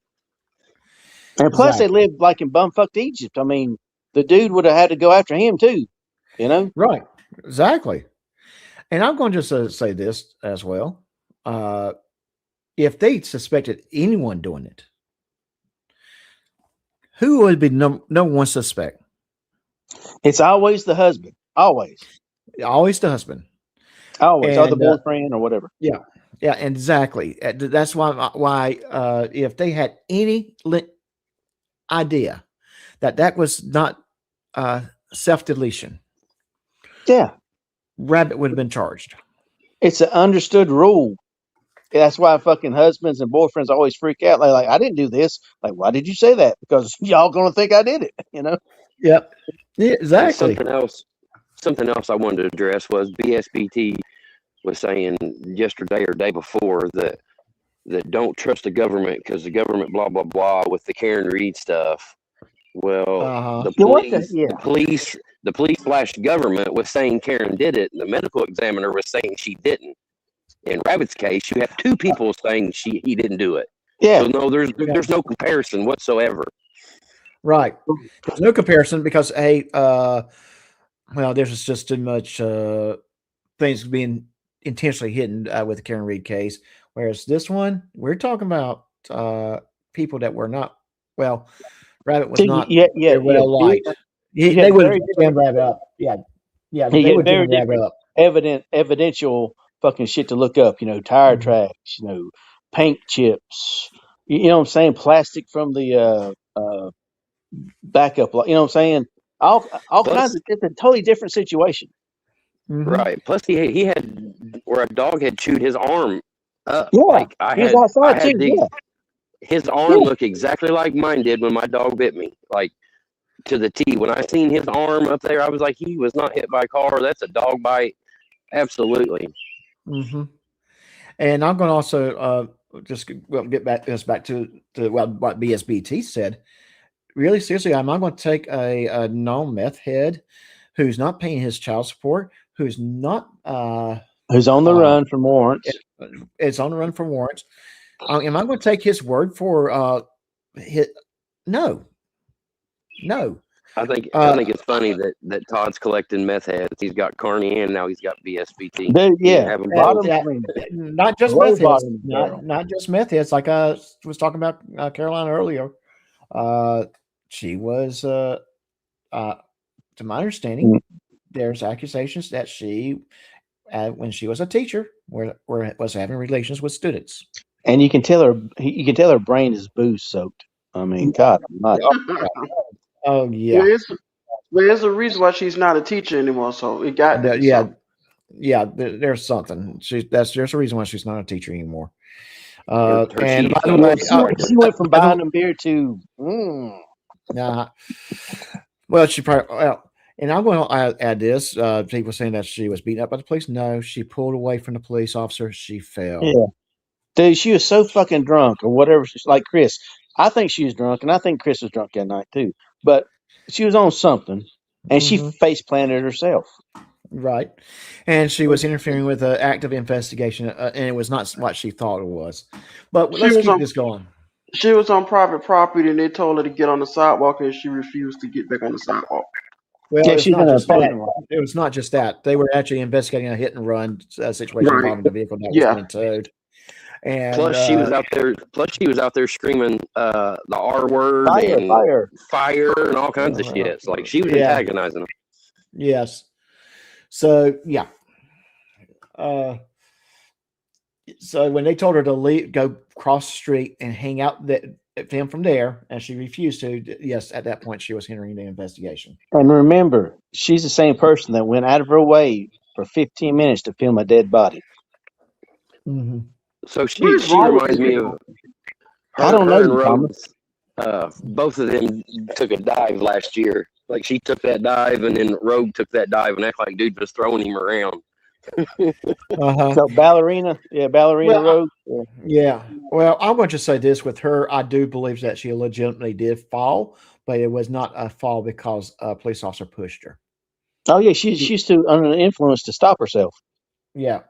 And plus, they lived like in bumfucked Egypt. I mean, the dude would have had to go after him too. Right. Exactly. And I'm going to just say this as well. If they suspected anyone doing it, who would be number one suspect? It's always the husband. Always the husband. Always, or the boyfriend or whatever. Yeah, exactly. That's why if they had any idea that was not self-deletion, Rabbit would have been charged. It's an understood rule. That's why fucking husbands and boyfriends always freak out. They're like, I didn't do this. Like, why did you say that? Because y'all gonna think I did it, Yep. Yeah, exactly. Something else I wanted to address was BSBT was saying yesterday or day before that don't trust the government because the government blah blah blah with the Karen Reed stuff. Well, the police / government was saying Karen did it, and the medical examiner was saying she didn't. In Rabbit's case, you have two people saying he didn't do it. Yeah. So no, there's no comparison whatsoever. Right. There's no comparison because there's just too much things being intentionally hidden with the Karen Reed case. Whereas this one, we're talking about people that were not Rabbit was not well liked. They would have jammed Rabbit up. Yeah. They would jam Rabbit up. Evidential fucking shit to look up. Tire tracks. Paint chips. You know what I'm saying? Plastic from the backup. You know what I'm saying? All kinds of. It's a totally different situation. Right. Plus, he had where a dog had chewed his arm up. Yeah, like I he was had, outside I had too. the, his arm looked exactly like mine did when my dog bit me, like to the T. When I seen his arm up there, I was like, he was not hit by a car. That's a dog bite. Absolutely. Mm-hmm. And I'm going to also just get back to what BSBT said. Really seriously, I'm not going to take a non-meth head who's not paying his child support, who's not who's on the run from warrants. It's on the run for warrants. Am I going to take his word for no. I think it's funny that Todd's collecting meth heads. He's got Carney and now he's got BSBT. Not just meth heads. Not just meth heads. Like I was talking about Carolina earlier. She was, to my understanding, there's accusations that she, when she was a teacher, was having relations with students. And you can tell her brain is booze soaked. I mean, God almighty. Oh yeah. There's a reason why she's not a teacher anymore. So it got to be something. There's something. There's a reason why she's not a teacher anymore. And by the way, she went from buying them beer to. Well, she probably. And I'm going to add this. People saying that she was beaten up by the police. No, she pulled away from the police officer. She fell. Yeah. Dude, she was so fucking drunk or whatever. Like Chris. I think she was drunk, and I think Chris was drunk that night too. But she was on something, and she face planted herself. Right. And she was interfering with an active investigation, and it was not what she thought it was. But let's keep this going. She was on private property, and they told her to get on the sidewalk, and she refused to get back on the sidewalk. Well, it's not just that. They were actually investigating a hit and run situation involving the vehicle that was being towed. And plus, she was out there screaming the R word, fire, and all kinds of shit. It's like she was antagonizing them. Yes. So yeah. So when they told her to leave, go cross the street and hang out them from there, and she refused to. Yes, at that point she was hindering the investigation. And remember, she's the same person that went out of her way for 15 minutes to film a dead body. Mm-hmm. So she reminds me of. I don't know, Thomas. Both of them took a dive last year. Like she took that dive, and then Rogue took that dive, and act like dude was throwing him around. So ballerina, Rogue. Yeah. Well, I'm going to say this with her. I do believe that she legitimately did fall, but it was not a fall because a police officer pushed her. Oh yeah, she's too under the influence to stop herself. Yeah.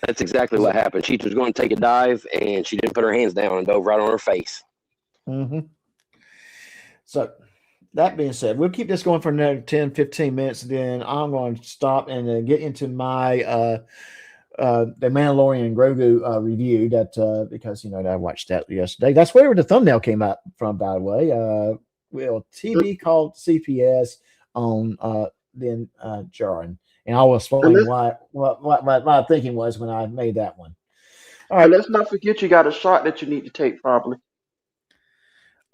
That's exactly what happened. She was going to take a dive, and she didn't put her hands down and dove right on her face. Mm-hmm. So that being said, we'll keep this going for another 10, 15 minutes. And then I'm going to stop and get into my the Mandalorian and Grogu review that because I watched that yesterday. That's where the thumbnail came out from, by the way. TV called CPS on Din Djarin. And I will explain what my thinking was when I made that one. All right, let's not forget you got a shot that you need to take probably.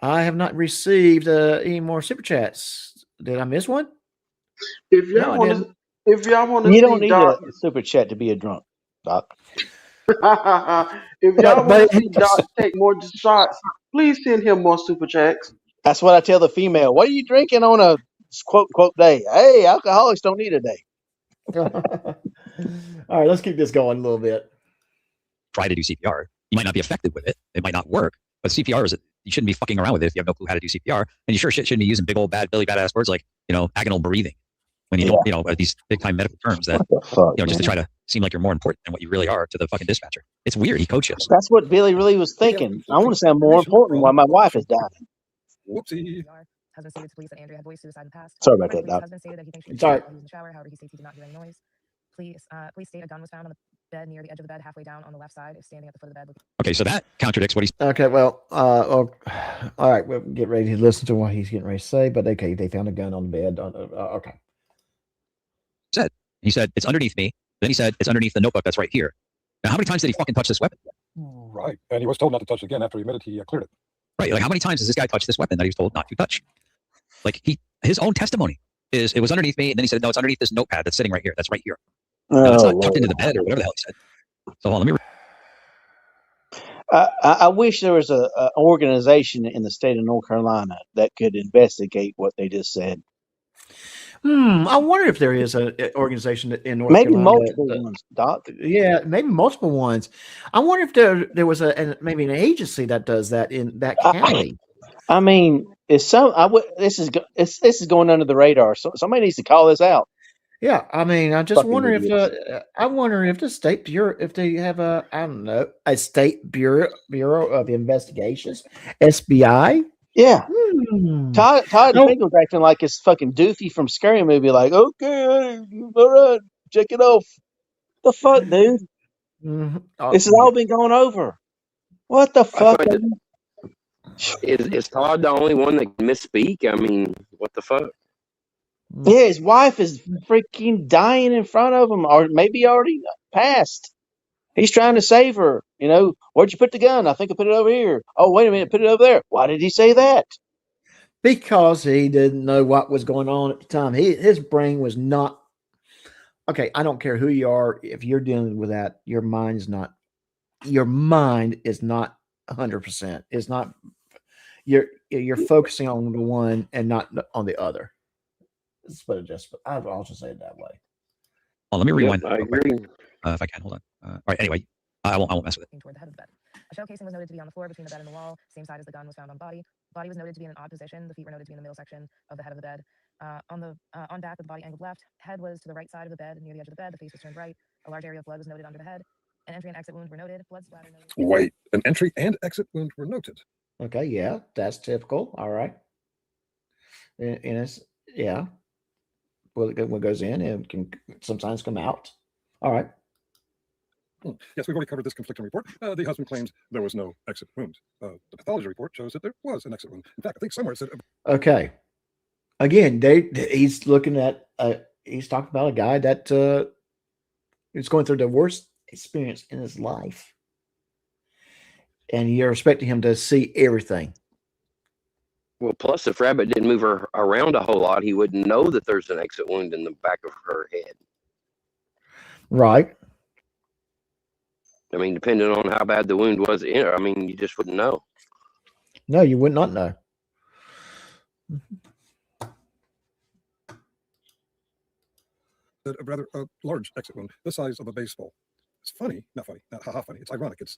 I have not received any more super chats. Did I miss one? If y'all want to, you don't need a super chat to be a drunk, Doc. If y'all want to see Doc take more shots, please send him more super chats. That's what I tell the female. What are you drinking on a quote day? Hey, alcoholics don't need a day. All right, let's keep this going a little bit. Try to do CPR. You might not be effective with it. It might not work. But CPR is you shouldn't be fucking around with it if you have no clue how to do CPR. And you sure shit shouldn't be using big old badass words like agonal breathing when you don't these big time medical terms that just to try to seem like you're more important than what you really are to the fucking dispatcher. It's weird. He coaches. That's what Billy really was thinking. I want to sound more important while my wife is dying. Whoopsie. Husband stated to police that Andrea had voiced suicide in the past. Sorry about that, Doc. Husband stated that he thinks she was in the shower. However, he states he did not hear any noise. Police state a gun was found on the bed near the edge of the bed, halfway down on the left side, standing at the foot of the bed. Okay, so that contradicts what he's. Okay, well, all right, we'll get ready to listen to what he's getting ready to say. But okay, they found a gun on the bed. Okay. He said it's underneath me. Then he said it's underneath the notebook that's right here. Now, how many times did he fucking touch this weapon? Right, and he was told not to touch it again after he admitted he cleared it. Right, like how many times has this guy touched this weapon that he was told not to touch? Like his own testimony is it was underneath me, and then he said no, it's underneath this notepad that's sitting right here. That's right here. Now, it's not tucked into the bed or whatever the hell he said. So hold on, let me. I wish there was a organization in the state of North Carolina that could investigate what they just said. I wonder if there is an organization in North Maybe Carolina. multiple ones, Doc. Yeah, maybe multiple ones. I wonder if there was maybe an agency that does that in that county. I mean, this is going under the radar. So somebody needs to call this out. Yeah, I mean, I just Fucking wonder idiots. if the state bureau, if they have a, I don't know, a state bureau of investigations, SBI. Yeah. Todd No. Finkel's acting like it's fucking Doofy from Scary Movie. Like, okay, all right, check it off. The fuck, dude? This has all been going over. What the fuck? Is Todd the only one that can misspeak? I mean, what the fuck? Yeah, his wife is freaking dying in front of him, or maybe already passed. He's trying to save her. You know, where'd you put the gun? I think I put it over here. Oh, wait a minute, put it over there. Why did he say that? Because he didn't know what was going on at the time. His brain was not okay. I don't care who you are. If you're dealing with that, your mind is not 100%. It's not. You're focusing on the one and not on the other. I'll just say it that way. Oh, let me rewind. I agree. If I can, hold on. All right. Anyway, I won't mess with it. Toward the head of the bed. A shell casing was noted to be on the floor between the bed and the wall, same side as the gun was found on body. Body was noted to be in an odd position. The feet were noted to be in the middle section of the head of the bed. On back with the body angled left, head was to the right side of the bed, near the edge of the bed. The face was turned right. A large area of blood was noted under the head. An entry and exit wounds were noted. Blood splatter noted. Wait, an entry and exit wound were noted. Okay, yeah, that's typical. All right. And it's, yeah. Well, what goes in and can sometimes come out. All right. Yes, we've already covered this conflicting report. The husband claims there was no exit wound. The pathology report shows that there was an exit wound. In fact, I think somewhere it said. Okay. Again, he's looking at. He's talking about a guy that is going through the worst experience in his life, and you're expecting him to see everything. Well, plus if Rabbit didn't move her around a whole lot, he wouldn't know that there's an exit wound in the back of her head. Right. I mean, depending on how bad the wound was, I mean, you just wouldn't know. No, you would not know. A rather large exit wound, the size of a baseball. It's funny, not haha funny. It's ironic. It's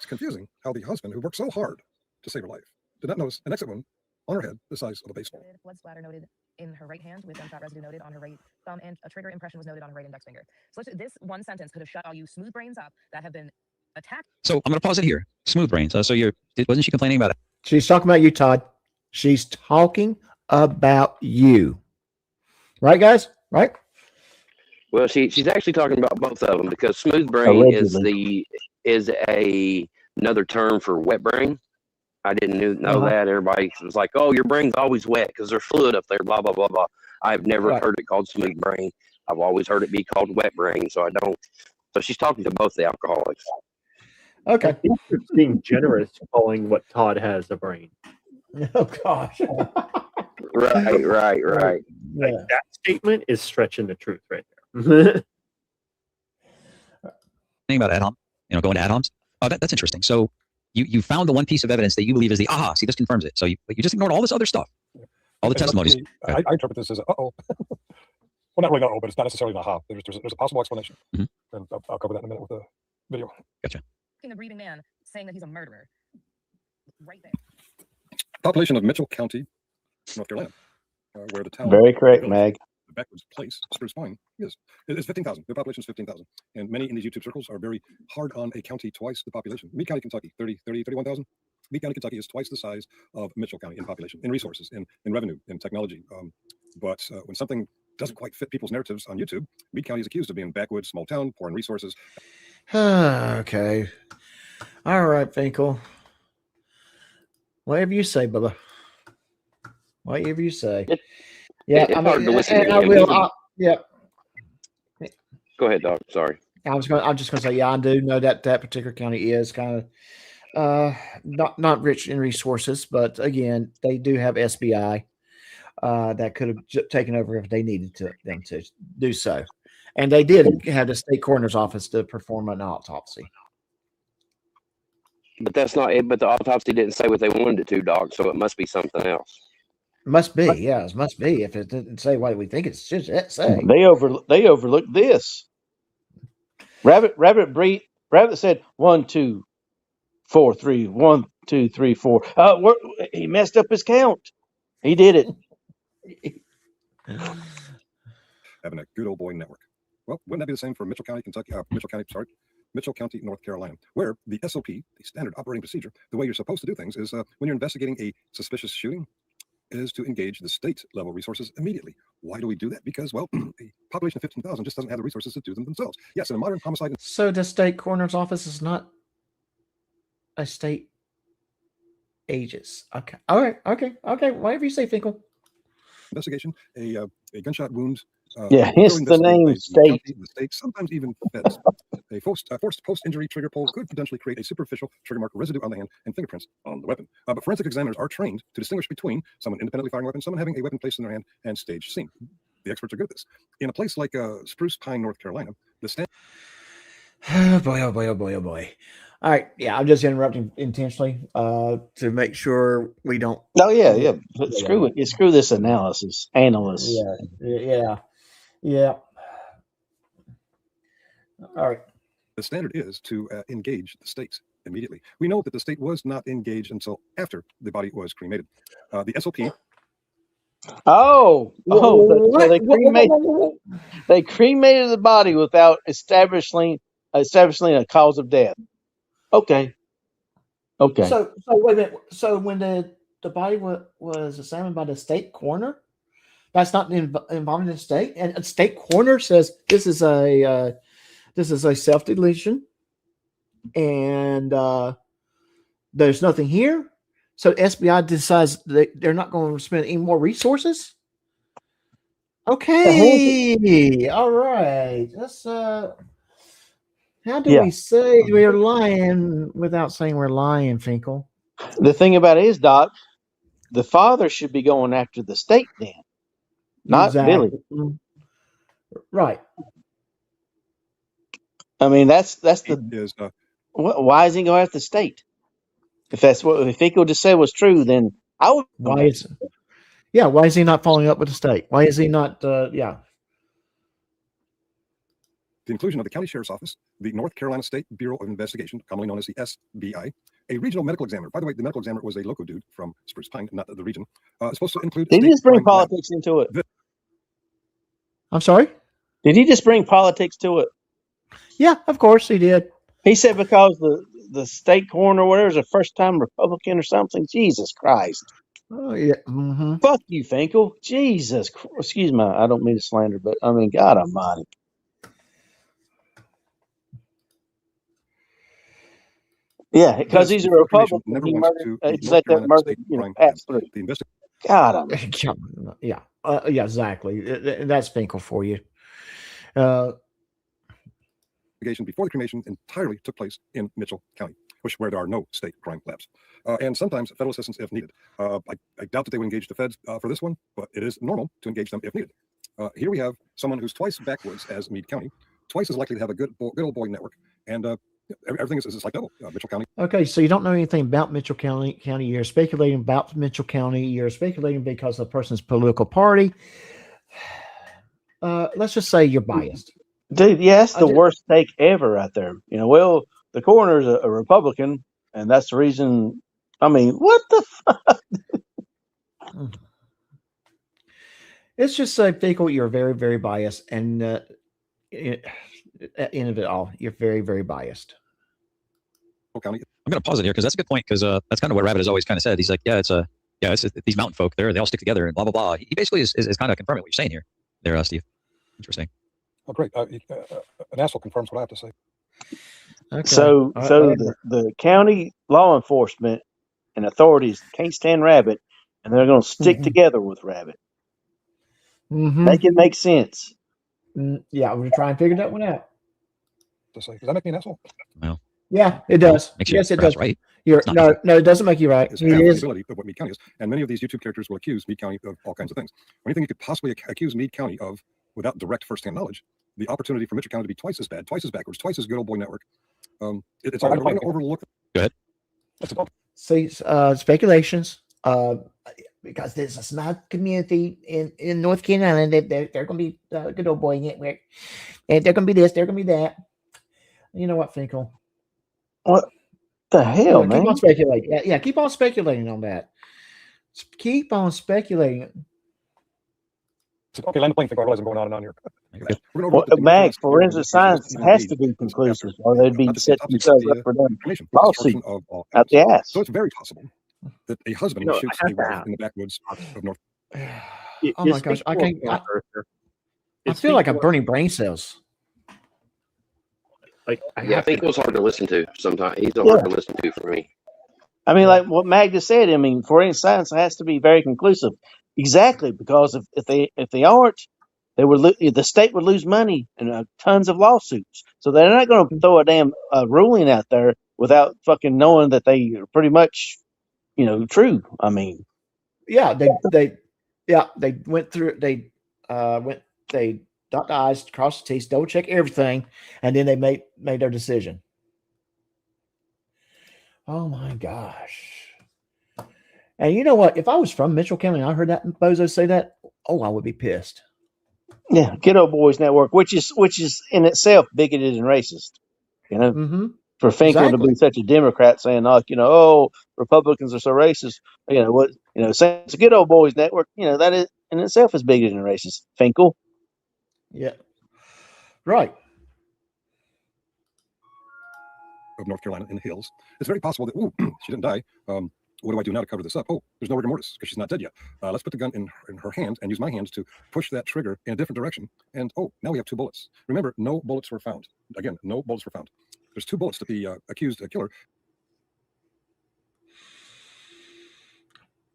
confusing how the husband, who worked so hard to save her life, did not notice an exit wound on her head the size of a baseball. Blood splatter noted in her right hand, with gunshot residue noted on her right thumb, and a trigger impression was noted on her right index finger. So this one sentence could have shut all you smooth brains up that have been attacked. So I'm going to pause it here. Smooth brains. So wasn't she complaining about it? She's talking about you, Todd. She's talking about you. Right, guys? Right? Well, she's actually talking about both of them, because smooth brain is another term for wet brain. I didn't know that. Everybody was like, "Oh, your brain's always wet because there's fluid up there." Blah blah blah blah. I've never heard it called smooth brain. I've always heard it be called wet brain. So I don't. So she's talking to both the alcoholics. Okay. It's being generous, calling what Todd has a brain. Oh gosh. Right. Like, that statement is stretching the truth right there. Think about ad-hom, going to ad-homs. Oh, that's interesting. So you found the one piece of evidence that you believe is the aha. See, this confirms it. So you just ignored all this other stuff, all the testimonies. I interpret this as well, not really but it's not necessarily an aha. There's a possible explanation, and I'll cover that in a minute with the video. Gotcha. A breathing man saying that he's a murderer. Right there. Population of Mitchell County, North Carolina, where the town. Very correct, Mag. The backwoods place, Spruce Pine, is 15,000. The population is 15,000, and many in these YouTube circles are very hard on a county twice the population. Meade County, Kentucky, 31,000. Meade County, Kentucky is twice the size of Mitchell County in population, in resources, in revenue, in technology. But when something doesn't quite fit people's narratives on YouTube, Meade County is accused of being backwoods, small town, poor in resources. Okay. All right, Finkel. Whatever you say, Bubba. Whatever you say. It's hard to listen to. I will. Yeah. Go ahead, Doc. Sorry. I'm just going to say, yeah, I do know that particular county is kind of not rich in resources, but again, they do have SBI that could have taken over if they needed them to do so, and they did have the state coroner's office to perform an autopsy. But that's not it. But the autopsy didn't say what they wanted it to, Doc. So it must be something else. Must be, yeah, it must be. If it didn't say what we think it should say. They overlooked this. Rabbit said 1, 2, 4, 3, 1, 2, 3, 4. He messed up his count. He did it. Having a good old boy network. Well, wouldn't that be the same for Mitchell County, Kentucky? Mitchell County, North Carolina, where the SOP, the standard operating procedure, the way you're supposed to do things is when you're investigating a suspicious shooting, is to engage the state level resources immediately. Why do we do that? Because, well, a population of 15,000 just doesn't have the resources to do them themselves. Yes, in a modern homicide. So the state coroner's office is not a state aegis. Okay. All right. Okay. Whatever you say, Finkel. Investigation, a gunshot wound. It's the name state. The state, sometimes even feds. A forced post-injury trigger pull could potentially create a superficial trigger mark residue on the hand and fingerprints on the weapon. But forensic examiners are trained to distinguish between someone independently firing a weapon, someone having a weapon placed in their hand, and staged scene. The experts are good at this. In a place like Spruce Pine, North Carolina, the stand. Oh boy! All right, yeah, I'm just interrupting intentionally to make sure we don't. Oh yeah. But screw it. Screw this analyst. Yeah. All right. The standard is to engage the state immediately. We know that the state was not engaged until after the body was cremated. The SOP. So they cremated the body without establishing a cause of death. Okay. So wait a minute. So when the body was examined by the state coroner, that's not involving the state, and a state coroner says this is a self-deletion, and there's nothing here. So SBI decides they're not going to spend any more resources. Okay, all right. That's how do we say we're lying without saying we're lying, Finkel? The thing about it is, Doc, the father should be going after the state then, not Billy. Right. I mean, that's the. Why is he going after the state? If Finkel just said was true, then I would. Why is he not following up with the state? Why is he not? The inclusion of the County Sheriff's Office, the North Carolina State Bureau of Investigation, commonly known as the SBI, a regional medical examiner. By the way, the medical examiner was a local dude from Spruce Pine, not the region. Supposed to include. Did he just bring politics into it? I'm sorry? Did he just bring politics to it? Yeah, of course he did. He said because the state coroner or whatever is a first-time Republican or something. Jesus Christ. Oh, yeah. Mm-hmm. Fuck you, Finkel. Jesus. Excuse me. I don't mean to slander, but I mean, God almighty. Yeah, because he's a Republican. He murdered, let that murder pass through. God, yeah, exactly. That's Finkel for you. Investigation before the cremation entirely took place in Mitchell County, where there are no state crime labs, and sometimes federal assistance if needed. I doubt that they would engage the feds for this one, but it is normal to engage them if needed. Here we have someone who's twice backwoods as Meade County, twice as likely to have a good old boy network, and everything is like double Mitchell County. Okay, so you don't know anything about Mitchell County. You're speculating about Mitchell County. You're speculating because of the person's political party. Let's just say you're biased. Dude, yeah, that's the worst take ever right there. Well, the coroner's a Republican, and that's the reason. I mean, what the fuck? It's just so Finkel, you're very, very biased, and at the end of it all, you're very, very biased. I'm going to pause it here because that's a good point, because that's kind of what Rabbit has always kind of said. He's like, it's these mountain folk there, they all stick together and blah, blah, blah. He basically is kind of confirming what you're saying here there, Steve. Interesting. Oh, great. An asshole confirms what I have to say. Okay. So the county law enforcement and authorities can't stand Rabbit, and they're going to stick together with Rabbit. Mm-hmm. Make it make sense. Yeah, we're trying to figure that one out. Does that make me an asshole? No. Yeah, it does. Yes, it does. Right. No, it doesn't make you right. It is of what Meade County is, and many of these YouTube characters will accuse Meade County of all kinds of things. Anything you could possibly accuse Meade County of without direct firsthand knowledge, the opportunity for Mitchell County to be twice as bad, twice as backwards, twice as good old boy network. It's all overlooked. Go ahead. See, speculations. Because there's a small community in North Carolina that they're going to be good old boy network, and they're going to be this, they're going to be that. You know what, Finkel? What the hell, man? Keep on speculating. Yeah, keep on speculating on that. Keep on speculating. Okay, land the plane. Think I realize I'm going on and on here. Well, Mag, forensic science has to be conclusive, or they'd be setting themselves up for them lawsuit out the ass. So it's very possible that a husband shoots a wife in the backwoods of North. Oh my gosh, I can't. I feel like I'm burning brain cells. Like, I think it was hard to listen to sometimes. He's hard to listen to for me. I mean, like what Mag just said. I mean, forensic science has to be very conclusive. Exactly, because if they aren't, they would the state would lose money and tons of lawsuits. So they're not going to throw a damn ruling out there without fucking knowing that they are pretty much, true. I mean, yeah, they went through. They dot the I's, cross the T's, double check everything, and then they made their decision. Oh my gosh. And you know what? If I was from Mitchell County and I heard that bozo say that, I would be pissed. Yeah, Ghetto Boys Network, which is in itself bigoted and racist. For Finkel to be such a Democrat saying, Republicans are so racist. Saying it's a Ghetto Boys Network. That is in itself is bigoted and racist. Finkel. Yeah. Right. Of North Carolina in the hills. It's very possible that she didn't die. What do I do now to cover this up? Oh, there's no rigor mortis because she's not dead yet. Let's put the gun in her hand and use my hands to push that trigger in a different direction. And now we have 2 bullets. Remember, no bullets were found. Again, no bullets were found. There's 2 bullets to the accused killer.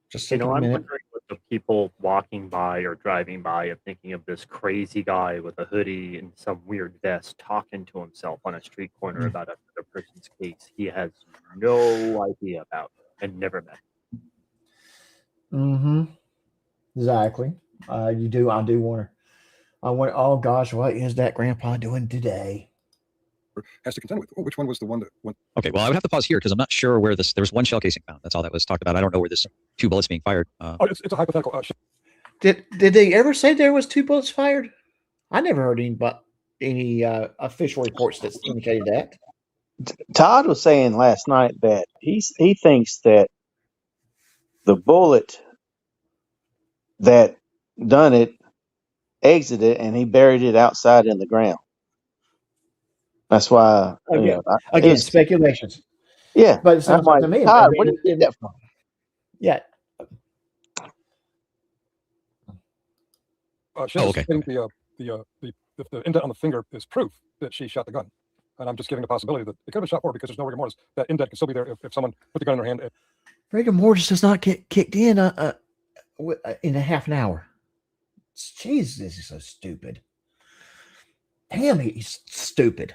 Just I'm wondering what the people walking by or driving by are thinking of this crazy guy with a hoodie and some weird vest talking to himself on a street corner about another person's case he has no idea about and never met. Mm-hmm. Exactly. I do wonder. Oh gosh, what is that grandpa doing today? Has to contend with. Which one was the one that went? Okay, well, I would have to pause here because I'm not sure where there was 1 shell casing found. That's all that was talked about. I don't know where this 2 bullets being fired. It's a hypothetical. Did they ever say there was 2 bullets fired? I never heard any official reports that indicated that. Todd was saying last night that he thinks that the bullet that done it exited and he buried it outside in the ground. That's why. Again, speculations. Yeah, but it sounds like to me. Todd, where did you get that from? Yeah. Okay. The indent on the finger is proof that she shot the gun. And I'm just giving the possibility that it could have been shot for because there's no rigor mortis. That indent can still be there if someone put the gun in their hand. Rigor mortis does not get kicked in a half an hour. Jesus, this is so stupid. Damn, he's stupid.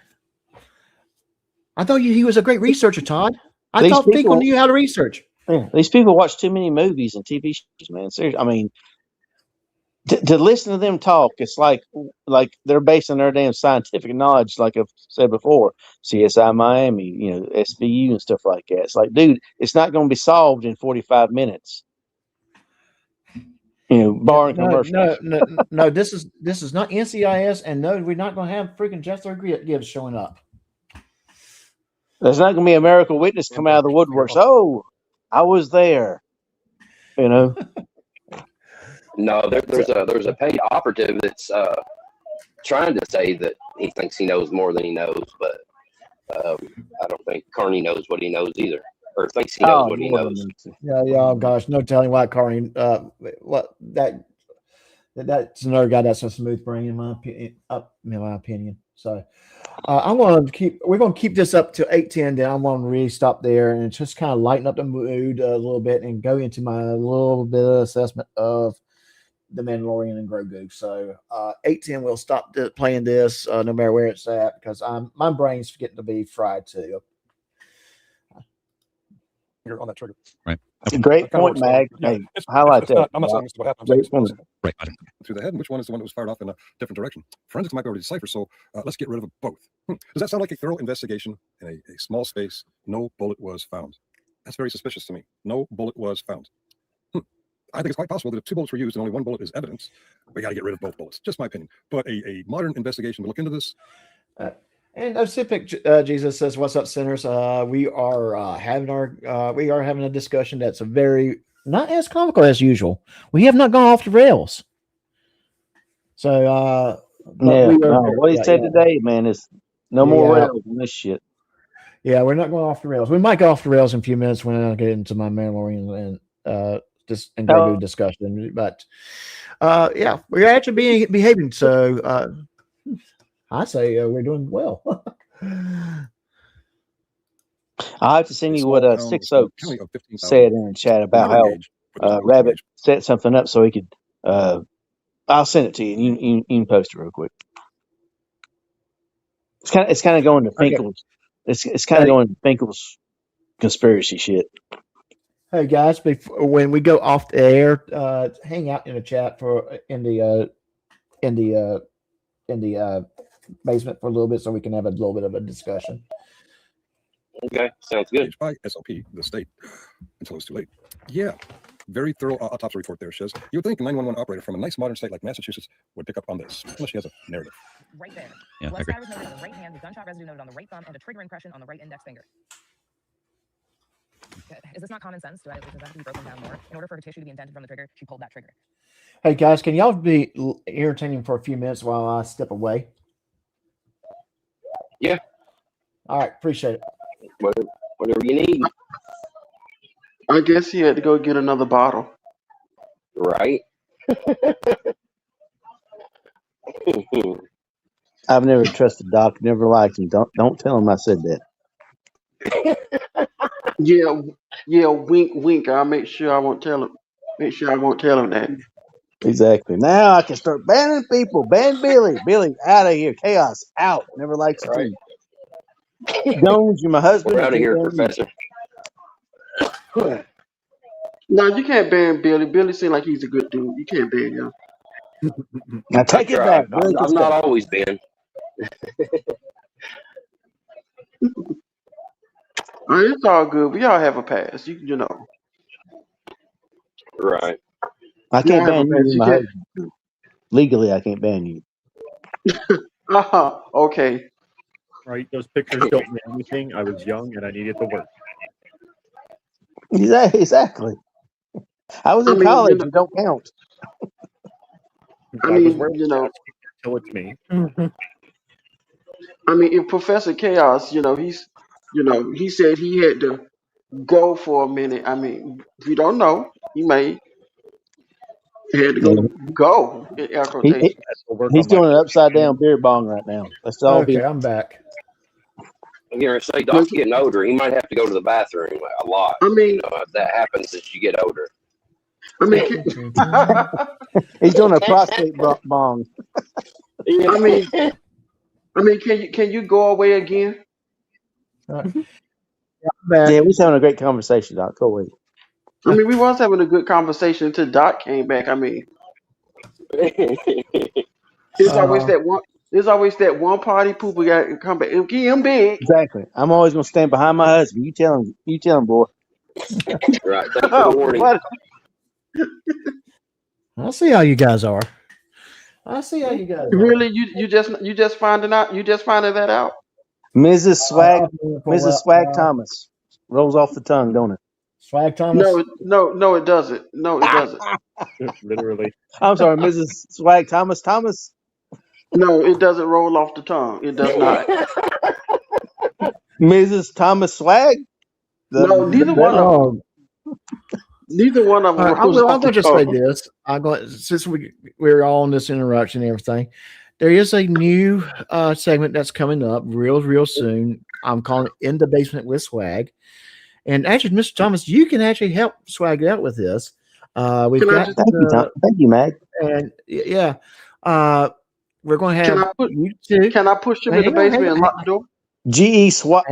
I thought he was a great researcher, Todd. I thought people knew how to research. Yeah, these people watch too many movies and TV shows, man. Seriously, I mean, to listen to them talk, it's like they're basing their damn scientific knowledge, like I've said before, CSI Miami, SVU and stuff like that. It's like, dude, it's not going to be solved in 45 minutes. Barring commercials. No. This is not NCIS, and no, we're not going to have freaking Jester Gibbs showing up. There's not going to be a miracle witness come out of the woodworks. Oh, I was there. No, there's a paid operative that's trying to say that he thinks he knows more than he knows, but I don't think Carney knows what he knows either, or thinks he knows what he knows. Yeah. Oh gosh, no telling why Carney. That's another guy that's a smooth brain in my opinion. So we're going to keep this up to 8:10. Then I'm going to really stop there and just kind of lighten up the mood a little bit and go into my little bit of assessment of the Mandalorian and Grogu. So 8:10 we'll stop playing this no matter where it's at because my brain's getting to be fried too. On that trigger. Right. Great point, Mag. Hey, highlight that. I'm not saying this is what happened. Right. Through the head, and which one is the one that was fired off in a different direction? Forensics might be able to decipher, so let's get rid of both. Does that sound like a thorough investigation in a small space? No bullet was found. That's very suspicious to me. No bullet was found. I think it's quite possible that if 2 bullets were used and only 1 bullet is evidence, we got to get rid of both bullets. Just my opinion. But a modern investigation to look into this. And Pacific Jesus says, "What's up, sinners? We are having a discussion that's not as comical as usual. We have not gone off the rails. So, what he said today, man, is no more rails on this shit. Yeah, we're not going off the rails. We might go off the rails in a few minutes when I get into my Mandalorian and Grogu discussion. But yeah, we're actually behaving. So I say we're doing well." I'll have to send you what Six Oaks said in the chat about how Rabbit set something up so he could. I'll send it to you. And you can post it real quick. It's kind of going to Finkel's. It's kind of going to Finkel's conspiracy shit. Hey guys, when we go off the air, hang out in the chat in the basement for a little bit so we can have a little bit of a discussion. Okay, sounds good. By SLP, the state, until it's too late. Yeah, very thorough autopsy report there, Shiz. You would think a 911 operator from a nice modern state like Massachusetts would pick up on this, unless she has a narrative. Right there. Yeah, Blood spatter was noted on the right hand, with gunshot residue noted on the right thumb, and a trigger impression on the right index finger. Is this not common sense? Does that have to be broken down more? In order for her tissue to be indented from the trigger, she pulled that trigger. Hey guys, can y'all be entertaining for a few minutes while I step away? Yeah. All right, appreciate it. Whatever you need. I guess he had to go get another bottle. Right. I've never trusted Doc. Never liked him. Don't tell him I said that. Yeah. Wink, wink. I'll make sure I won't tell him. Make sure I won't tell him that. Exactly. Now I can start banning people. Ban Billy. Billy, out of here. Chaos, out. Never liked you too. Jones, you're my husband. We're out of here, Professor. No, you can't ban Billy. Billy seems like he's a good dude. You can't ban him. Now take it back. I've not always been. It's all good. We all have a past. You know. Right. I can't ban you. Legally, I can't ban you. Okay. Right. Those pictures don't mean anything. I was young and I needed to work. Exactly. I was in college. You don't count. I mean, Until it's me. I mean, if Professor Chaos, he said he had to go for a minute. I mean, we don't know. He may had to go in air quotations. He's doing an upside down beer bong right now. Let's all be. Okay, I'm back. I'm going to say, Doc's getting older. He might have to go to the bathroom a lot. I mean, if that happens as you get older. I mean, he's doing a prostate bong. I mean, can you go away again? Yeah, we was having a great conversation, Doc. Go away. I mean, we was having a good conversation until Doc came back. I mean, there's always that one. There's always that one party pooper got to come back and get him big. Exactly. I'm always gonna stand behind my husband. You tell him, boy. Right. Thanks for the warning. I see how you guys are. I see how you guys are. Really, you just finding that out. Mrs. Swag Thomas rolls off the tongue, don't it? Swag Thomas. No, it doesn't. No, it doesn't. Literally. I'm sorry, Mrs. Swag Thomas. Thomas. No, it doesn't roll off the tongue. It does not. Mrs. Thomas Swag. No, neither one of them. Neither one of them. I'm going to just say this. Since we're all on this interruption and everything, there is a new segment that's coming up real soon. I'm calling it In the Basement with Swag. And actually, Mr. Thomas, you can actually help Swag out with this. Thank you, Mag. And yeah, we're going to have you two. Can I push him in the basement and lock the door? GE SWAT.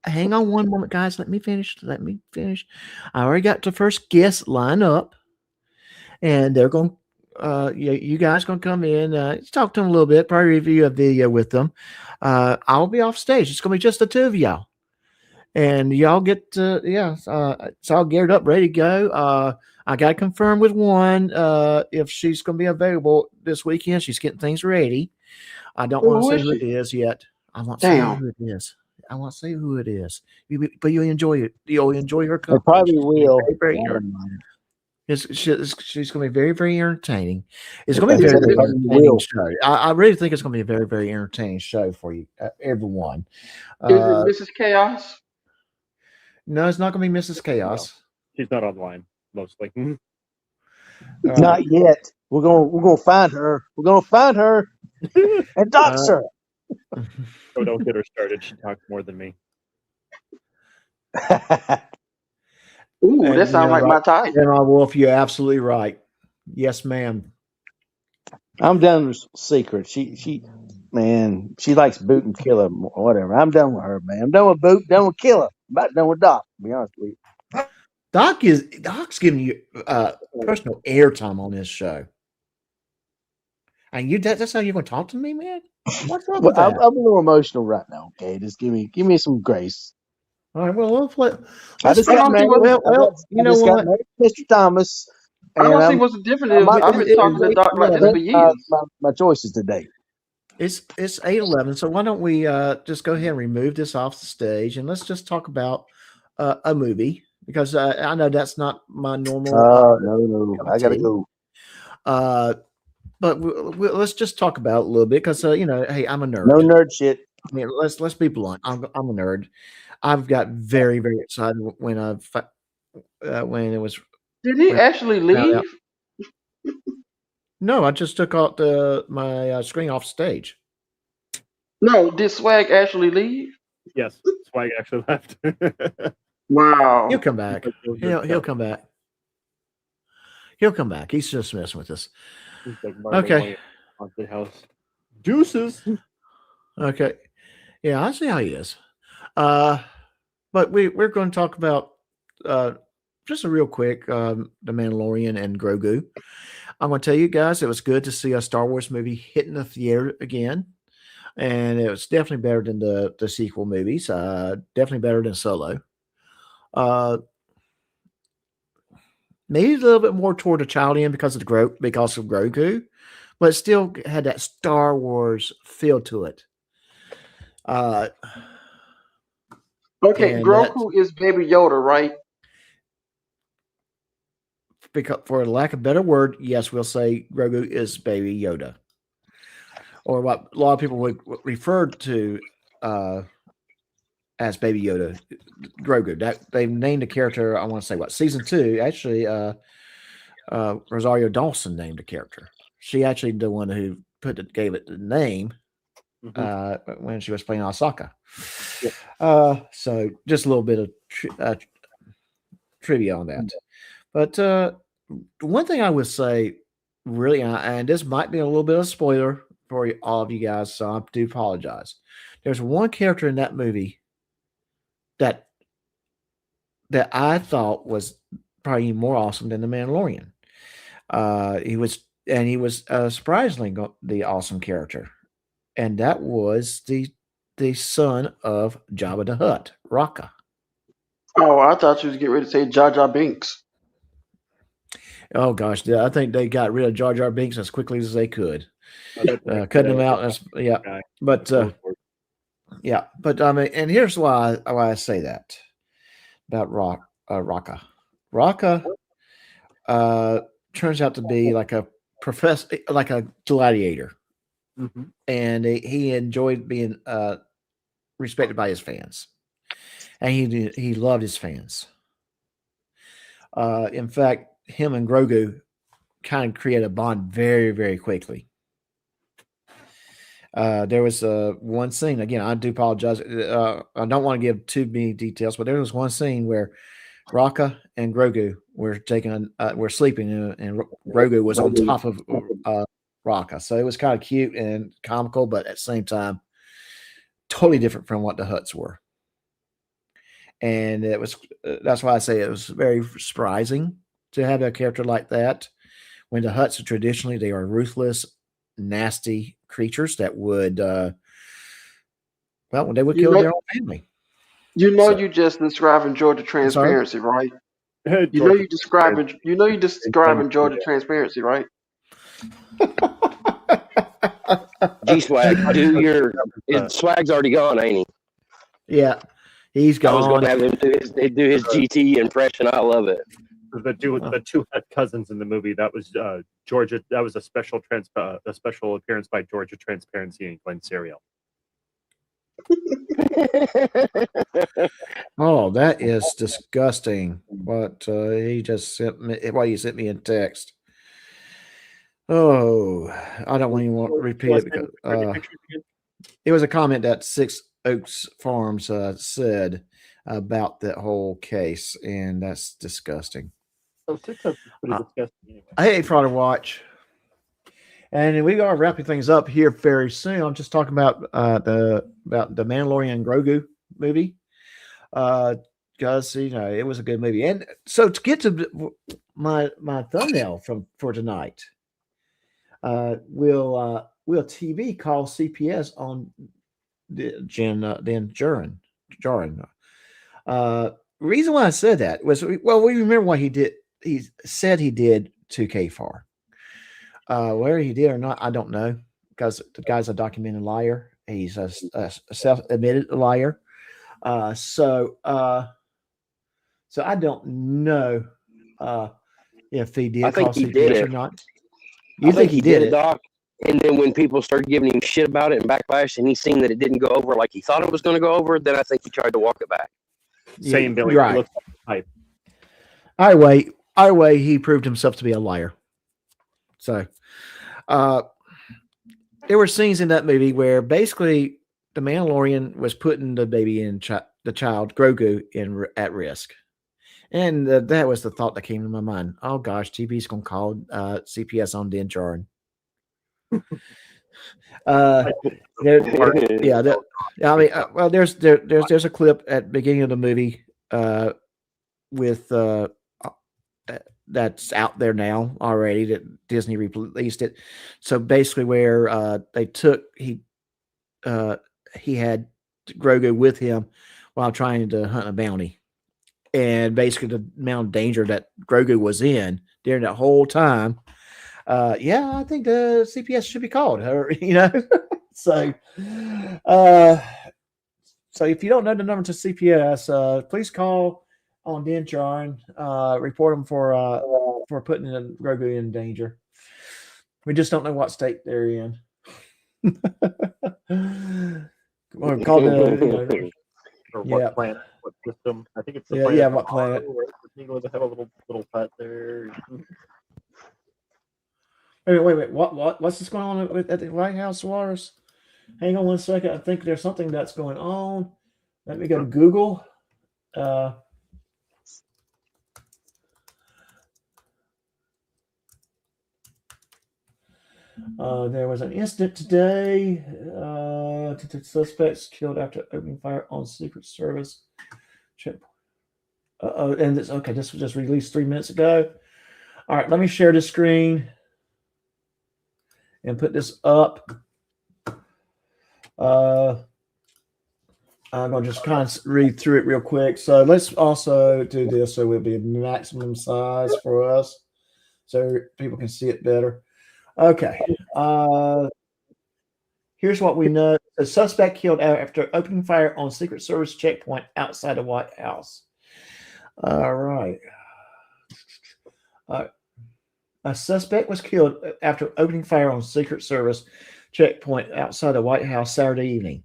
Hang on one moment, guys. Let me finish. I already got the first guest line up, and they're going. You guys going to come in, talk to them a little bit, probably review a video with them. I'll be off stage. It's going to be just the two of y'all. And y'all get it's all geared up, ready to go. I got to confirm with one if she's going to be available this weekend. She's getting things ready. I don't want to Who say is who it she? is yet. I won't say Damn. who it is. I won't say who it is. But you'll enjoy it. You'll enjoy her They company. probably She's gonna be will. very, I very don't mind. she's going to be very, very entertaining. It's If going to they be a very, said they very probably entertaining will. show. I really think it's going to be a very, very entertaining show for you, everyone. Is it Mrs. Chaos? No, it's not going to be Mrs. No, Chaos. she's not online, mostly. Not yet. We're gonna find her. We're gonna find her and dox her. Oh, don't get her started. She talks more than me. Ooh, that And sounds like my type. Grandma Wolf, you're absolutely right. Yes, ma'am. I'm done with Secret. She likes Boot and Killer, or whatever. I'm done with her, man. I'm done with Boot, done with Killer. About done with Doc, to be honest with you. Doc's giving you personal airtime on this show. And that's how you're going to talk to me, man? What's wrong with I'm that? a little emotional right now. Okay, just give me some grace. All right, well, I just got married. You know what? Married to Mr. Thomas. I don't And see what's the difference. I've been talking to Doc about this for years. My choices today. It's 8:11, so why don't we just go ahead and remove this off the stage and let's just talk about a movie because I know that's not my normal. No, I gotta go. But let's just talk about it a little bit because hey, I'm a nerd. No nerd shit. I mean, let's be blunt. I'm a nerd. I've got very, very excited when it was. Did he actually leave? No, I just took out my screen off stage. No, did Swag actually leave? Yes, Swag actually left. Wow. He'll come back. He'll come back. He'll come back. He's just messing with us. Okay. Haunted house. Deuces. Okay. Yeah, I see how he is. But we're going to talk about just a real quick the Mandalorian and Grogu. I'm going to tell you guys it was good to see a Star Wars movie hitting the theater again. And it was definitely better than the sequel movies. Definitely better than Solo. Maybe a little bit more toward the child end because of Grogu, but it still had that Star Wars feel to it. Okay, Grogu is Baby Yoda, right? Because, for lack of a better word, yes, we'll say Grogu is Baby Yoda, or what a lot of people would refer to as Baby Yoda, Grogu. That they've named the character. I want to say season 2. Actually, Rosario Dawson named the character. She actually the one who gave it the name when she was playing Ahsoka. Yep. So just a little bit of trivia on that. But one thing I would say, really, and this might be a little bit of a spoiler for all of you guys, so I do apologize. There's one character in that movie that I thought was probably more awesome than the Mandalorian. He was surprisingly the awesome character, and that was the son of Jabba the Hutt, Raka. Oh, I thought you was getting ready to say Jar Jar Binks. Oh gosh, I think they got rid of Jar Jar Binks as quickly as they could, cutting him out. But I mean, and here's why I say that about Raka. Raka turns out to be like a professor, like a gladiator, and he enjoyed being respected by his fans, and he loved his fans. In fact, him and Grogu kind of created a bond very, very quickly. There was one scene, again, I do apologize. I don't want to give too many details, but there was one scene where Raka and Grogu were sleeping, and Grogu was on top of Raka. So it was kind of cute and comical, but at the same time, totally different from what the Hutts were. And that's why I say it was very surprising to have a character like that. When the Hutts are traditionally, they are ruthless, nasty creatures that would, they would kill their own family. You know, So, you just describing Georgia I'm sorry. transparency, right? You know, Georgia you describing. You know, you describing Georgia transparency, right? G Swag, do your Swag's already gone, ain't he? Yeah, he's I was going gone. to have him do his GT impression. I love it. The two cousins in the movie, that was Georgia. That was a special appearance by Georgia Transparency and Glenn Serial. Oh, that is disgusting. What he just sent me. What he sent me in text. Oh, I don't even want to repeat it because it was a comment that Six Oaks Farms said about that whole case, and that's disgusting. Oh, 6 Oaks is pretty disgusting anyway. I hate Friday Watch. And we are wrapping things up here very soon. I'm just talking about the Mandalorian and Grogu movie. Because it was a good movie. And so to get to my thumbnail for tonight, will TV call CPS on Din Djarin? Reason why I said that was, well, we remember what he did. He said he did to KFAR. Whether he did or not, I don't know, because the guy's a documented liar. He's a self-admitted liar. So I don't know if he did call CPS or not. You think he did it, Doc? And then when people started giving him shit about it and backlash, and he seen that it didn't go over like he thought it was going to go over, then I think he tried to walk it back. Same Billy. Right. Looks like Either way, he proved himself to be a liar. So, there were scenes in that movie where basically the Mandalorian was putting the baby the child Grogu at risk, and that was the thought that came to my mind. Oh gosh, TV's gonna call CPS on Din Djarin. There's a clip at the beginning of the movie with that's out there now already that Disney released it. So basically where he had Grogu with him while trying to hunt a bounty. And basically the amount of danger that Grogu was in during that whole time. I think the CPS should be called. So if you don't know the number to CPS, please call on Din Djarin, report them for putting Grogu in danger. We just don't know what state they're in. Or call the or what planet, what system? I think it's the planet. What planet? They have a little hut there. Wait. What's this going on at the White House, Waters? Hang on one second. I think there's something that's going on. Let me go to Google. There was an incident today. Suspects killed after opening fire on Secret Service checkpoint. And this was just released 3 minutes ago. All right, let me share the screen and put this up. I'm going to just kind of read through it real quick. So let's also do this so it will be maximum size for us so people can see it better. Okay. Here's what we know. The suspect killed after opening fire on Secret Service checkpoint outside the White House. All right. A suspect was killed after opening fire on Secret Service checkpoint outside the White House Saturday evening.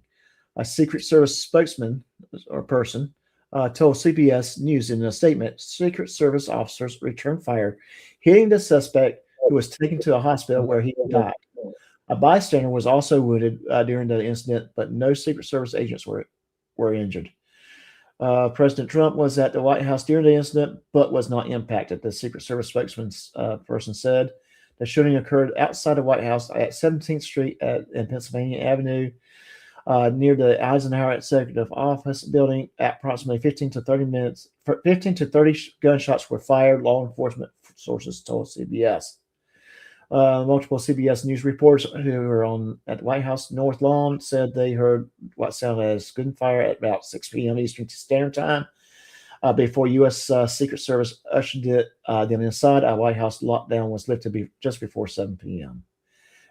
A Secret Service spokesman or person told CBS News in a statement, Secret Service officers returned fire, hitting the suspect, who was taken to a hospital where he died. A bystander was also wounded during the incident, but no Secret Service agents were injured. President Trump was at the White House during the incident, but was not impacted. The Secret Service spokesman person said the shooting occurred outside the White House at 17th Street and Pennsylvania Avenue, near the Eisenhower Executive Office building. At approximately 15 to 30 gunshots were fired, law enforcement sources told CBS. Multiple CBS News reports who were at the White House North Lawn said they heard what sounded as gunfire at about 6 p.m. Eastern Standard Time before U.S. Secret Service ushered them inside. A White House lockdown was lifted just before 7 p.m.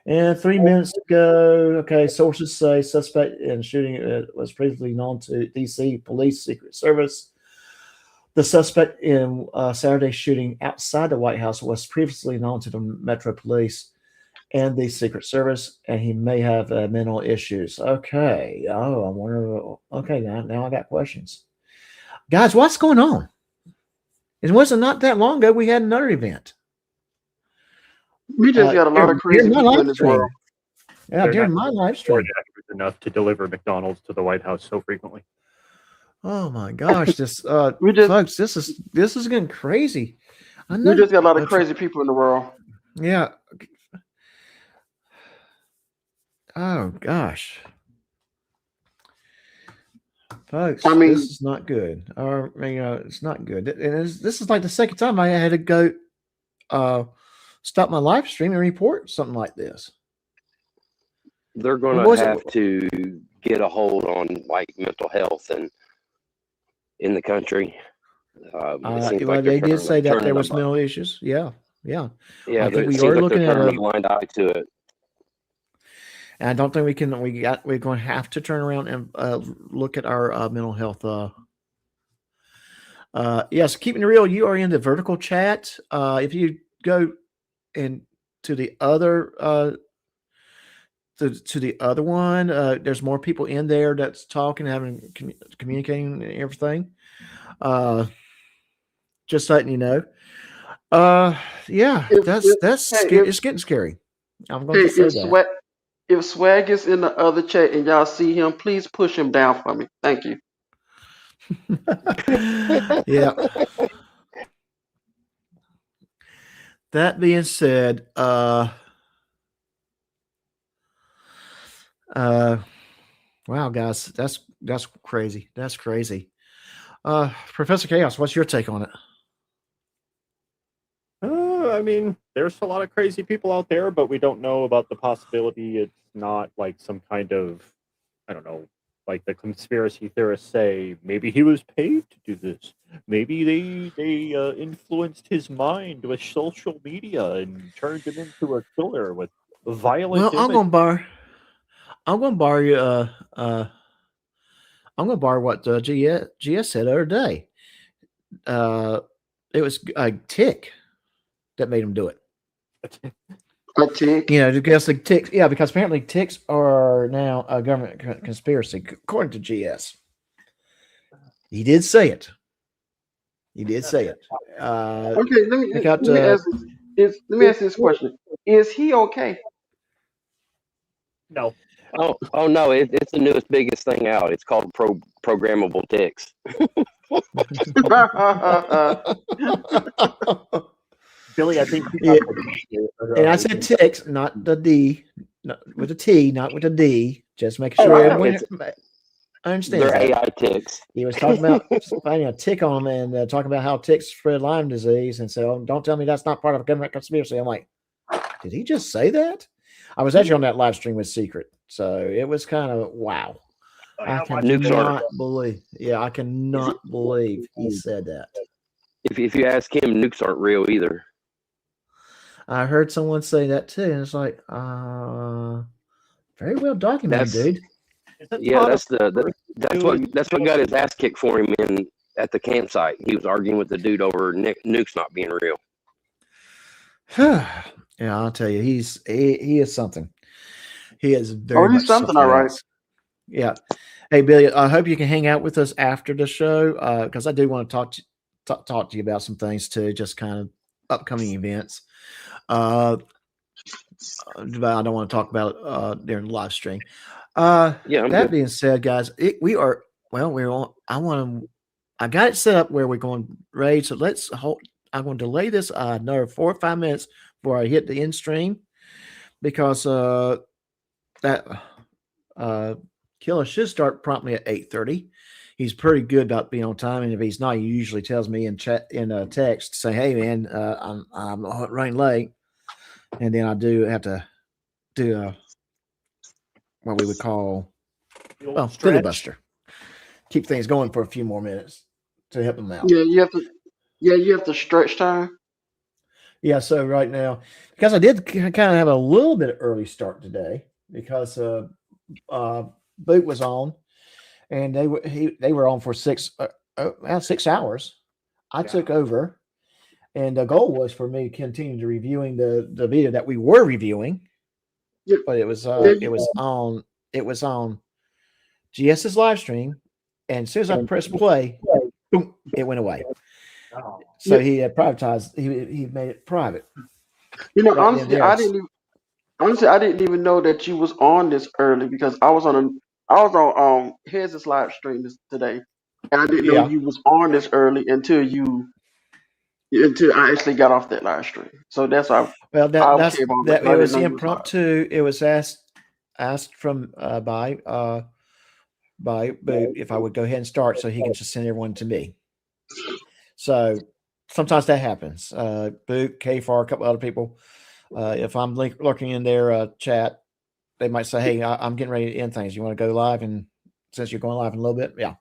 And 3 minutes ago, okay, sources say suspect in shooting was previously known to D.C. Police Secret Service. The suspect in Saturday's shooting outside the White House was previously known to the Metro Police and the Secret Service, and he may have mental issues. Okay. Oh, I wonder. Okay, now I got questions. Guys, what's going on? It wasn't not that long ago we had another event. We just got a lot of crazy people in this world. Yeah, during my live stream. Enough to deliver McDonald's to the White House so frequently. Oh my gosh, folks, this is getting crazy. We just got a lot of crazy people in the world. Yeah. Oh gosh. Folks, I mean, this is not good. Or it's not good. And this is like the second time I had to go stop my live stream and report something like this. They're going to have to get a hold on like mental health and in the country. They did say that there was mental issues. Yeah. Yeah, I think we are looking at a blind eye to it. And I don't think we can. We're going to have to turn around and look at our mental health. Yes, keeping it real. You are in the vertical chat. If you go into the other to the other one, there's more people in there that's talking, communicating, and everything. Just letting you know. Yeah, it's getting scary. I'm going to say that. If Swag is in the other chat and y'all see him, please push him down for me. Thank you. Yeah. That being said, wow, guys, that's crazy. That's crazy. Professor Chaos, what's your take on it? I mean, there's a lot of crazy people out there, but we don't know about the possibility it's not like some kind of, I don't know, like the conspiracy theorists say, maybe he was paid to do this. Maybe they influenced his mind with social media and turned him into a killer with violent. Well, I'm gonna borrow what GS said the other day. It was a tick that made him do it. A tick? Because the ticks, because apparently ticks are now a government conspiracy, according to GS. He did say it. Okay, let me ask this question. Is he okay? No. Oh no! It's the newest, biggest thing out. It's called programmable ticks. Billy, I think. And I said ticks, not the D, not with a T, not with a D. Just making sure everyone understands. They're AI ticks. He was talking about finding a tick on them and talking about how ticks spread Lyme disease, and so don't tell me that's not part of a government conspiracy. I'm like, did he just say that? I was actually on that live stream with Secret, so it was kind of wow. I cannot believe. Yeah, I cannot believe he said that. If you ask him, nukes aren't real either. I heard someone say that too, and it's like, very well documented, dude. Yeah, that's what got his ass kicked for him at the campsite. He was arguing with the dude over nukes not being real. Yeah, I'll tell you, he is something. He is very much something. All right. Yeah. Hey, Billy, I hope you can hang out with us after the show because I do want to talk to you about some things too, just kind of upcoming events. But I don't want to talk about it during the live stream. That being said, guys, we're on. I got it set up where we're going raid. So let's hold. I'm going to delay this another 4 or 5 minutes before I hit the end stream because that killer should start promptly at 8:30. He's pretty good about being on time, and if he's not, he usually tells me in chat in text, say, "Hey, man, I'm running late." and then I do have to do what we would call filibuster. Keep things going for a few more minutes to help them out. Yeah, you have to. Yeah, you have to stretch time. Yeah, so right now, because I did kind of have a little bit of early start today because Boot was on, and they were on for 6 hours. I took over, and the goal was for me to continue to reviewing the video that we were reviewing, but it was on GS's live stream, and as soon as I pressed play, boom, it went away. So he had privatized. He made it private. You know, Right then honestly, I didn't even know that you was on this early because I was on Hez's live stream today, and I didn't know you was on this early until I actually got off that live stream. So that's why. Well, I came on. It was impromptu. It was asked from by Boot if I would go ahead and start, so he can just send everyone to me. So sometimes that happens. Boot, KFAR, a couple other people. If I'm lurking in their chat, they might say, "Hey, I'm getting ready to end things. You want to go live?" And since you're going live in a little bit, yeah.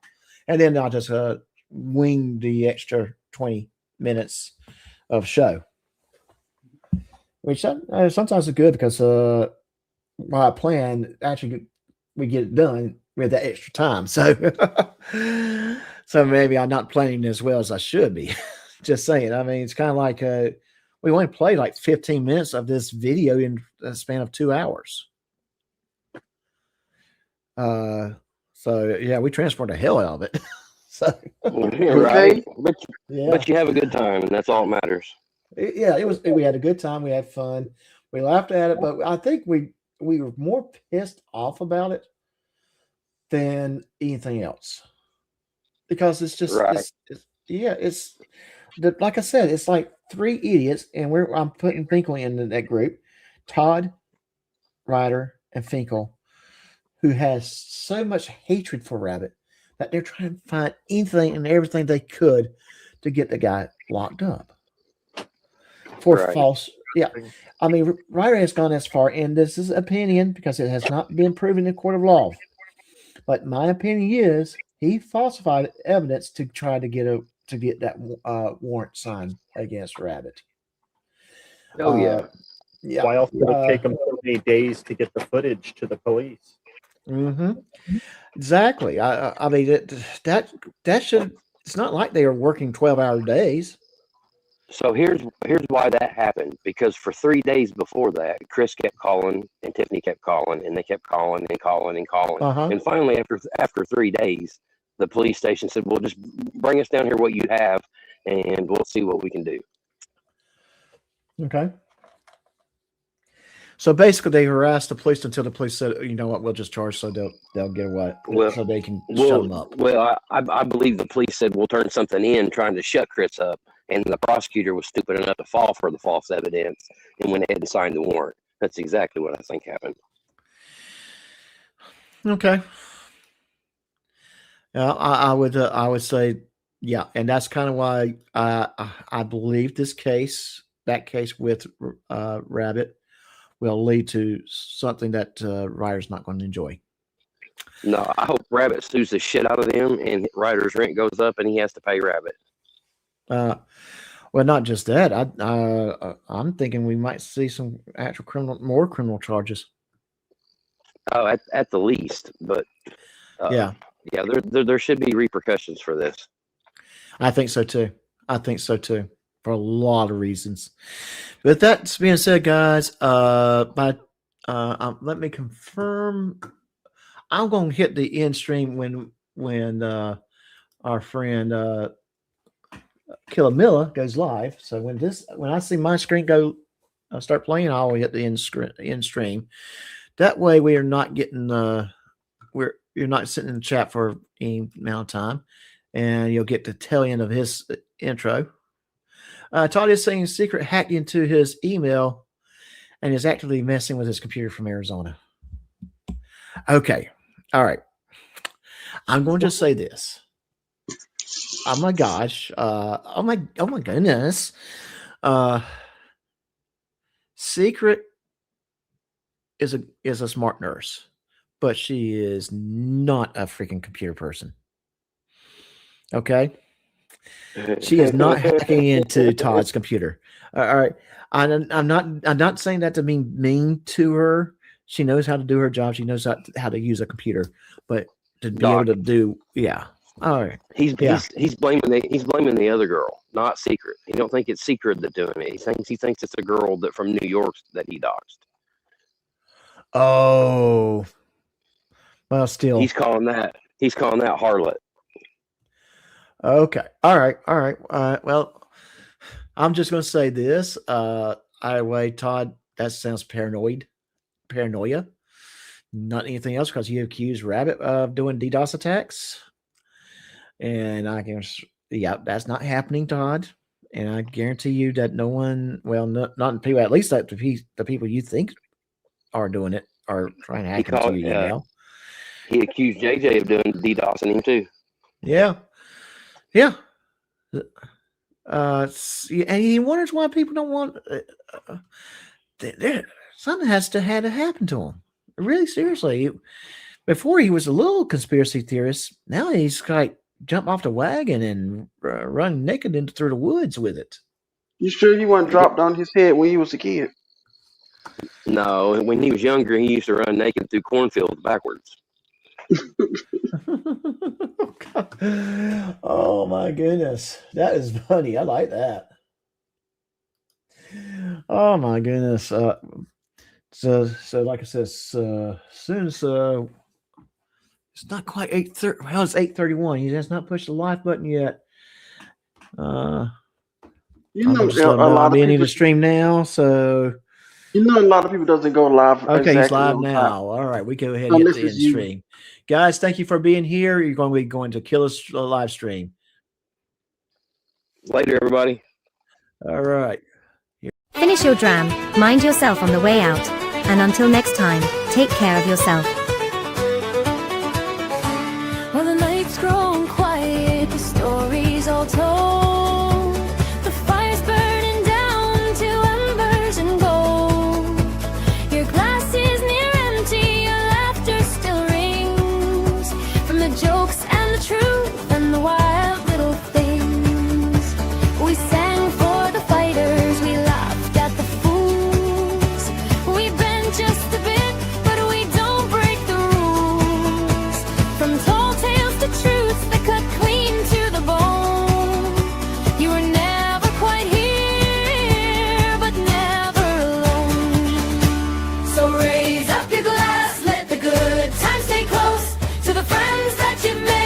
And then I'll just wing the extra 20 minutes of show, which sometimes is good because my plan actually we get it done with that extra time. So, so maybe I'm not planning as well as I should be. Just saying. I mean, it's kind of like we only played like 15 minutes of this video in a span of 2 hours. So yeah, we transport the hell out of it. So yeah, right. But you have a good time, and that's all that matters. Yeah, it was. We had a good time. We had fun. We laughed at it, but I think we were more pissed off about it than anything else because it's just it's like I said, it's like 3 idiots, and I'm putting Finkel in that group. Todd, Ryder, and Finkel, who has so much hatred for Rabbit that they're trying to find anything and everything they could to get the guy locked up for false. Yeah, I mean, Ryder has gone as far, and this is opinion because it has not been proven in court of law. But my opinion is he falsified evidence to try to get that warrant signed against Rabbit. Oh yeah. Yeah. Why else would it take them so many days to get the footage to the police? Mm-hmm. Exactly. I mean that should. It's not like they are working 12-hour days. So here's why that happened. Because for 3 days before that, Chris kept calling and Tiffany kept calling, and they kept calling and calling and calling. And finally, after 3 days, the police station said, "Well, just bring us down here what you have, and we'll see what we can do." Okay. So basically, they harassed the police until the police said, "You know what? We'll just charge, so they'll get away, so they can shut them up." Well, I believe the police said we'll turn something in trying to shut Chris up, and the prosecutor was stupid enough to fall for the false evidence and went ahead and signed the warrant. That's exactly what I think happened. Okay. I would say, yeah, and that's kind of why I believe that case with Rabbit will lead to something that Ryder's not going to enjoy. No, I hope Rabbit sues the shit out of them, and Ryder's rent goes up, and he has to pay Rabbit. Well, not just that. I'm thinking we might see some actual more criminal charges. Oh, at the least, but yeah, there should be repercussions for this. I think so too. For a lot of reasons. With that being said, guys, let me confirm. I'm going to hit the end stream when our friend Killamilla goes live. So when I see my screen start playing, I'll hit the end stream. That way, we are not getting you're not sitting in the chat for any amount of time, and you'll get the tail end of his intro. Todd is saying secret hacked into his email and is actively messing with his computer from Arizona. Okay. All right. I'm going to say this. Oh my gosh. Oh my goodness. Secret is a smart nurse, but she is not a freaking computer person. Okay, she is not hacking into Todd's computer. All right, I'm not saying that to be mean to her. She knows how to do her job. She knows how to use a computer, but to be able to do, yeah. All right. He's blaming the other girl, not Secret. He don't think it's Secret that's doing it. He thinks it's a girl that from New York that he doxed. Oh, well, still, he's calling that harlot. Okay. All right. Well, I'm just going to say this. Todd, that sounds paranoia. Not anything else, because you accused Rabbit of doing DDoS attacks. And I can, that's not happening, Todd. And I guarantee you that no one, well, not people, at least that the people you think are doing it are trying to hack into your email. He accused JJ of doing DDoSing him too. Yeah. And he wonders why people don't want. Something had to happen to him. Really, seriously. Before he was a little conspiracy theorist. Now he's like jump off the wagon and run naked through the woods with it. You sure you weren't dropped on his head when he was a kid? No, when he was younger, he used to run naked through cornfields backwards. Oh my goodness, that is funny. I like that. Oh my goodness. So like I said, soon as it's not quite 8:30. Well, it's 8:31. He has not pushed the live button yet. I'm just letting I'll be in the stream now. So a lot of people doesn't go live. Okay, he's live now. All right, we go ahead and get the stream. Guys, thank you for being here. You're going to be going to Killer's live stream. Later, everybody. All right. Finish your dram, mind yourself on the way out, and until next time, take care of yourself. Well, the night's grown quiet, the story's all told. The fire's burning down to embers and gold. Your glass is near empty, your laughter still rings from the jokes and the truth and the wild little things. We sang for the fighters, we laughed at the fools. We bend just a bit, but we don't break the rules. From tall tales to truths that cut clean to the bone. You were never quite here, but never alone. So raise up your glass, let the good times stay close to the friends that you've made.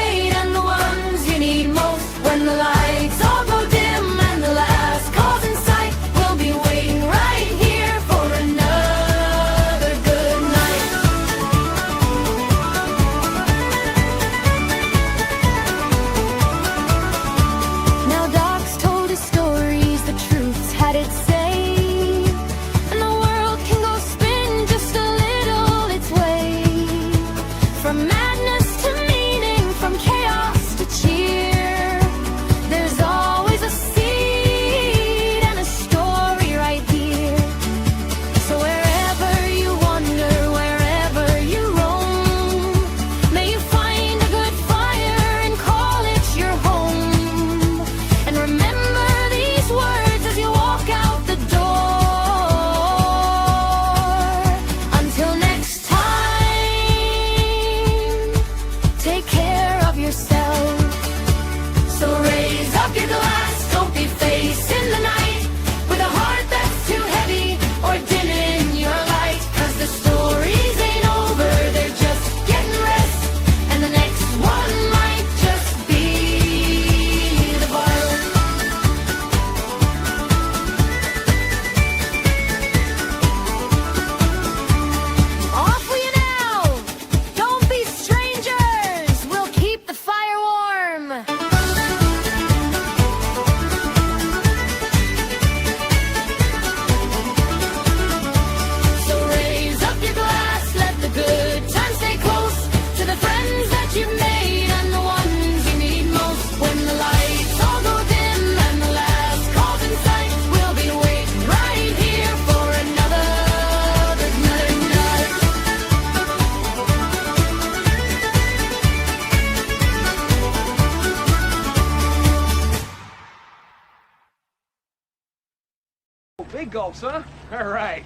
Big gulps, huh? All right.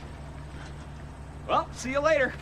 Well, see you later.